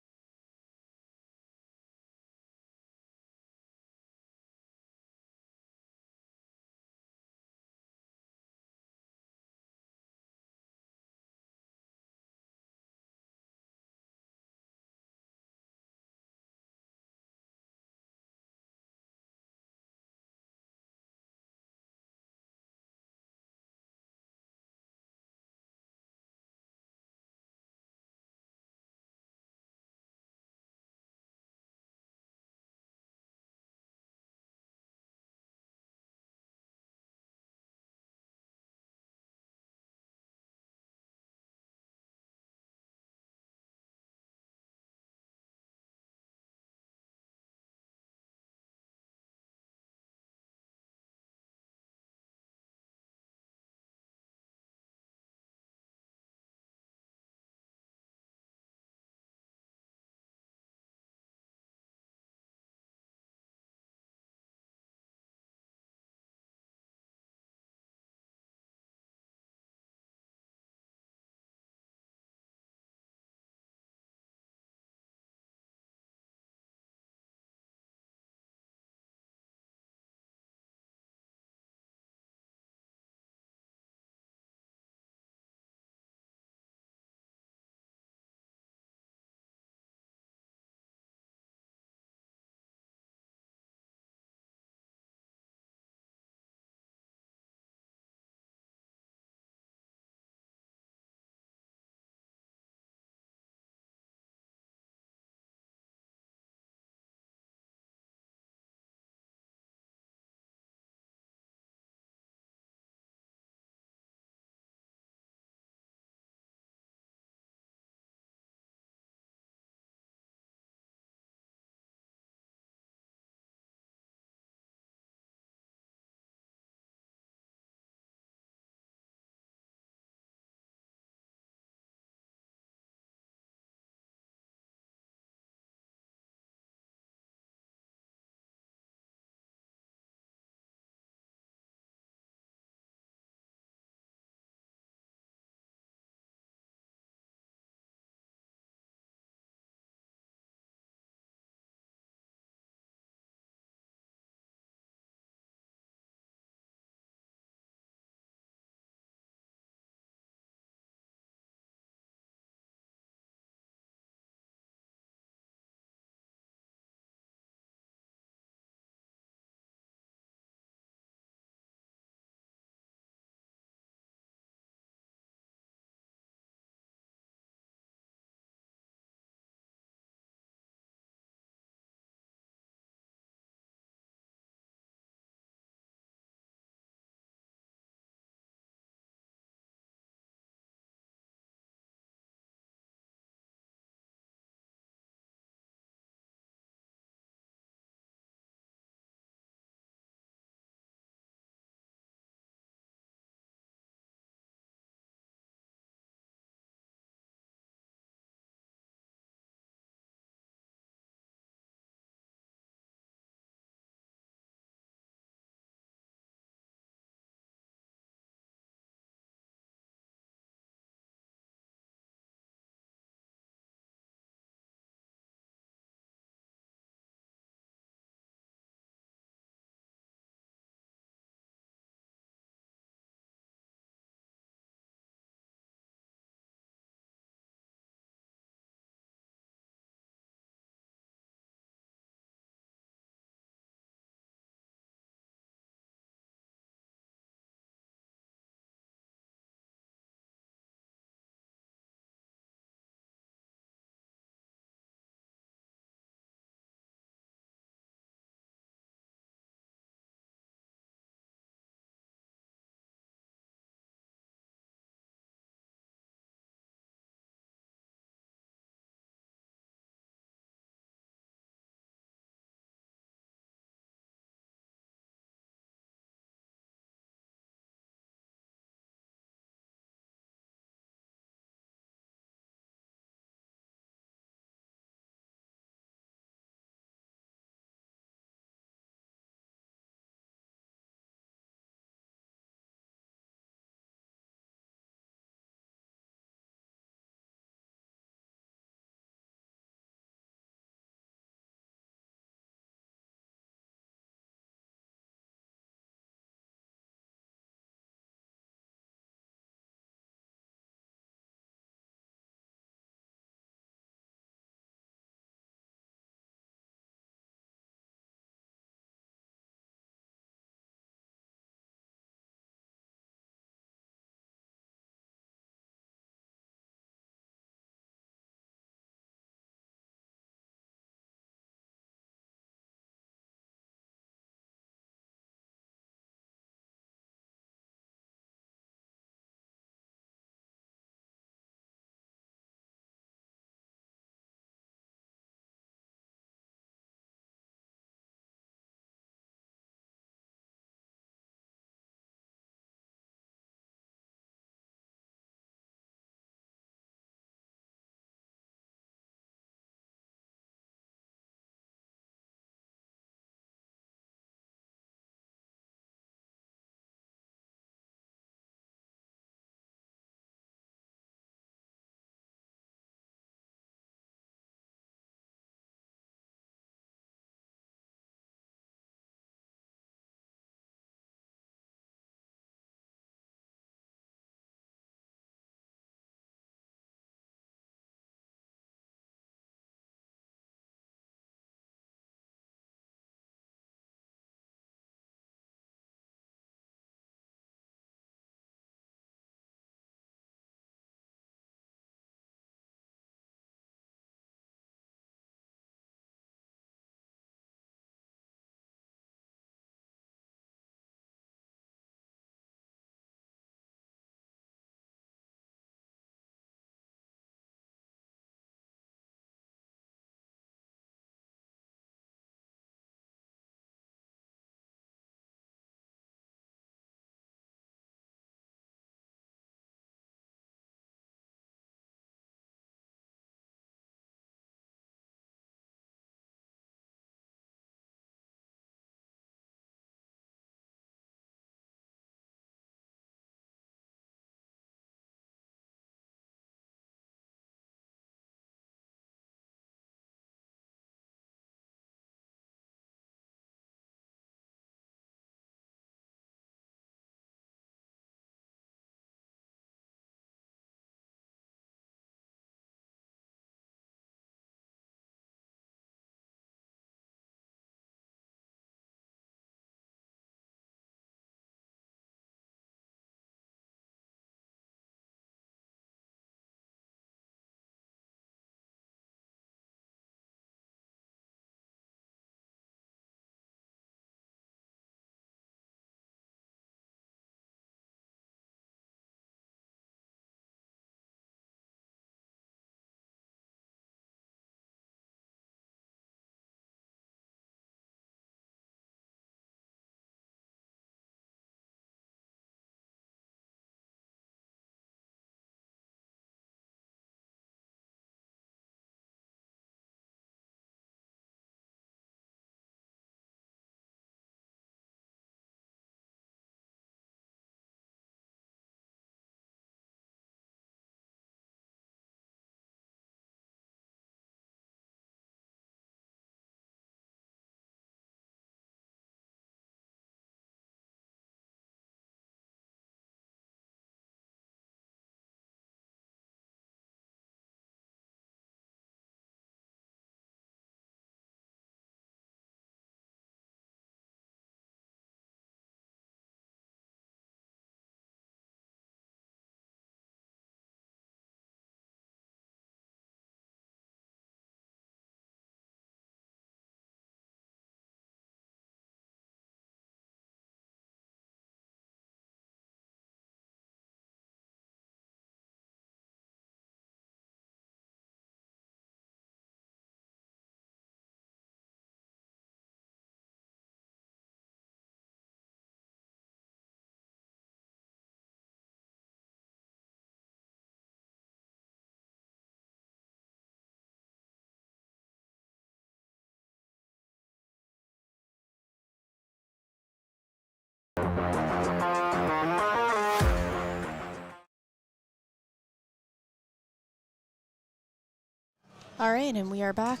Speaker 1: All right, and we are back.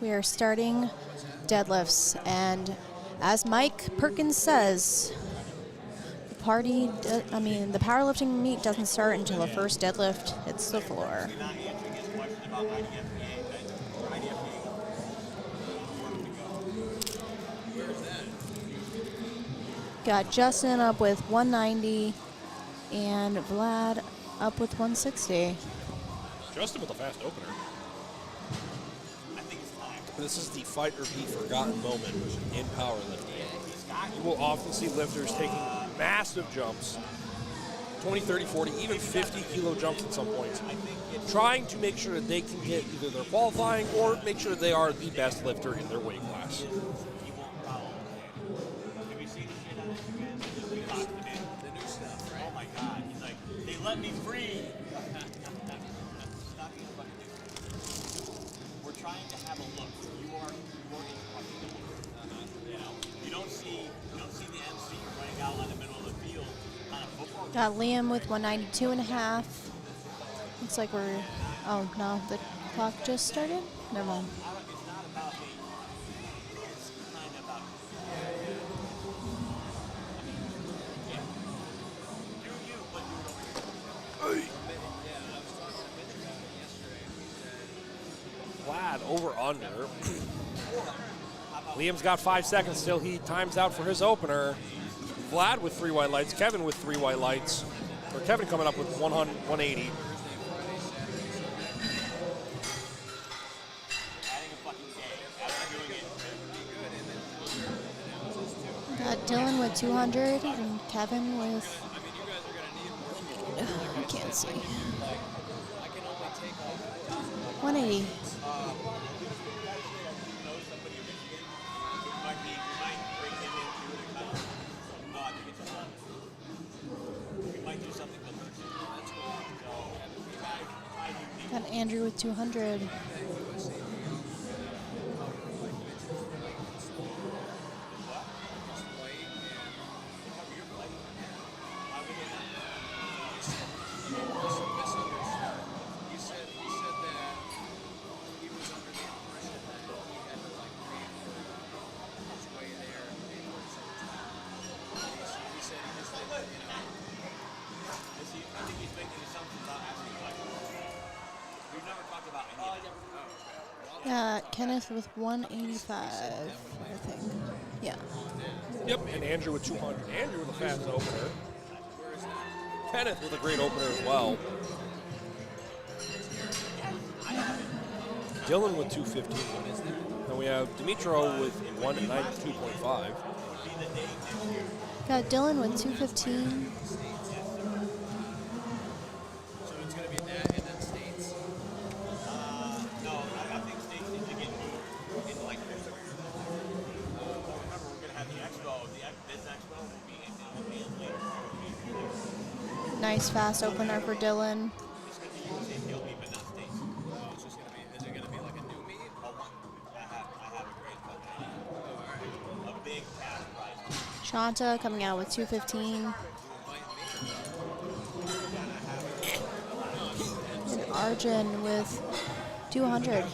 Speaker 1: We are starting deadlifts, and as Mike Perkins says, the powerlifting meet doesn't start until the first deadlift hits the floor.
Speaker 3: You're not answering his question about IDFA, or IDFA. Where is that?
Speaker 1: Got Justin up with 190, and Vlad up with 160.
Speaker 2: Justin with a fast opener.
Speaker 3: I think it's time.
Speaker 2: This is the fight or be forgotten moment in powerlifting. You will often see lifters taking massive jumps, 20, 30, 40, even 50 kilo jumps at some points, trying to make sure that they can get either their qualifying or make sure they are the best lifter in their weight class.
Speaker 3: He won't follow. Have you seen the shit out of this man? We locked him in. The new stuff, right? Oh my God. He's like, they let me free. Stop being a fucking dude. We're trying to have a look. You are instructing. You know, you don't see the MC running out on the middle of the field on a football game.
Speaker 1: Got Liam with 192.5. Looks like we're, oh no, the clock just started? Never mind.
Speaker 3: It's not about me. It's kind of about do you, but do it over here.
Speaker 2: Vlad over under. Liam's got 5 seconds still. He times out for his opener. Vlad with 3 white lights. Kevin with 3 white lights. Or Kevin coming up with 180.
Speaker 1: Got Dylan with 200 and Kevin with, I can't see, 180. Got Andrew with 200. Got Kenneth with 185, I think. Yeah.
Speaker 2: Yep, and Andrew with 200. Andrew with a fast opener. Kenneth with a great opener as well. Dylan with 215. And we have Dimitro with 192.5.
Speaker 1: Got Dylan with 215.
Speaker 3: So it's going to be that and then States? No, I think States needs to get moved into like this. Remember, we're going to have the expo. This expo will be in Manly.
Speaker 1: Nice fast opener for Dylan.
Speaker 3: It's going to be UCPLB, but not States. Oh, it's just going to be, is it going to be like a new meet? I have a great fucking a big cash prize.
Speaker 1: Shanta coming out with 215. And Arjun with 200.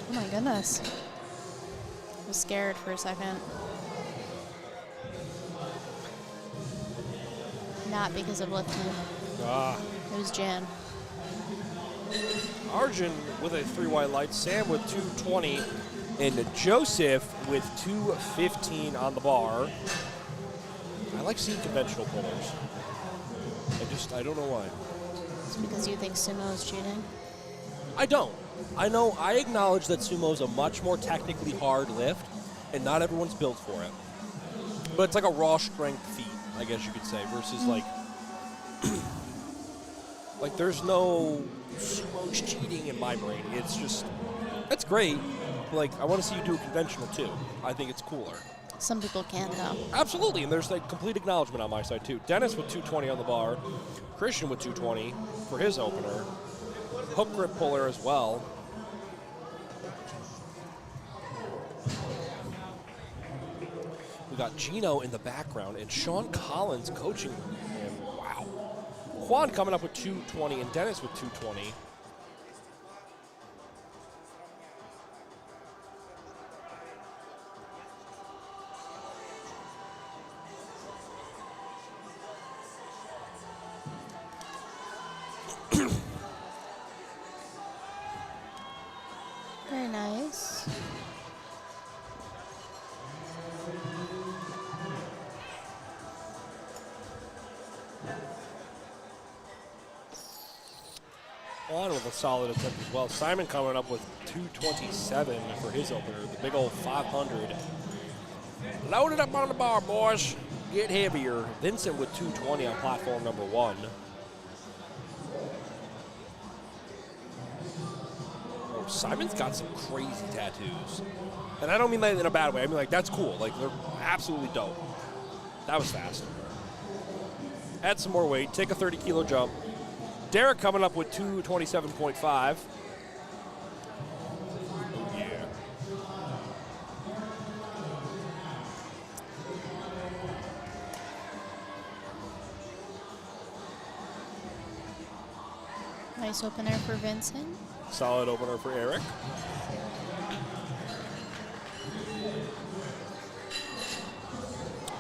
Speaker 1: Oh my goodness. I was scared for a second. Not because of lifting. It was Jan.
Speaker 2: Arjun with a 3 white lights, Sam with 220, and Joseph with 215 on the bar. I like seeing conventional pullers. I don't know why.
Speaker 1: It's because you think sumo is cheating.
Speaker 2: I don't. I acknowledge that sumo is a much more technically hard lift, and not everyone's built for it. But it's like a raw strength feat, I guess you could say, versus like there's no sumo's cheating in my brain. It's just, it's great. Like, I want to see you do a conventional too. I think it's cooler.
Speaker 5: Some people can, though.
Speaker 2: Absolutely, and there's like complete acknowledgement on my side too. Dennis with 220 on the bar, Christian with 220 for his opener, hook grip puller as well. We got Gino in the background and Sean Collins coaching him. Wow. Juan coming up with 220 and Dennis with 220.
Speaker 5: Very nice.
Speaker 2: Juan with a solid attempt as well. Simon coming up with 227 for his opener, the big old 500. Load it up on the bar, boys. Get heavier. Vincent with 220 on platform number 1. Oh, Simon's got some crazy tattoos. And I don't mean that in a bad way. I mean, like, that's cool. Like, they're absolutely dope. That was fast. Add some more weight. Take a 30-kilo jump. Derek coming up with 227.5. Yeah.
Speaker 5: Nice opener for Vincent.
Speaker 2: Solid opener for Eric.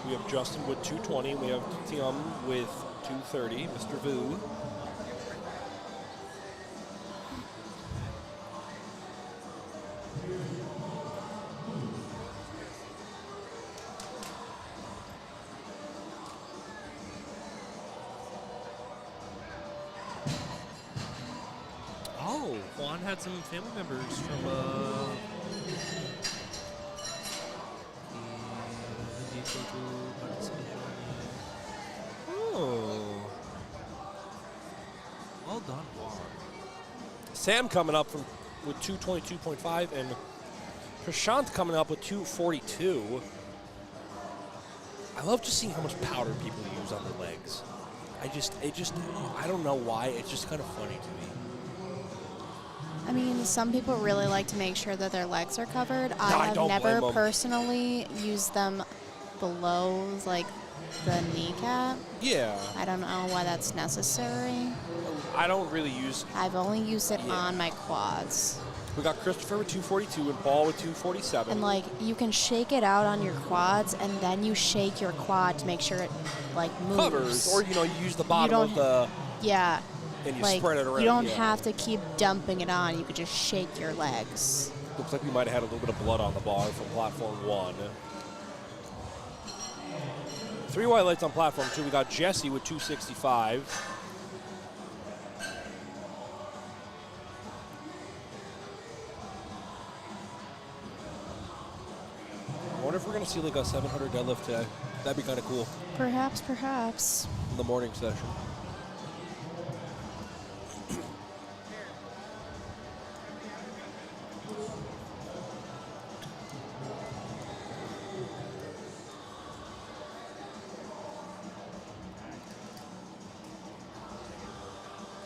Speaker 2: We have Justin with 220. We have Tim with 230. Mr. Vu.
Speaker 7: Oh, Juan had some family members from
Speaker 2: Oh.
Speaker 7: Well done, Juan.
Speaker 2: Sam coming up with 222.5 and Prashant coming up with 242. I love just seeing how much powder people use on their legs. I don't know why. It's just kind of funny to me.
Speaker 5: I mean, some people really like to make sure that their legs are covered. I have
Speaker 2: don't
Speaker 5: never
Speaker 2: blame 'em.
Speaker 5: personally used them below, like, the kneecap.
Speaker 2: Yeah.
Speaker 5: I don't know why that's necessary.
Speaker 2: I don't really use.
Speaker 5: I've only used it
Speaker 2: Yeah.
Speaker 5: on my quads.
Speaker 2: We got Christopher with 242 and Paul with 247.
Speaker 5: And, like, you can shake it out on your quads, and then you shake your quad to make sure it, like, moves.
Speaker 2: Covers, or you use the bottom
Speaker 5: don't
Speaker 2: of the
Speaker 5: Yeah.
Speaker 2: and you
Speaker 5: Like,
Speaker 2: spread it around.
Speaker 5: you don't
Speaker 2: yeah.
Speaker 5: have to keep dumping it on. You could just shake your legs.
Speaker 2: Looks like we might have had a little bit of blood on the bar from platform 1. 3 white lights on platform 2. We got Jesse with 265. I wonder if we're going to see like a 700 deadlift today. That'd be kind of cool
Speaker 5: Perhaps, perhaps.
Speaker 2: in the morning session.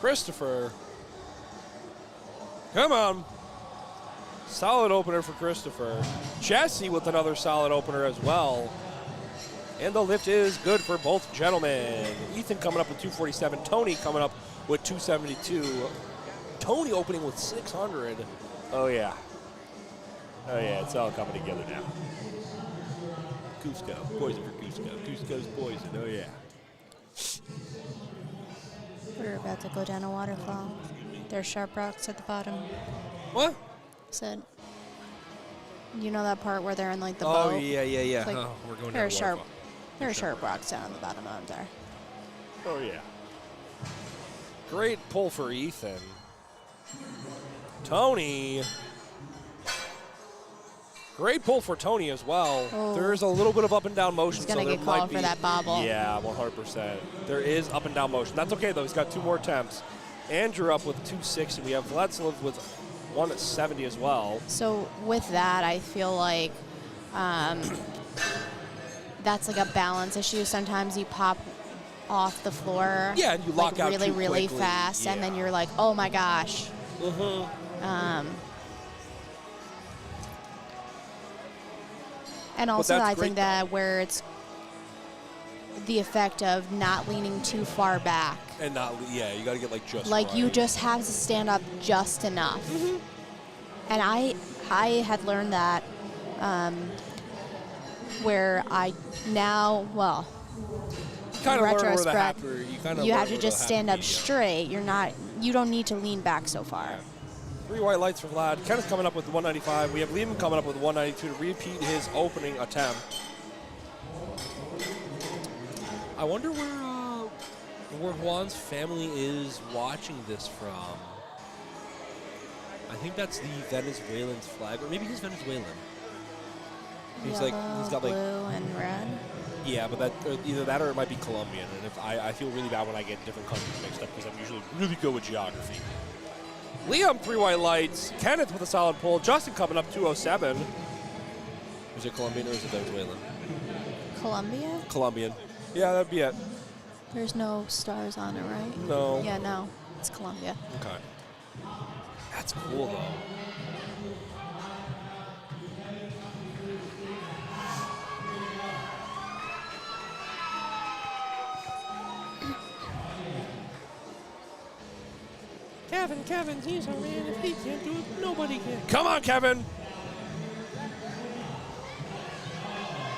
Speaker 2: Christopher. Come on. Solid opener for Christopher. Jesse with another solid opener as well. And the lift is good for both gentlemen. Ethan coming up with 247. Tony coming up with 272. Tony opening with 600. Oh, yeah. Oh, yeah. It's all coming together now. Cusco. Poison for Cusco. Cusco's poison. Oh, yeah.
Speaker 5: We're about to go down a waterfall. There's sharp rocks at the bottom.
Speaker 2: What?
Speaker 5: Said, you know that part where they're in, like, the
Speaker 2: Oh,
Speaker 5: boat?
Speaker 2: yeah, yeah, yeah.
Speaker 5: Like,
Speaker 7: Oh, we're going
Speaker 5: there
Speaker 7: down
Speaker 5: are
Speaker 7: the
Speaker 5: sharp,
Speaker 7: waterfall.
Speaker 5: there are sharp rocks down on the bottom of there.
Speaker 2: Oh, yeah. Great pull for Ethan. Tony. Great pull for Tony as well.
Speaker 5: Oh.
Speaker 2: There's a little bit of up and down motion.
Speaker 5: He's gonna
Speaker 2: so there
Speaker 5: get
Speaker 2: might
Speaker 5: called
Speaker 2: be,
Speaker 5: for that bobble.
Speaker 2: Yeah, 100%. There is up and down motion. That's okay, though. He's got 2 more attempts. Andrew up with 260. We have Vladslav with 170 as well.
Speaker 5: So with that, I feel like that's like a balance issue. Sometimes you pop off the floor.
Speaker 2: Yeah, and you lock out
Speaker 5: really,
Speaker 2: too
Speaker 5: really
Speaker 2: quickly.
Speaker 5: fast, and then
Speaker 2: Yeah.
Speaker 5: you're like, oh my gosh. And also,
Speaker 2: that's
Speaker 5: I
Speaker 2: great
Speaker 5: think that where it's the effect of not leaning too far back.
Speaker 2: And not, yeah, you got to get like just
Speaker 5: Like you
Speaker 2: right.
Speaker 5: just have to stand up just enough. And I had learned that where I now, well,
Speaker 2: kind of learn where the
Speaker 5: retrospect,
Speaker 2: happy, you kind of
Speaker 5: you
Speaker 2: learn
Speaker 5: have to
Speaker 2: where the
Speaker 5: just
Speaker 2: happy
Speaker 5: stand up
Speaker 2: medium.
Speaker 5: straight. You don't need to lean back so far.
Speaker 2: 3 white lights for Vlad. Kenneth coming up with 195. We have Liam coming up with 192 to repeat his opening attempt. I wonder where Juan's family is watching this from. I think that's the Venezuelan's flag, or maybe he's Venezuelan. He's
Speaker 5: Yellow,
Speaker 2: he's got like,
Speaker 5: blue, and red.
Speaker 2: yeah, but that either that or it might be Colombian. And if I feel really bad when I get different countries mixed up because I'm usually really good with geography. Liam, 3 white lights. Kenneth with a solid pull. Justin coming up 207. Is it Colombian or is it Venezuelan?
Speaker 5: Colombia?
Speaker 2: Colombian. Yeah, that'd be it.
Speaker 5: There's no stars on it, right?
Speaker 2: No.
Speaker 5: Yeah, no. It's Colombia.
Speaker 2: Okay. That's cool though. Kevin, he's our man. If he can't do it, nobody can. Come on, Kevin!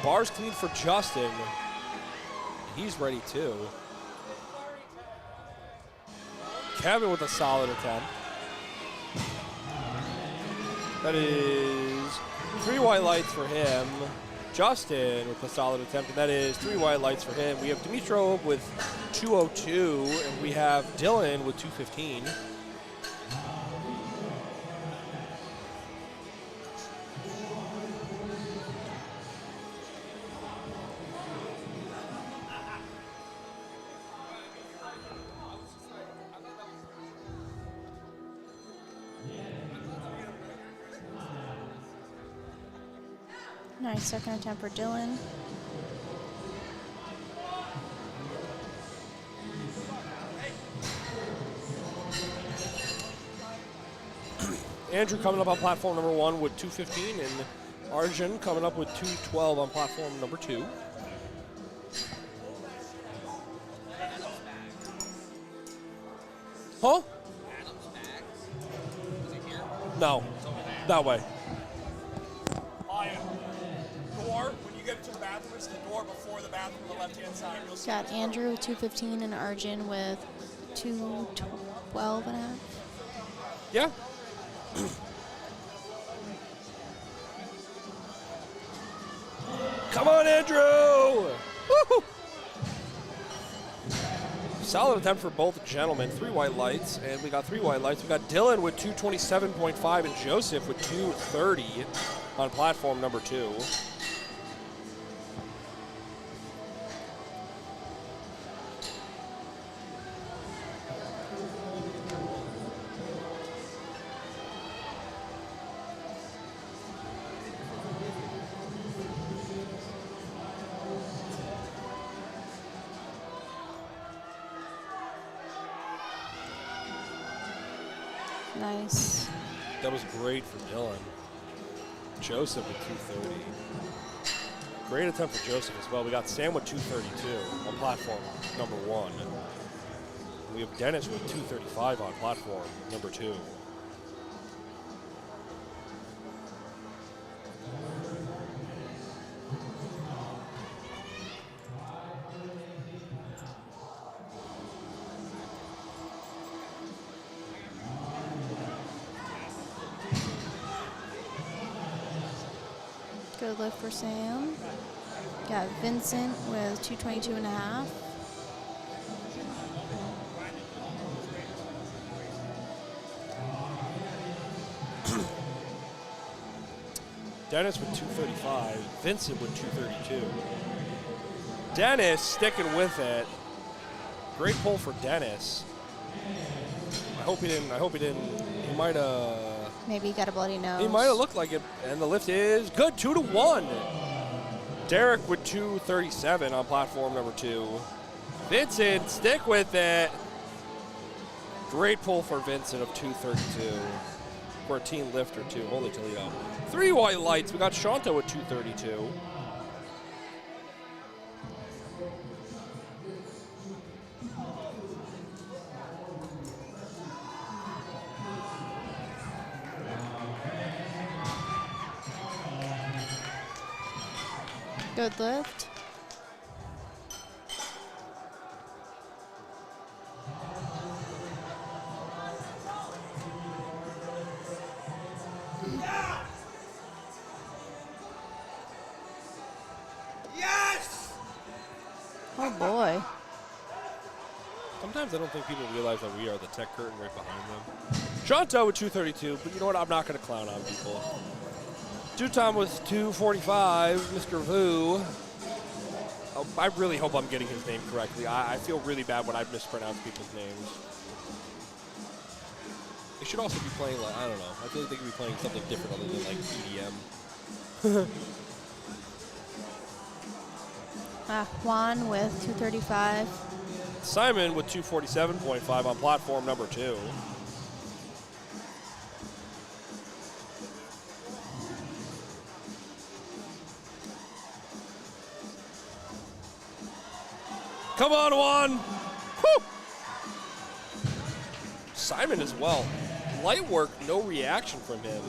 Speaker 2: Bars clean for Justin. He's ready too. Kevin with a solid attempt. That is 3 white lights for him. Justin with a solid attempt, and that is 3 white lights for him. We have Dimitro with 202, and we have Dylan with 215.
Speaker 5: Nice second attempt for Dylan.
Speaker 2: Andrew coming up on platform number 1 with 215, and Arjun coming up with 212 on platform number 2. Huh? No, that way.
Speaker 4: Door, when you get to the bathroom, it's the door before the bathroom on the left-hand side. You'll see
Speaker 5: Got Andrew with 215 and Arjun with 212 and a half.
Speaker 2: Yeah. Come on, Andrew! Woo-hoo! Solid attempt for both gentlemen. 3 white lights, and we got 3 white lights. We got Dylan with 227.5 and Joseph with 230 on platform number 2.
Speaker 5: Nice.
Speaker 2: That was great for Dylan. Joseph with 230. Great attempt for Joseph as well. We got Sam with 232 on platform number 1. We have Dennis with 235 on platform number 2.
Speaker 5: Good lift for Sam. Got Vincent with 222 and a half.
Speaker 2: Dennis with 235. Vincent with 232. Dennis sticking with it. Great pull for Dennis. I hope he didn't. He might have.
Speaker 5: Maybe he got a bloody nose.
Speaker 2: He might have looked like it, and the lift is good. 2-1. Derek with 237 on platform number 2. Vincent, stick with it. Great pull for Vincent of 232 for a team lifter too. Holy Toledo. 3 white lights. We got Shanta with 232.
Speaker 5: Good lift. Oh boy.
Speaker 2: Sometimes I don't think people realize that we are the tech curtain right behind them. Shanta with 232, but you know what? I'm not going to clown on people. Dutom with 245, Mr. Vu. Oh, I really hope I'm getting his name correctly. I feel really bad when I mispronounce people's names. They should also be playing, like, I don't know. I feel like they could be playing something different other than, like, EDM.
Speaker 5: Juan with 235.
Speaker 2: Simon with 247.5 on platform number 2. Come on, Juan. Woo! Simon as well. Light work, no reaction from him.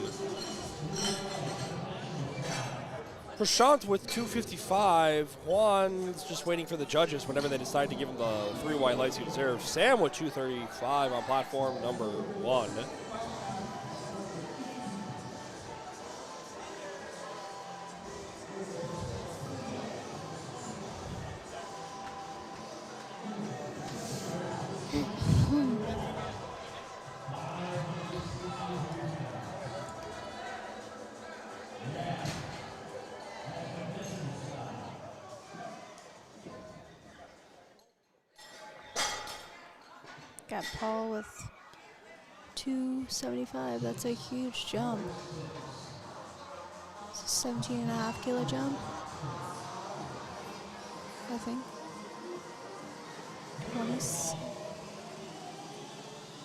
Speaker 2: Prashant with 255. Juan is just waiting for the judges whenever they decide to give him the 3 white lights he deserves. Sam with 235 on platform number 1.
Speaker 5: Got Paul with 275. That's a huge jump. It's a 17.5 kilo jump, I think. 20s.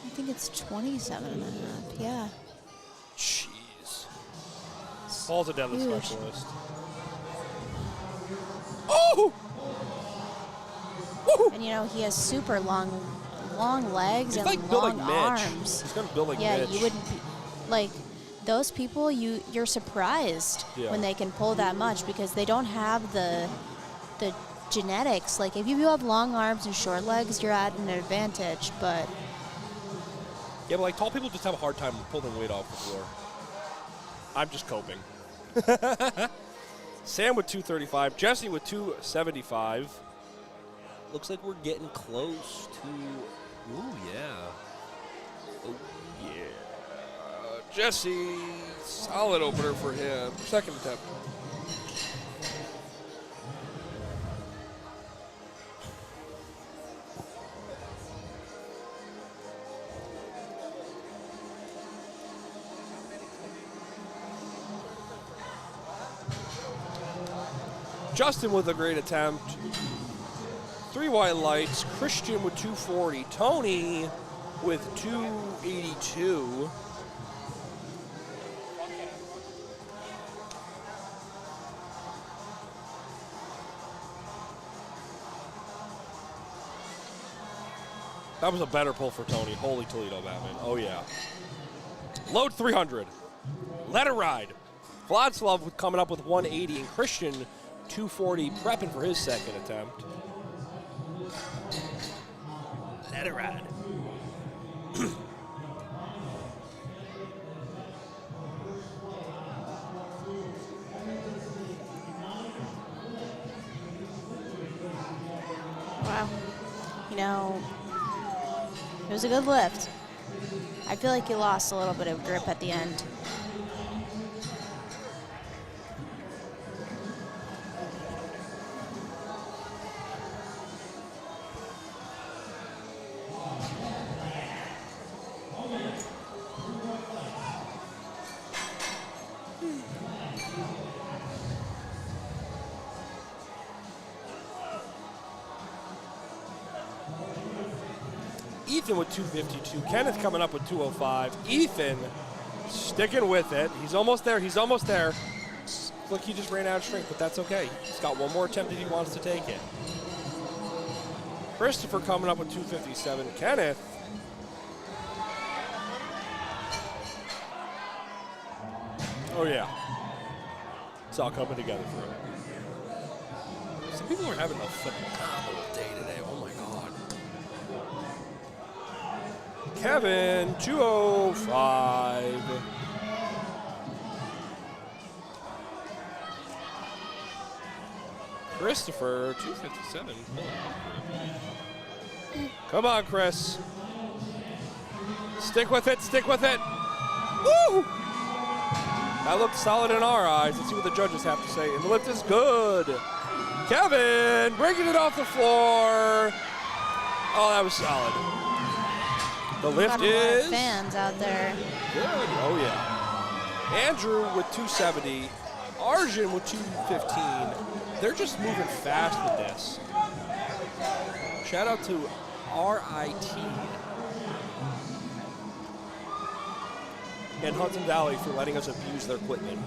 Speaker 5: I think it's 27.5. Yeah.
Speaker 2: Jeez. Paul's a deadlift
Speaker 5: Huge.
Speaker 2: specialist. Oh! Woo!
Speaker 5: And you know, he has super long legs
Speaker 2: He's
Speaker 5: and
Speaker 2: like built
Speaker 5: long
Speaker 2: like Mitch.
Speaker 5: arms.
Speaker 2: He's gonna build like
Speaker 5: Yeah,
Speaker 2: Mitch.
Speaker 5: you wouldn't be like those people. You're surprised
Speaker 2: Yeah.
Speaker 5: when they can pull that much because they don't have the genetics. Like if you have long arms and short legs, you're at an advantage. But
Speaker 2: Yeah, but like tall people just have a hard time pulling weight off the floor. I'm just coping. Sam with 235, Jesse with 275. Looks like we're getting close to. Ooh yeah. Oh yeah. Jesse, solid opener for him. Second attempt. Justin with a great attempt. 3 white lights. Christian with 240. Tony with 282. That was a better pull for Tony. Holy Toledo, Batman. Oh, yeah. Load 300. Let it ride. Vladslav coming up with 180, and Christian 240, prepping for his second attempt. Let it ride.
Speaker 5: wow, you know, it was a good lift. I feel like he lost a little bit of grip at the end.
Speaker 2: Ethan with 252. Kenneth coming up with 205. Ethan sticking with it. He's almost there. He's almost there. Look, he just ran out of strength, but that's okay. He's got one more attempt if he wants to take it. Christopher coming up with 257. Kenneth. Oh, yeah. It's all coming together for him.
Speaker 7: Some people are having a phenomenal day today. Oh my God.
Speaker 2: Kevin, 205. Christopher,
Speaker 7: 257.
Speaker 2: come on, Chris. Stick with it, stick with it. Woo! That looked solid in our eyes. Let's see what the judges have to say. And the lift is good. Kevin, breaking it off the floor. Oh, that was solid. The lift
Speaker 5: Got a lot of
Speaker 2: is
Speaker 5: fans out there.
Speaker 2: good. Oh, yeah. Andrew with 270. Arjun with 215. They're just moving fast with this. Shout out to RIT and Hudson Valley for letting us abuse their equipment.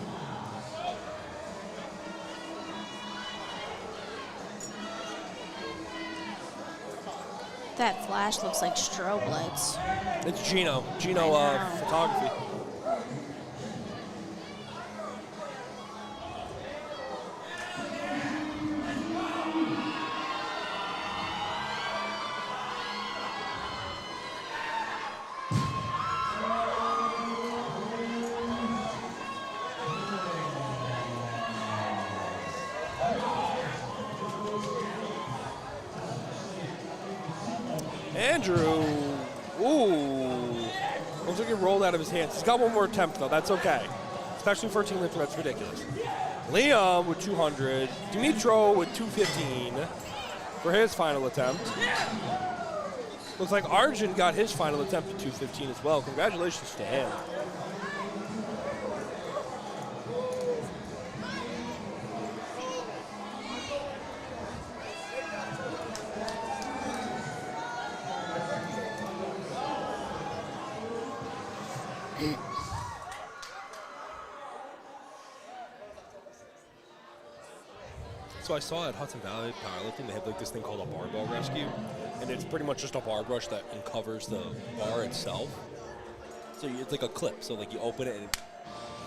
Speaker 5: That flash looks like strobe lights.
Speaker 2: It's Gino
Speaker 5: I know.
Speaker 2: Photography. Andrew, ooh, looks like it rolled out of his hands. He's got one more attempt though, that's okay. Especially for a team lifter, that's ridiculous. Liam with 200, Dimitro with 215 for his final attempt. Looks like Arjun got his final attempt at 215 as well. Congratulations to him.
Speaker 7: So I saw at Hudson Valley Powerlifting, they have like this thing called a barbell rescue, and it's pretty much just a bar brush that uncovers the bar itself. So it's like a clip. So like you open it and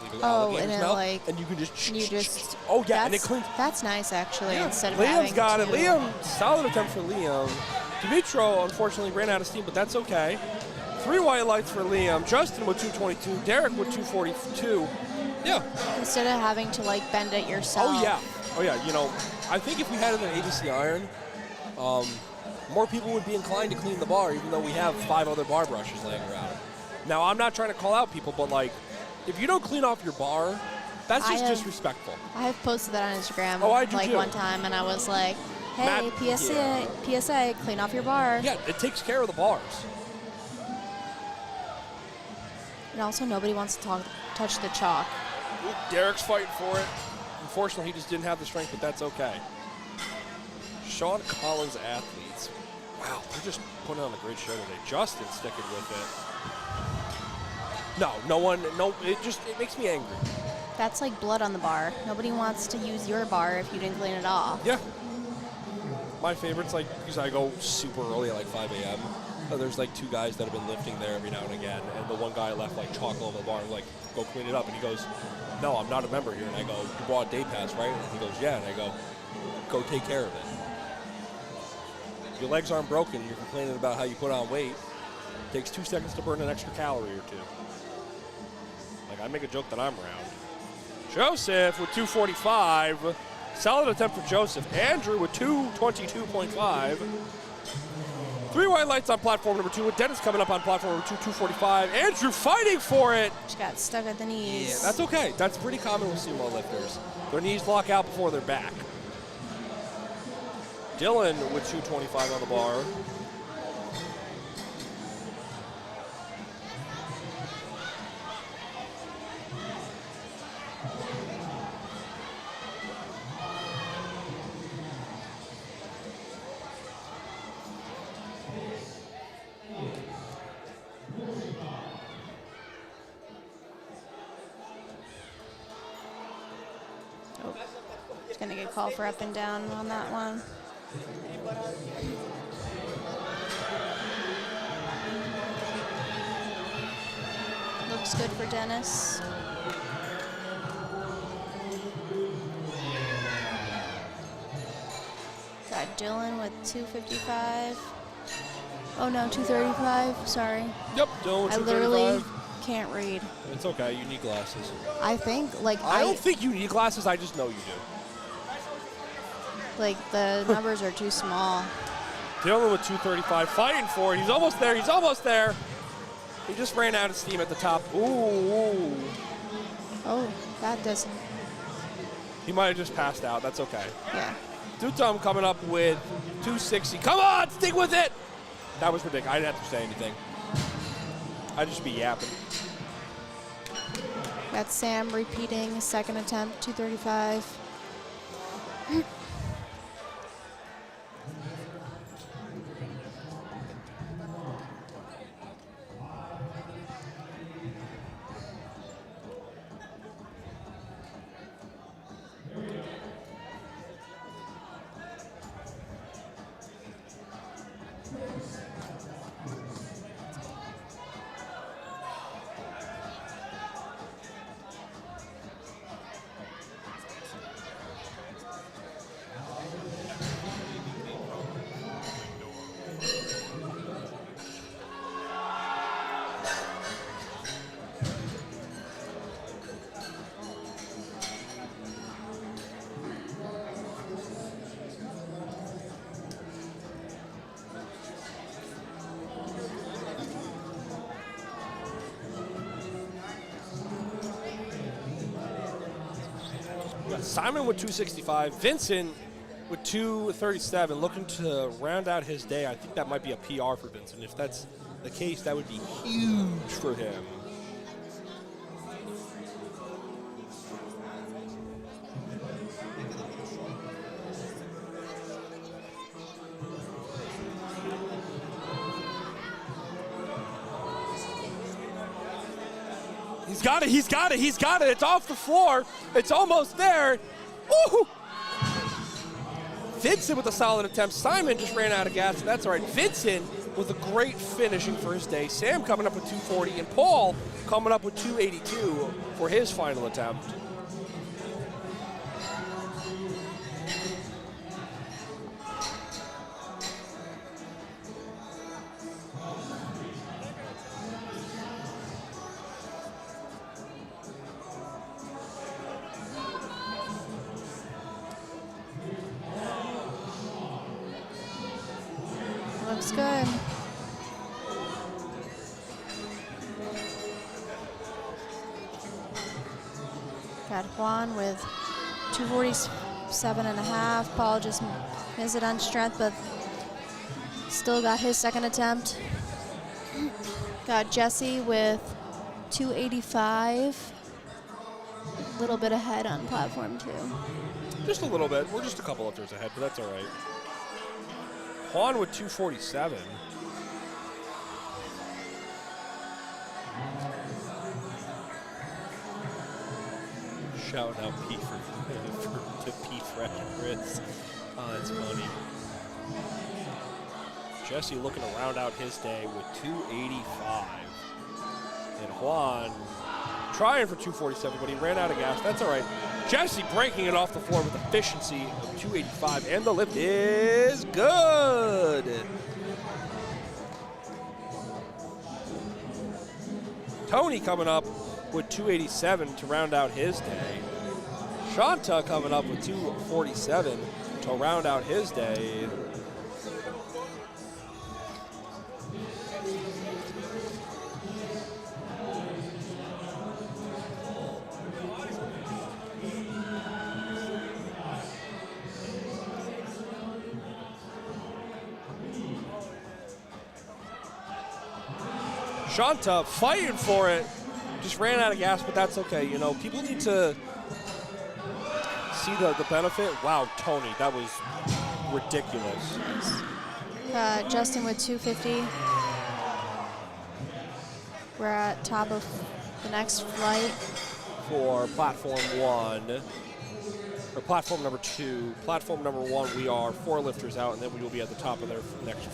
Speaker 7: leave an
Speaker 5: Oh,
Speaker 7: alligator's
Speaker 5: and then
Speaker 7: mouth,
Speaker 5: like
Speaker 7: and you can just
Speaker 5: you just
Speaker 2: Oh yeah, and it
Speaker 5: that's-
Speaker 2: cleans.
Speaker 5: That's nice actually.
Speaker 2: Yeah,
Speaker 5: Instead of
Speaker 2: Liam's
Speaker 5: having
Speaker 2: got
Speaker 5: to,
Speaker 2: it. Liam, solid attempt for Liam. Dimitro unfortunately ran out of steam, but that's okay. 3 white lights for Liam. Justin with 222. Derek with 242. Yeah.
Speaker 5: instead of having to like bend it yourself.
Speaker 2: Oh yeah. Oh yeah. You know, I think if we had it in ABC iron, more people would be inclined to clean the bar, even though we have 5 other bar brushes laying around. Now, I'm not trying to call out people, but like, if you don't clean off your bar, that's
Speaker 5: I
Speaker 2: just
Speaker 5: have-
Speaker 2: disrespectful.
Speaker 5: I have posted that on Instagram
Speaker 2: Oh, I do
Speaker 5: like
Speaker 2: too.
Speaker 5: one time, and I was like, "Hey,
Speaker 2: Matt-
Speaker 5: PSA, clean off your bar."
Speaker 2: Yeah, it takes care of the bars.
Speaker 5: And also, nobody wants to touch the chalk.
Speaker 2: Ooh, Derek's fighting for it. Unfortunately, he just didn't have the strength, but that's okay. Sean Collins athletes. Wow, they're just putting on a great show today. Justin sticking with it. It makes me angry.
Speaker 5: That's like blood on the bar. Nobody wants to use your bar if you didn't clean it off.
Speaker 2: Yeah. My favorite's like, because I go super early at like 5 a.m. There's like 2 guys that have been lifting there every now and again, and the one guy left like chalk all over the bar and like, go clean it up. And he goes, no, I'm not a member here. And I go, you bought a day pass, right? And he goes, yeah. And I go take care of it. Your legs aren't broken. You're complaining about how you put on weight. It takes 2 seconds to burn an extra calorie or 2. Like, I make a joke that I'm round. Joseph with 245. Solid attempt for Joseph. Andrew with 222.5. 3 white lights on platform number 2 with Dennis coming up on platform number 2, 245. Andrew fighting for it.
Speaker 5: She got stuck at the knees.
Speaker 2: Yeah, that's okay. That's pretty common with sumo lifters. Their knees lock out before their back. Dylan with 225 on the bar.
Speaker 5: He's going to get called for up and down on that one. Looks good for Dennis. Got Dylan with 255. Oh no, 235. Sorry.
Speaker 2: Yep, Dylan with
Speaker 5: I literally
Speaker 2: 235.
Speaker 5: can't read.
Speaker 7: It's okay. You need glasses.
Speaker 5: I think like
Speaker 2: I don't think you need glasses. I just know you do.
Speaker 5: like the numbers are too small.
Speaker 2: Dylan with 235, fighting for it. He's almost there. He's almost there. He just ran out of steam at the top. Ooh.
Speaker 5: Oh, that doesn't.
Speaker 2: He might have just passed out. That's okay.
Speaker 5: Yeah.
Speaker 2: Dutum coming up with 260. Come on, stick with it. That was ridiculous. I didn't have to say anything. I'd just be yapping.
Speaker 5: Got Sam repeating second attempt, 235.
Speaker 2: Simon with 265. Vincent with 237, looking to round out his day. I think that might be a PR for Vincent. If that's the case, that would be huge for him. He's got it, he's got it, he's got it. It's off the floor. It's almost there. Woo! Vincent with a solid attempt. Simon just ran out of gas. That's all right. Vincent with a great finishing for his day. Sam coming up with 240, and Paul coming up with 282 for his final attempt.
Speaker 5: Looks good. Got Juan with 247 and a half. Paul just missed it on strength, but still got his second attempt. Got Jesse with 285. A little bit ahead on platform 2.
Speaker 2: Just a little bit. We're just a couple lifters ahead, but that's all right. Juan with 247.
Speaker 7: Shouting out Pete to Pete Fresh Chris. Oh, that's funny.
Speaker 2: Jesse looking to round out his day with 285. And Juan trying for 247, but he ran out of gas. That's all right. Jesse breaking it off the floor with efficiency of 285, and the lift is good. Tony coming up with 287 to round out his day. Shanta coming up with 247 to round out his day. Shanta fighting for it. Just ran out of gas, but that's okay. You know, people need to see the benefit. Wow, Tony, that was ridiculous.
Speaker 5: Justin with 250. We're at top of the next flight.
Speaker 2: For platform 1. or platform number 2. Platform number 1, we are 4 lifters out, and then we will be at the top of their next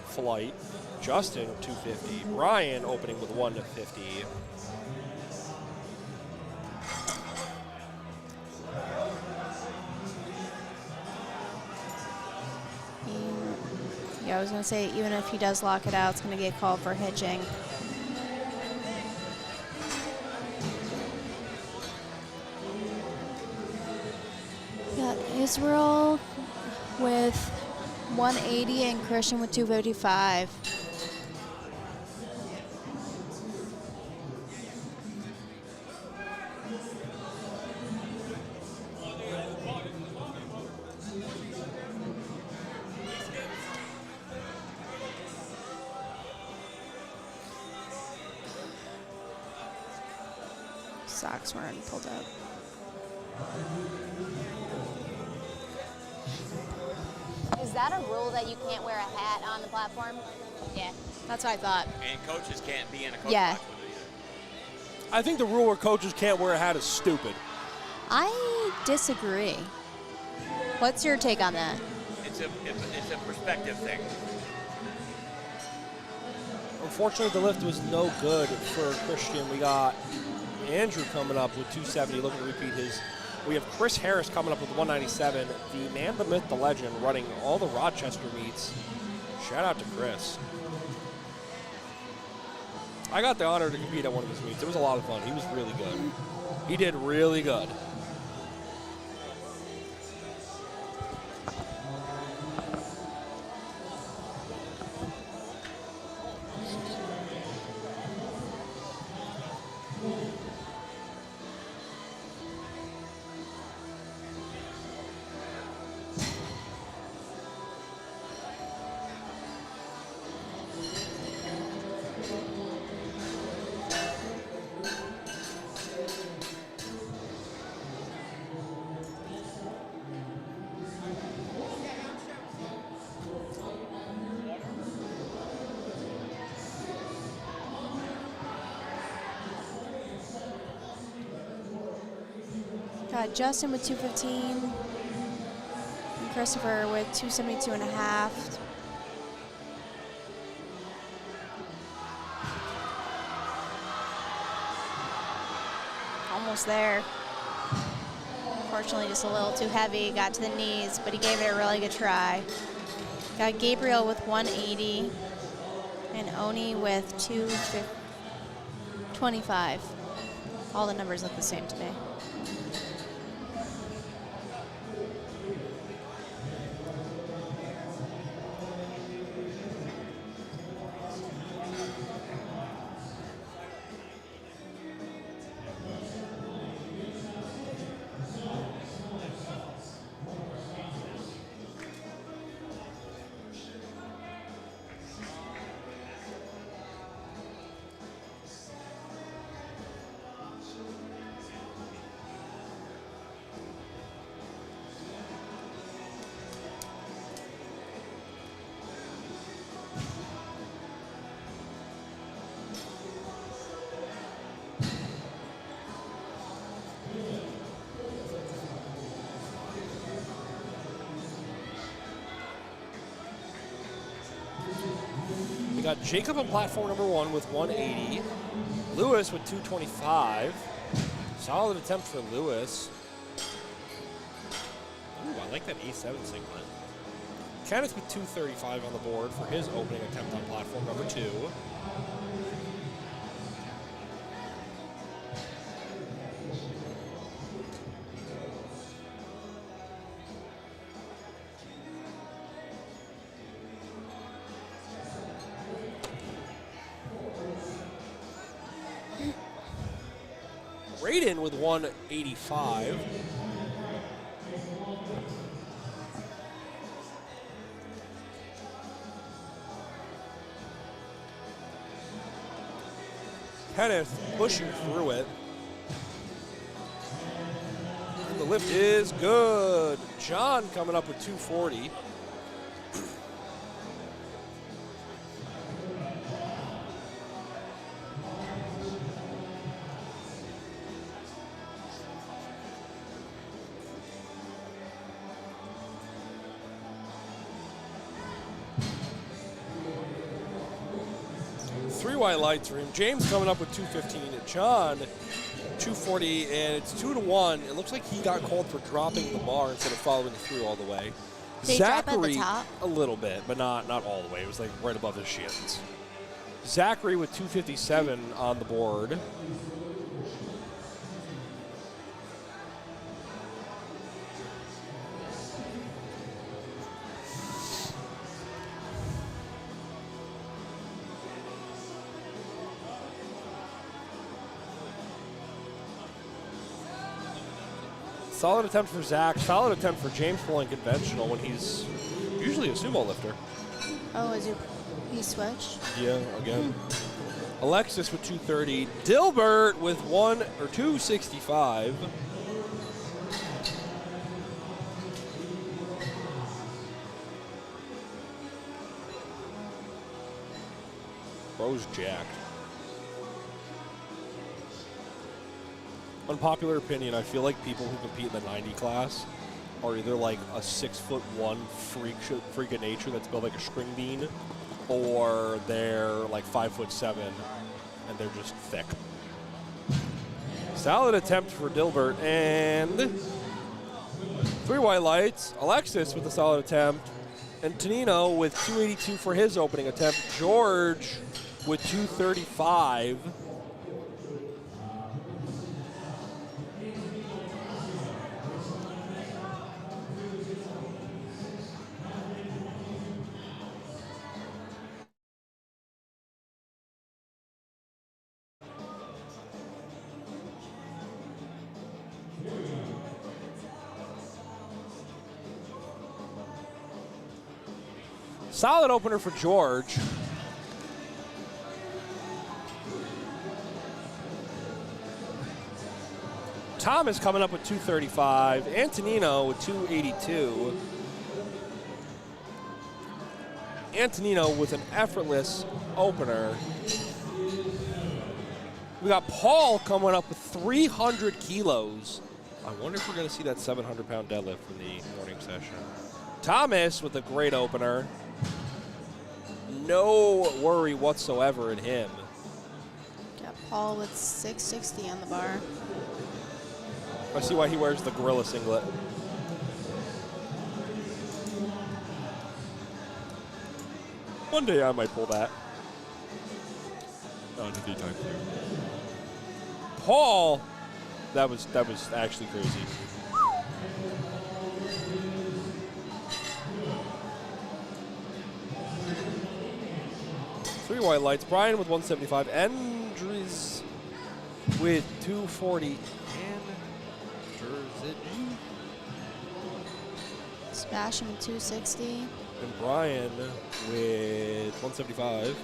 Speaker 2: flight. Justin, 250. Brian opening with 150.
Speaker 5: Yeah, I was going to say, even if he does lock it out, it's going to get called for hitching. Got Israel with 180 and Christian with 255. Socks weren't pulled up.
Speaker 1: Is that a rule that you can't wear a hat on the platform? Yeah, that's what I thought.
Speaker 3: And coaches can't be in a coach
Speaker 1: Yeah.
Speaker 3: box with it either.
Speaker 2: I think the rule where coaches can't wear a hat is stupid.
Speaker 5: I disagree.
Speaker 1: What's your take on that?
Speaker 3: It's a perspective thing.
Speaker 2: Unfortunately, the lift was no good for Christian. We got Andrew coming up with 270, looking to repeat his. We have Chris Harris coming up with 197. The man, the myth, the legend, running all the Rochester meets. Shout out to Chris. I got the honor to compete at one of his meets. It was a lot of fun. He was really good. He did really good.
Speaker 5: Got Justin with 215 and Christopher with 272 and a half. Almost there. Unfortunately, just a little too heavy. Got to the knees, but he gave it a really good try. Got Gabriel with 180 and Oni with 225. All the numbers look the same to me.
Speaker 2: We got Jacob on platform number 1 with 180. Lewis with 225. Solid attempt for Lewis. Ooh, I like that A7 singlet. Kenneth with 235 on the board for his opening attempt on platform number 2. Raiden with 185. Kenneth pushing through it. And the lift is good. John coming up with 240. white lights for him. James coming up with 215, and John 240, and it's 2-1. It looks like he got called for dropping the bar instead of following through all the way.
Speaker 1: Did he drop at the
Speaker 2: Zachary,
Speaker 1: top?
Speaker 2: a little bit, but not all the way. It was like right above his shins. Zachary with 257 on the board. Solid attempt for Zach. Solid attempt for James pulling conventional when he's usually a sumo lifter.
Speaker 5: Oh, he switched?
Speaker 2: Yeah, again. Alexis with 230. Dilbert with 265. Bro's jacked. Unpopular opinion, I feel like people who compete in the 90 class are either like a 6'1" freak of nature that's built like a string bean, or they're like 5'7" and they're just thick. Solid attempt for Dilbert, and 3 white lights. Alexis with a solid attempt, and Tonino with 282 for his opening attempt. George with 235. Solid opener for George. Thomas coming up with 235. Antonino with 282. Antonino with an effortless opener. We got Paul coming up with 300 kilos. I wonder if we're going to see that 700-pound deadlift in the morning session. Thomas with a great opener. No worry whatsoever in him.
Speaker 5: Got Paul with 660 on the bar.
Speaker 2: I see why he wears the gorilla singlet. One day I might pull that.
Speaker 7: Oh, to D-type too.
Speaker 2: Paul, that was actually crazy. Three white lights. Brian with 175. Andres with 240.
Speaker 5: Sebastian with 260.
Speaker 2: And Brian with 175.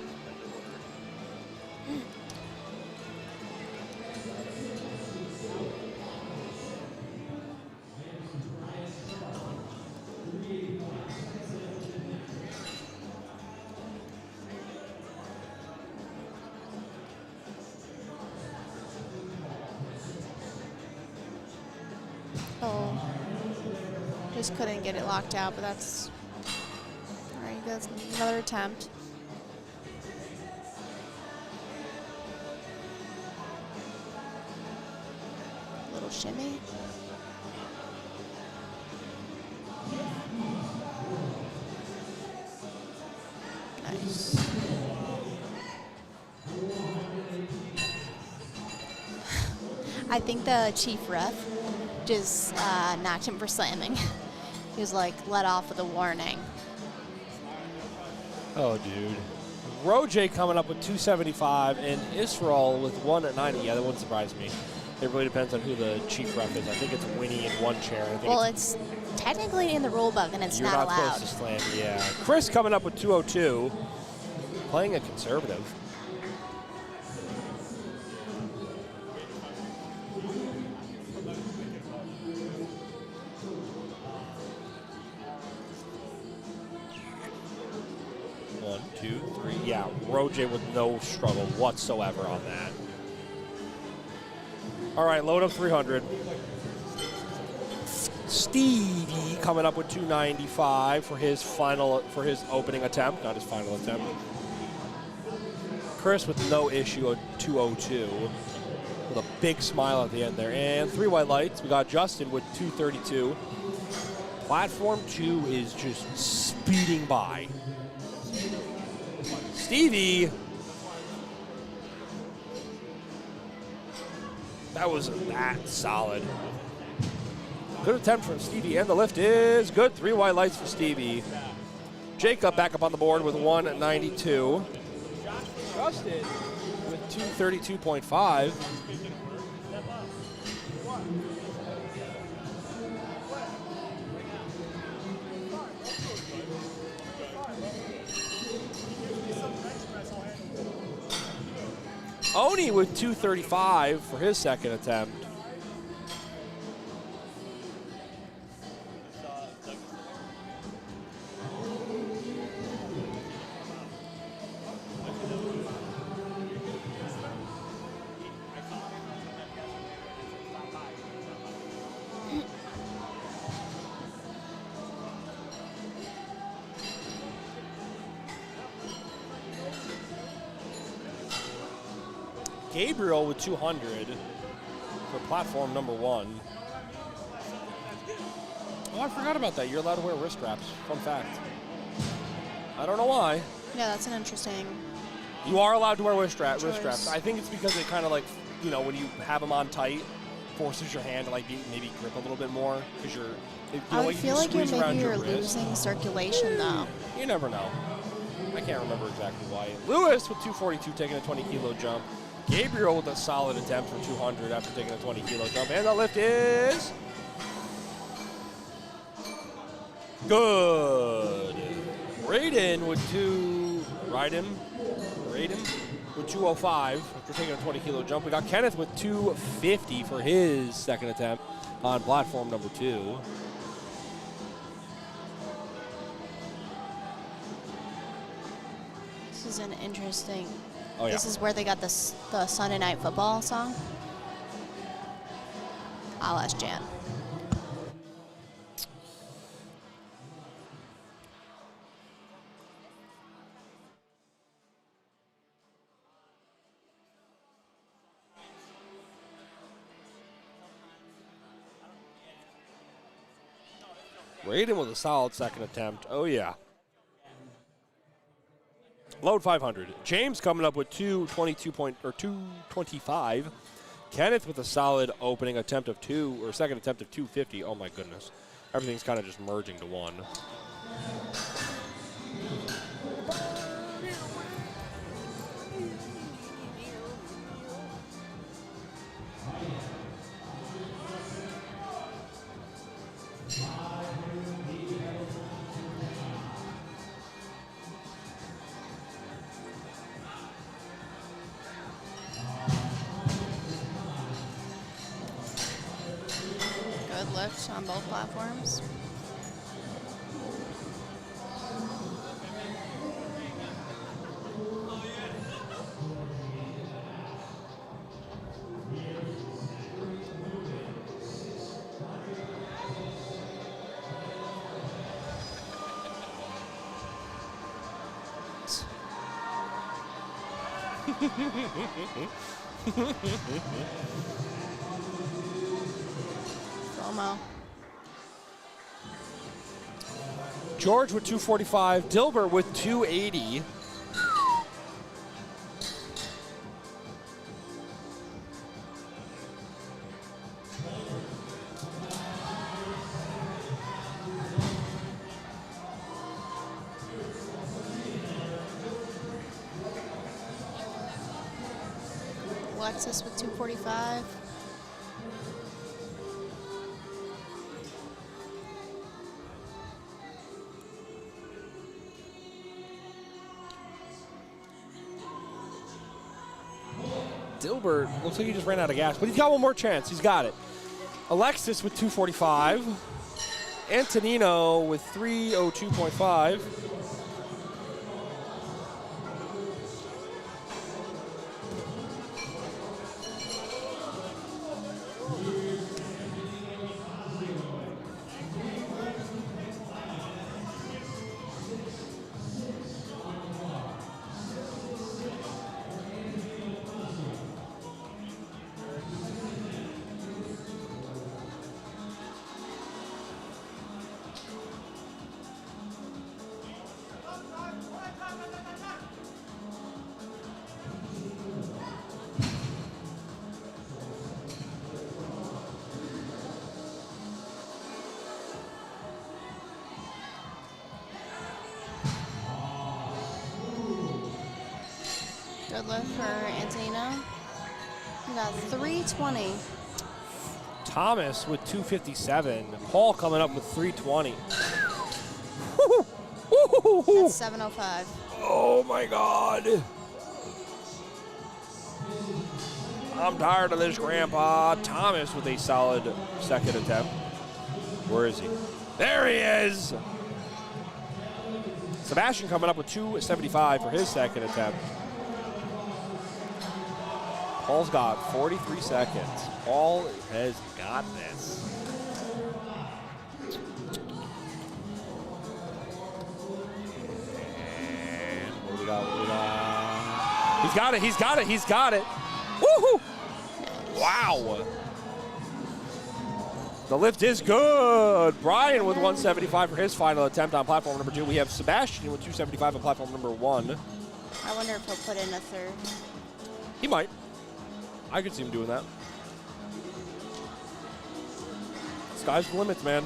Speaker 5: Oh. Just couldn't get it locked out, but that's all right. That's another attempt. Little shimmy. Nice.
Speaker 1: I think the chief ref just knocked him for slamming. He was like let off with a warning.
Speaker 2: Oh, dude. Roje coming up with 275 and Israel with 190. Yeah, that wouldn't surprise me. It really depends on who the chief ref is. I think it's Winnie in one chair. I think
Speaker 1: Well, it's technically in the rule book and it's
Speaker 2: you're
Speaker 1: not
Speaker 2: not
Speaker 1: allowed.
Speaker 2: supposed to slam. Yeah. Chris coming up with 202. Playing a conservative. One, two, three. Yeah, Roje with no struggle whatsoever on that. All right, load up 300. Stevie coming up with 295 for his opening attempt, not his final attempt. Chris with no issue, a 202. With a big smile at the end there. And 3 white lights. We got Justin with 232. Platform 2 is just speeding by. Stevie. That was that solid. Good attempt from Stevie, and the lift is good. 3 white lights for Stevie. Jacob back up on the board with 192. Justin with 232.5. Oni with 235 for his second attempt. Gabriel with 200 for platform number 1. Oh, I forgot about that. You're allowed to wear wrist straps. Fun fact. I don't know why.
Speaker 5: Yeah, that's an interesting.
Speaker 2: You are allowed to wear wrist
Speaker 5: Choice.
Speaker 2: straps. I think it's because it kind of like, you know, when you have them on tight, forces your hand to like maybe grip a little bit more because you're.
Speaker 5: I would feel like you're
Speaker 2: wrist.
Speaker 5: losing circulation though.
Speaker 2: You never know. I can't remember exactly why. Lewis with 242 taking a 20-kilo jump. Gabriel with a solid attempt for 200 after taking a 20-kilo jump. And the lift is good. Raiden with 205 after taking a 20-kilo jump. We got Kenneth with 250 for his second attempt on platform number 2.
Speaker 5: This is an interesting.
Speaker 2: Oh, yeah.
Speaker 5: This is where they got the Sunday Night Football song. I'll ask Jan.
Speaker 2: Raiden with a solid second attempt. Oh, yeah. Load 500. James coming up with 225. Kenneth with a solid opening attempt of second attempt of 250. Oh my goodness. Everything's kind of just merging to one.
Speaker 5: Lifts on both platforms.
Speaker 2: George with 245. Dilbert with 280.
Speaker 5: Alexis with 245.
Speaker 2: Dilbert looks like he just ran out of gas, but he's got one more chance. He's got it. Alexis with 245. Antonino with 302.5.
Speaker 5: Deadlift for Antonino. We got 320.
Speaker 2: Thomas with 257. Paul coming up with 320.
Speaker 5: That's 705.
Speaker 2: Oh my God. I'm tired of this, Grandpa. Thomas with a solid second attempt. Where is he? There he is. Sebastian coming up with 275 for his second attempt. Paul's got 43 seconds. Paul has got this. And what do we got? What do we got? He's got it. He's got it. He's got it. Woohoo! Wow. The lift is good. Brian with 175 for his final attempt on platform number 2. We have Sebastian with 275 on platform number 1.
Speaker 5: I wonder if he'll put in a third.
Speaker 2: He might. I could see him doing that. Sky's the limits, man.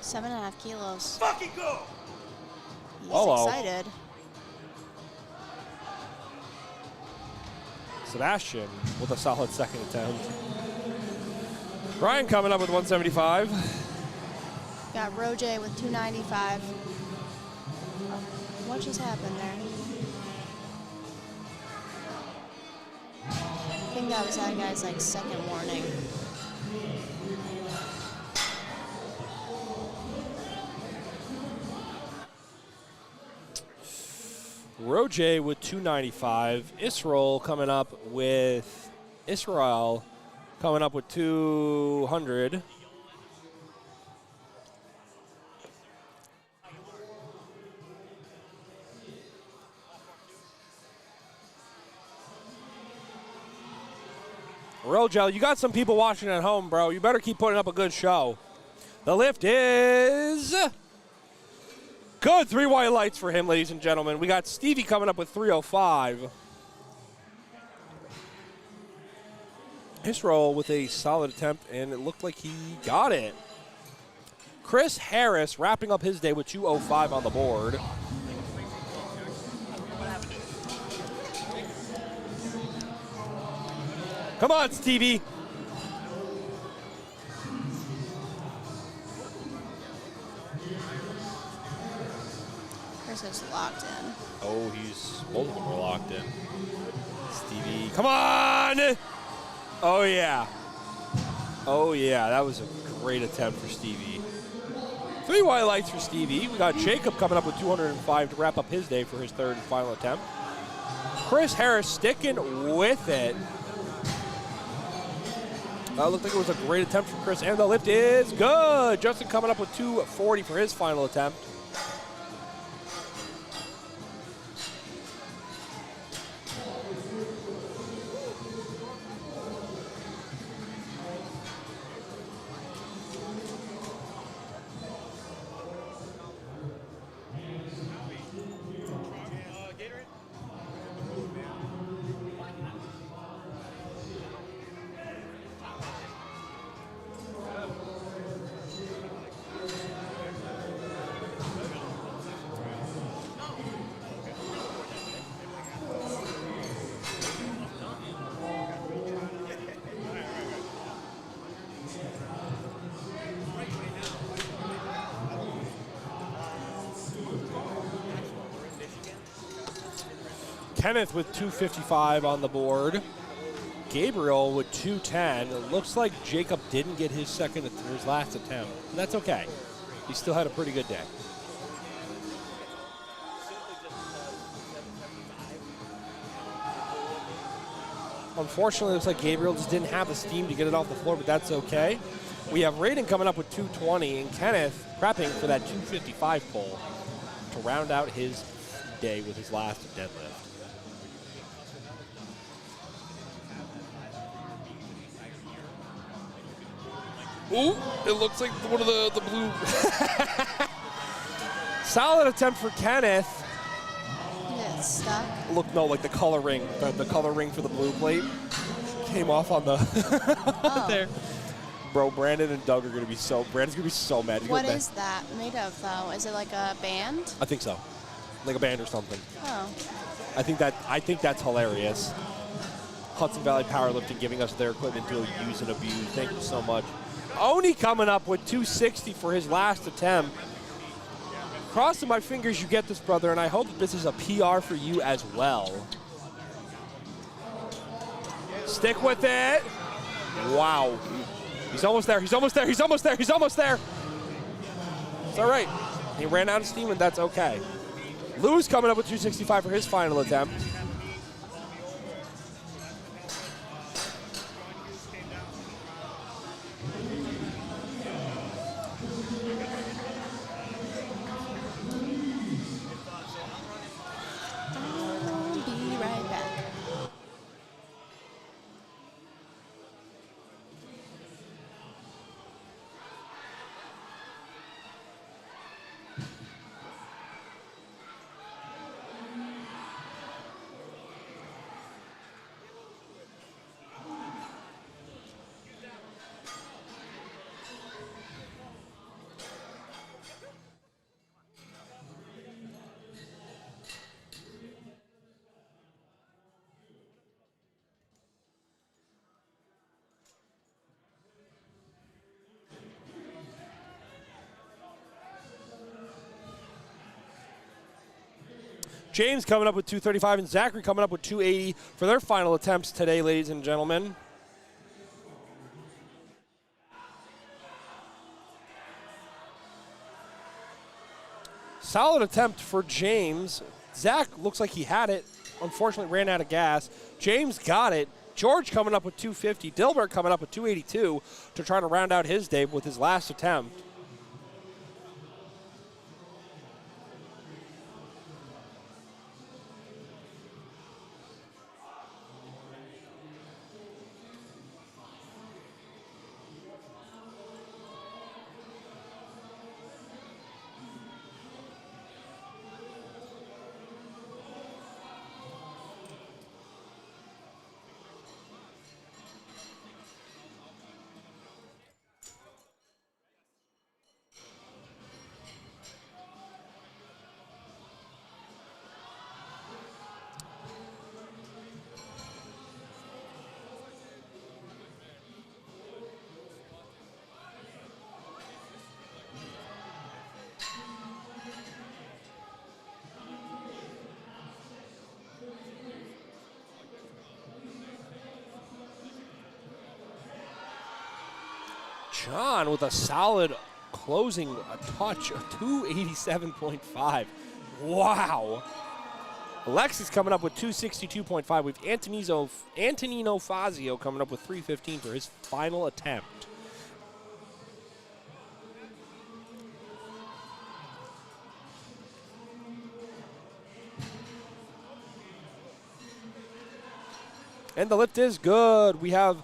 Speaker 5: 7.5 kilos.
Speaker 3: Fucking go!
Speaker 5: He's
Speaker 2: Hello.
Speaker 5: excited.
Speaker 2: Sebastian with a solid second attempt. Brian coming up with 175.
Speaker 5: Got Roje with 295. What just happened there? I think that was that guy's like second warning.
Speaker 2: Roje with 295. Israel coming up with 200. Rogel, you got some people watching at home, bro. You better keep putting up a good show. The lift is good. 3 white lights for him, ladies and gentlemen. We got Stevie coming up with 305. Israel with a solid attempt, and it looked like he got it. Chris Harris wrapping up his day with 205 on the board. Come on, Stevie.
Speaker 5: Chris is locked in.
Speaker 2: Oh, both of them are locked in. Stevie, come on! Oh, yeah. Oh, yeah, that was a great attempt for Stevie. 3 white lights for Stevie. We got Jacob coming up with 205 to wrap up his day for his third and final attempt. Chris Harris sticking with it. Looked like it was a great attempt from Chris, and the lift is good. Justin coming up with 240 for his final attempt. Kenneth with 255 on the board. Gabriel with 210. It looks like Jacob didn't get his last attempt. That's okay. He still had a pretty good day. Unfortunately, it looks like Gabriel just didn't have the steam to get it off the floor, but that's okay. We have Raiden coming up with 220 and Kenneth prepping for that 255 pull to round out his day with his last deadlift. Ooh, it looks like one of the blue. Solid attempt for Kenneth.
Speaker 5: It's stuck.
Speaker 2: Look, no, like the color ring for the blue plate came off on the there. Bro, Brandon and Doug are gonna be so. Brandon's gonna be so mad.
Speaker 5: What is that made of, though? Is it like a band?
Speaker 2: I think so. like a band or something.
Speaker 5: Oh.
Speaker 2: I think that's hilarious. Hudson Valley Powerlifting giving us their equipment to use and abuse. Thank you so much. Oni coming up with 260 for his last attempt. Crossing my fingers you get this, brother, and I hope that this is a PR for you as well. Stick with it. Wow. He's almost there. He's almost there. He's almost there. He's almost there. It's all right. He ran out of steam, and that's okay. Lou's coming up with 265 for his final attempt.
Speaker 5: I'll be right back.
Speaker 2: James coming up with 235 and Zachary coming up with 280 for their final attempts today, ladies and gentlemen. Solid attempt for James. Zach looks like he had it. Unfortunately, ran out of gas. James got it. George coming up with 250. Dilbert coming up with 282 to try to round out his day with his last attempt. John with a solid closing touch of 287.5. Wow. Alexis coming up with 262.5. We have Antonino Fazio coming up with 315 for his final attempt. And the lift is good. We have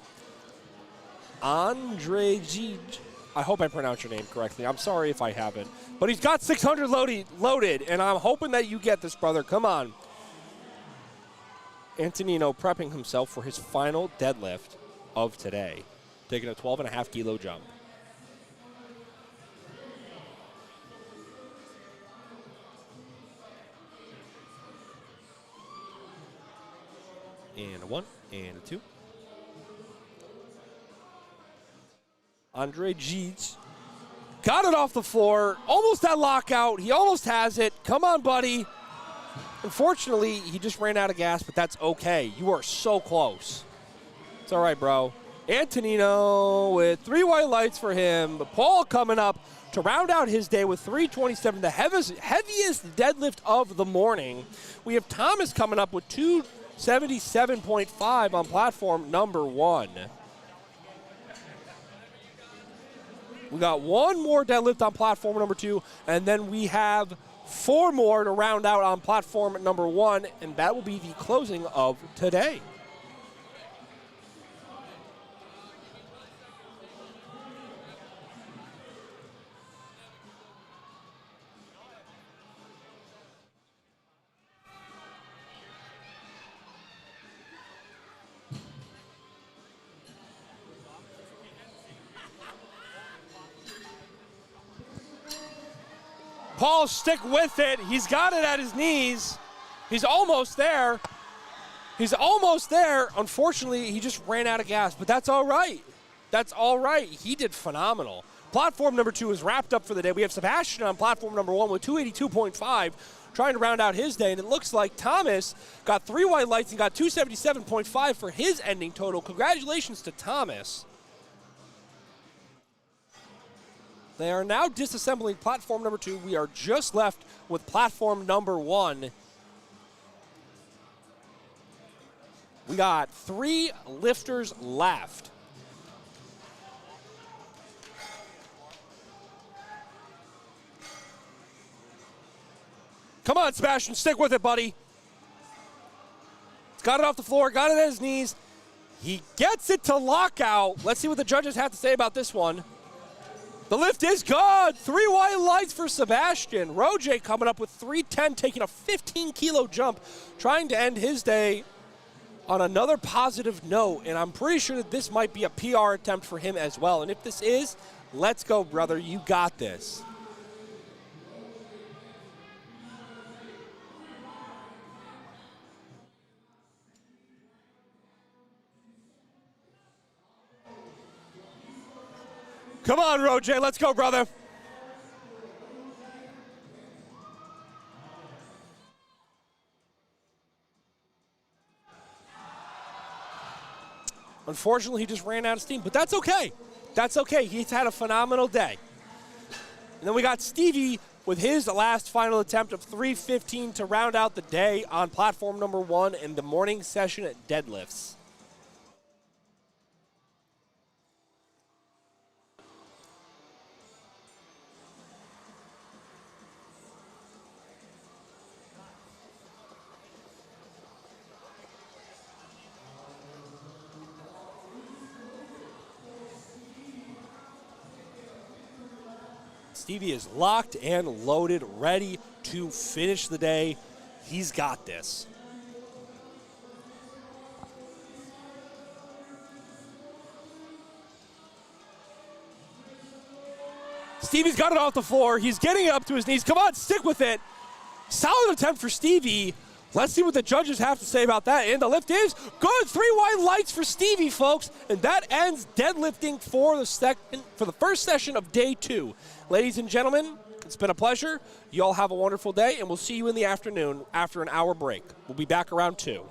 Speaker 2: Andre Gij. I hope I pronounced your name correctly. I'm sorry if I haven't. But he's got 600 loaded, and I'm hoping that you get this, brother. Come on. Antonino prepping himself for his final deadlift of today, taking a 12.5 kilo jump. And a 1, and a 2. Andre Gij got it off the floor. Almost that lockout. He almost has it. Come on, buddy. Unfortunately, he just ran out of gas, but that's okay. You are so close. It's all right, bro. Antonino with 3 white lights for him. Paul coming up to round out his day with 327, the heaviest deadlift of the morning. We have Thomas coming up with 277.5 on platform number 1. We got 1 more deadlift on platform number 2, and then we have 4 more to round out on platform number 1, and that will be the closing of today. Paul, stick with it. He's got it at his knees. He's almost there. He's almost there. Unfortunately, he just ran out of gas, but that's all right. That's all right. He did phenomenal. Platform number 2 is wrapped up for the day. We have Sebastian on platform number 1 with 282.5, trying to round out his day, and it looks like Thomas got 3 white lights and got 277.5 for his ending total. Congratulations to Thomas. They are now disassembling platform number 2. We are just left with platform number 1. We got 3 lifters left. Come on, Sebastian, stick with it, buddy. He's got it off the floor, got it at his knees. He gets it to lockout. Let's see what the judges have to say about this one. The lift is good. 3 white lights for Sebastian. Roger coming up with 310, taking a 15-kilo jump, trying to end his day on another positive note. And I'm pretty sure that this might be a PR attempt for him as well. And if this is, let's go, brother. You got this. Come on, Roger, let's go, brother. Unfortunately, he just ran out of steam, but that's okay. That's okay. He's had a phenomenal day. And then we got Stevie with his last final attempt of 315 to round out the day on platform number 1 in the morning session at Deadlifts. Stevie is locked and loaded, ready to finish the day. He's got this. Stevie's got it off the floor. He's getting it up to his knees. Come on, stick with it. Solid attempt for Stevie. Let's see what the judges have to say about that. And the lift is good. 3 white lights for Stevie, folks. And that ends deadlifting for the first session of day 2. Ladies and gentlemen, it's been a pleasure. You all have a wonderful day, and we'll see you in the afternoon after an hour break. We'll be back around 2.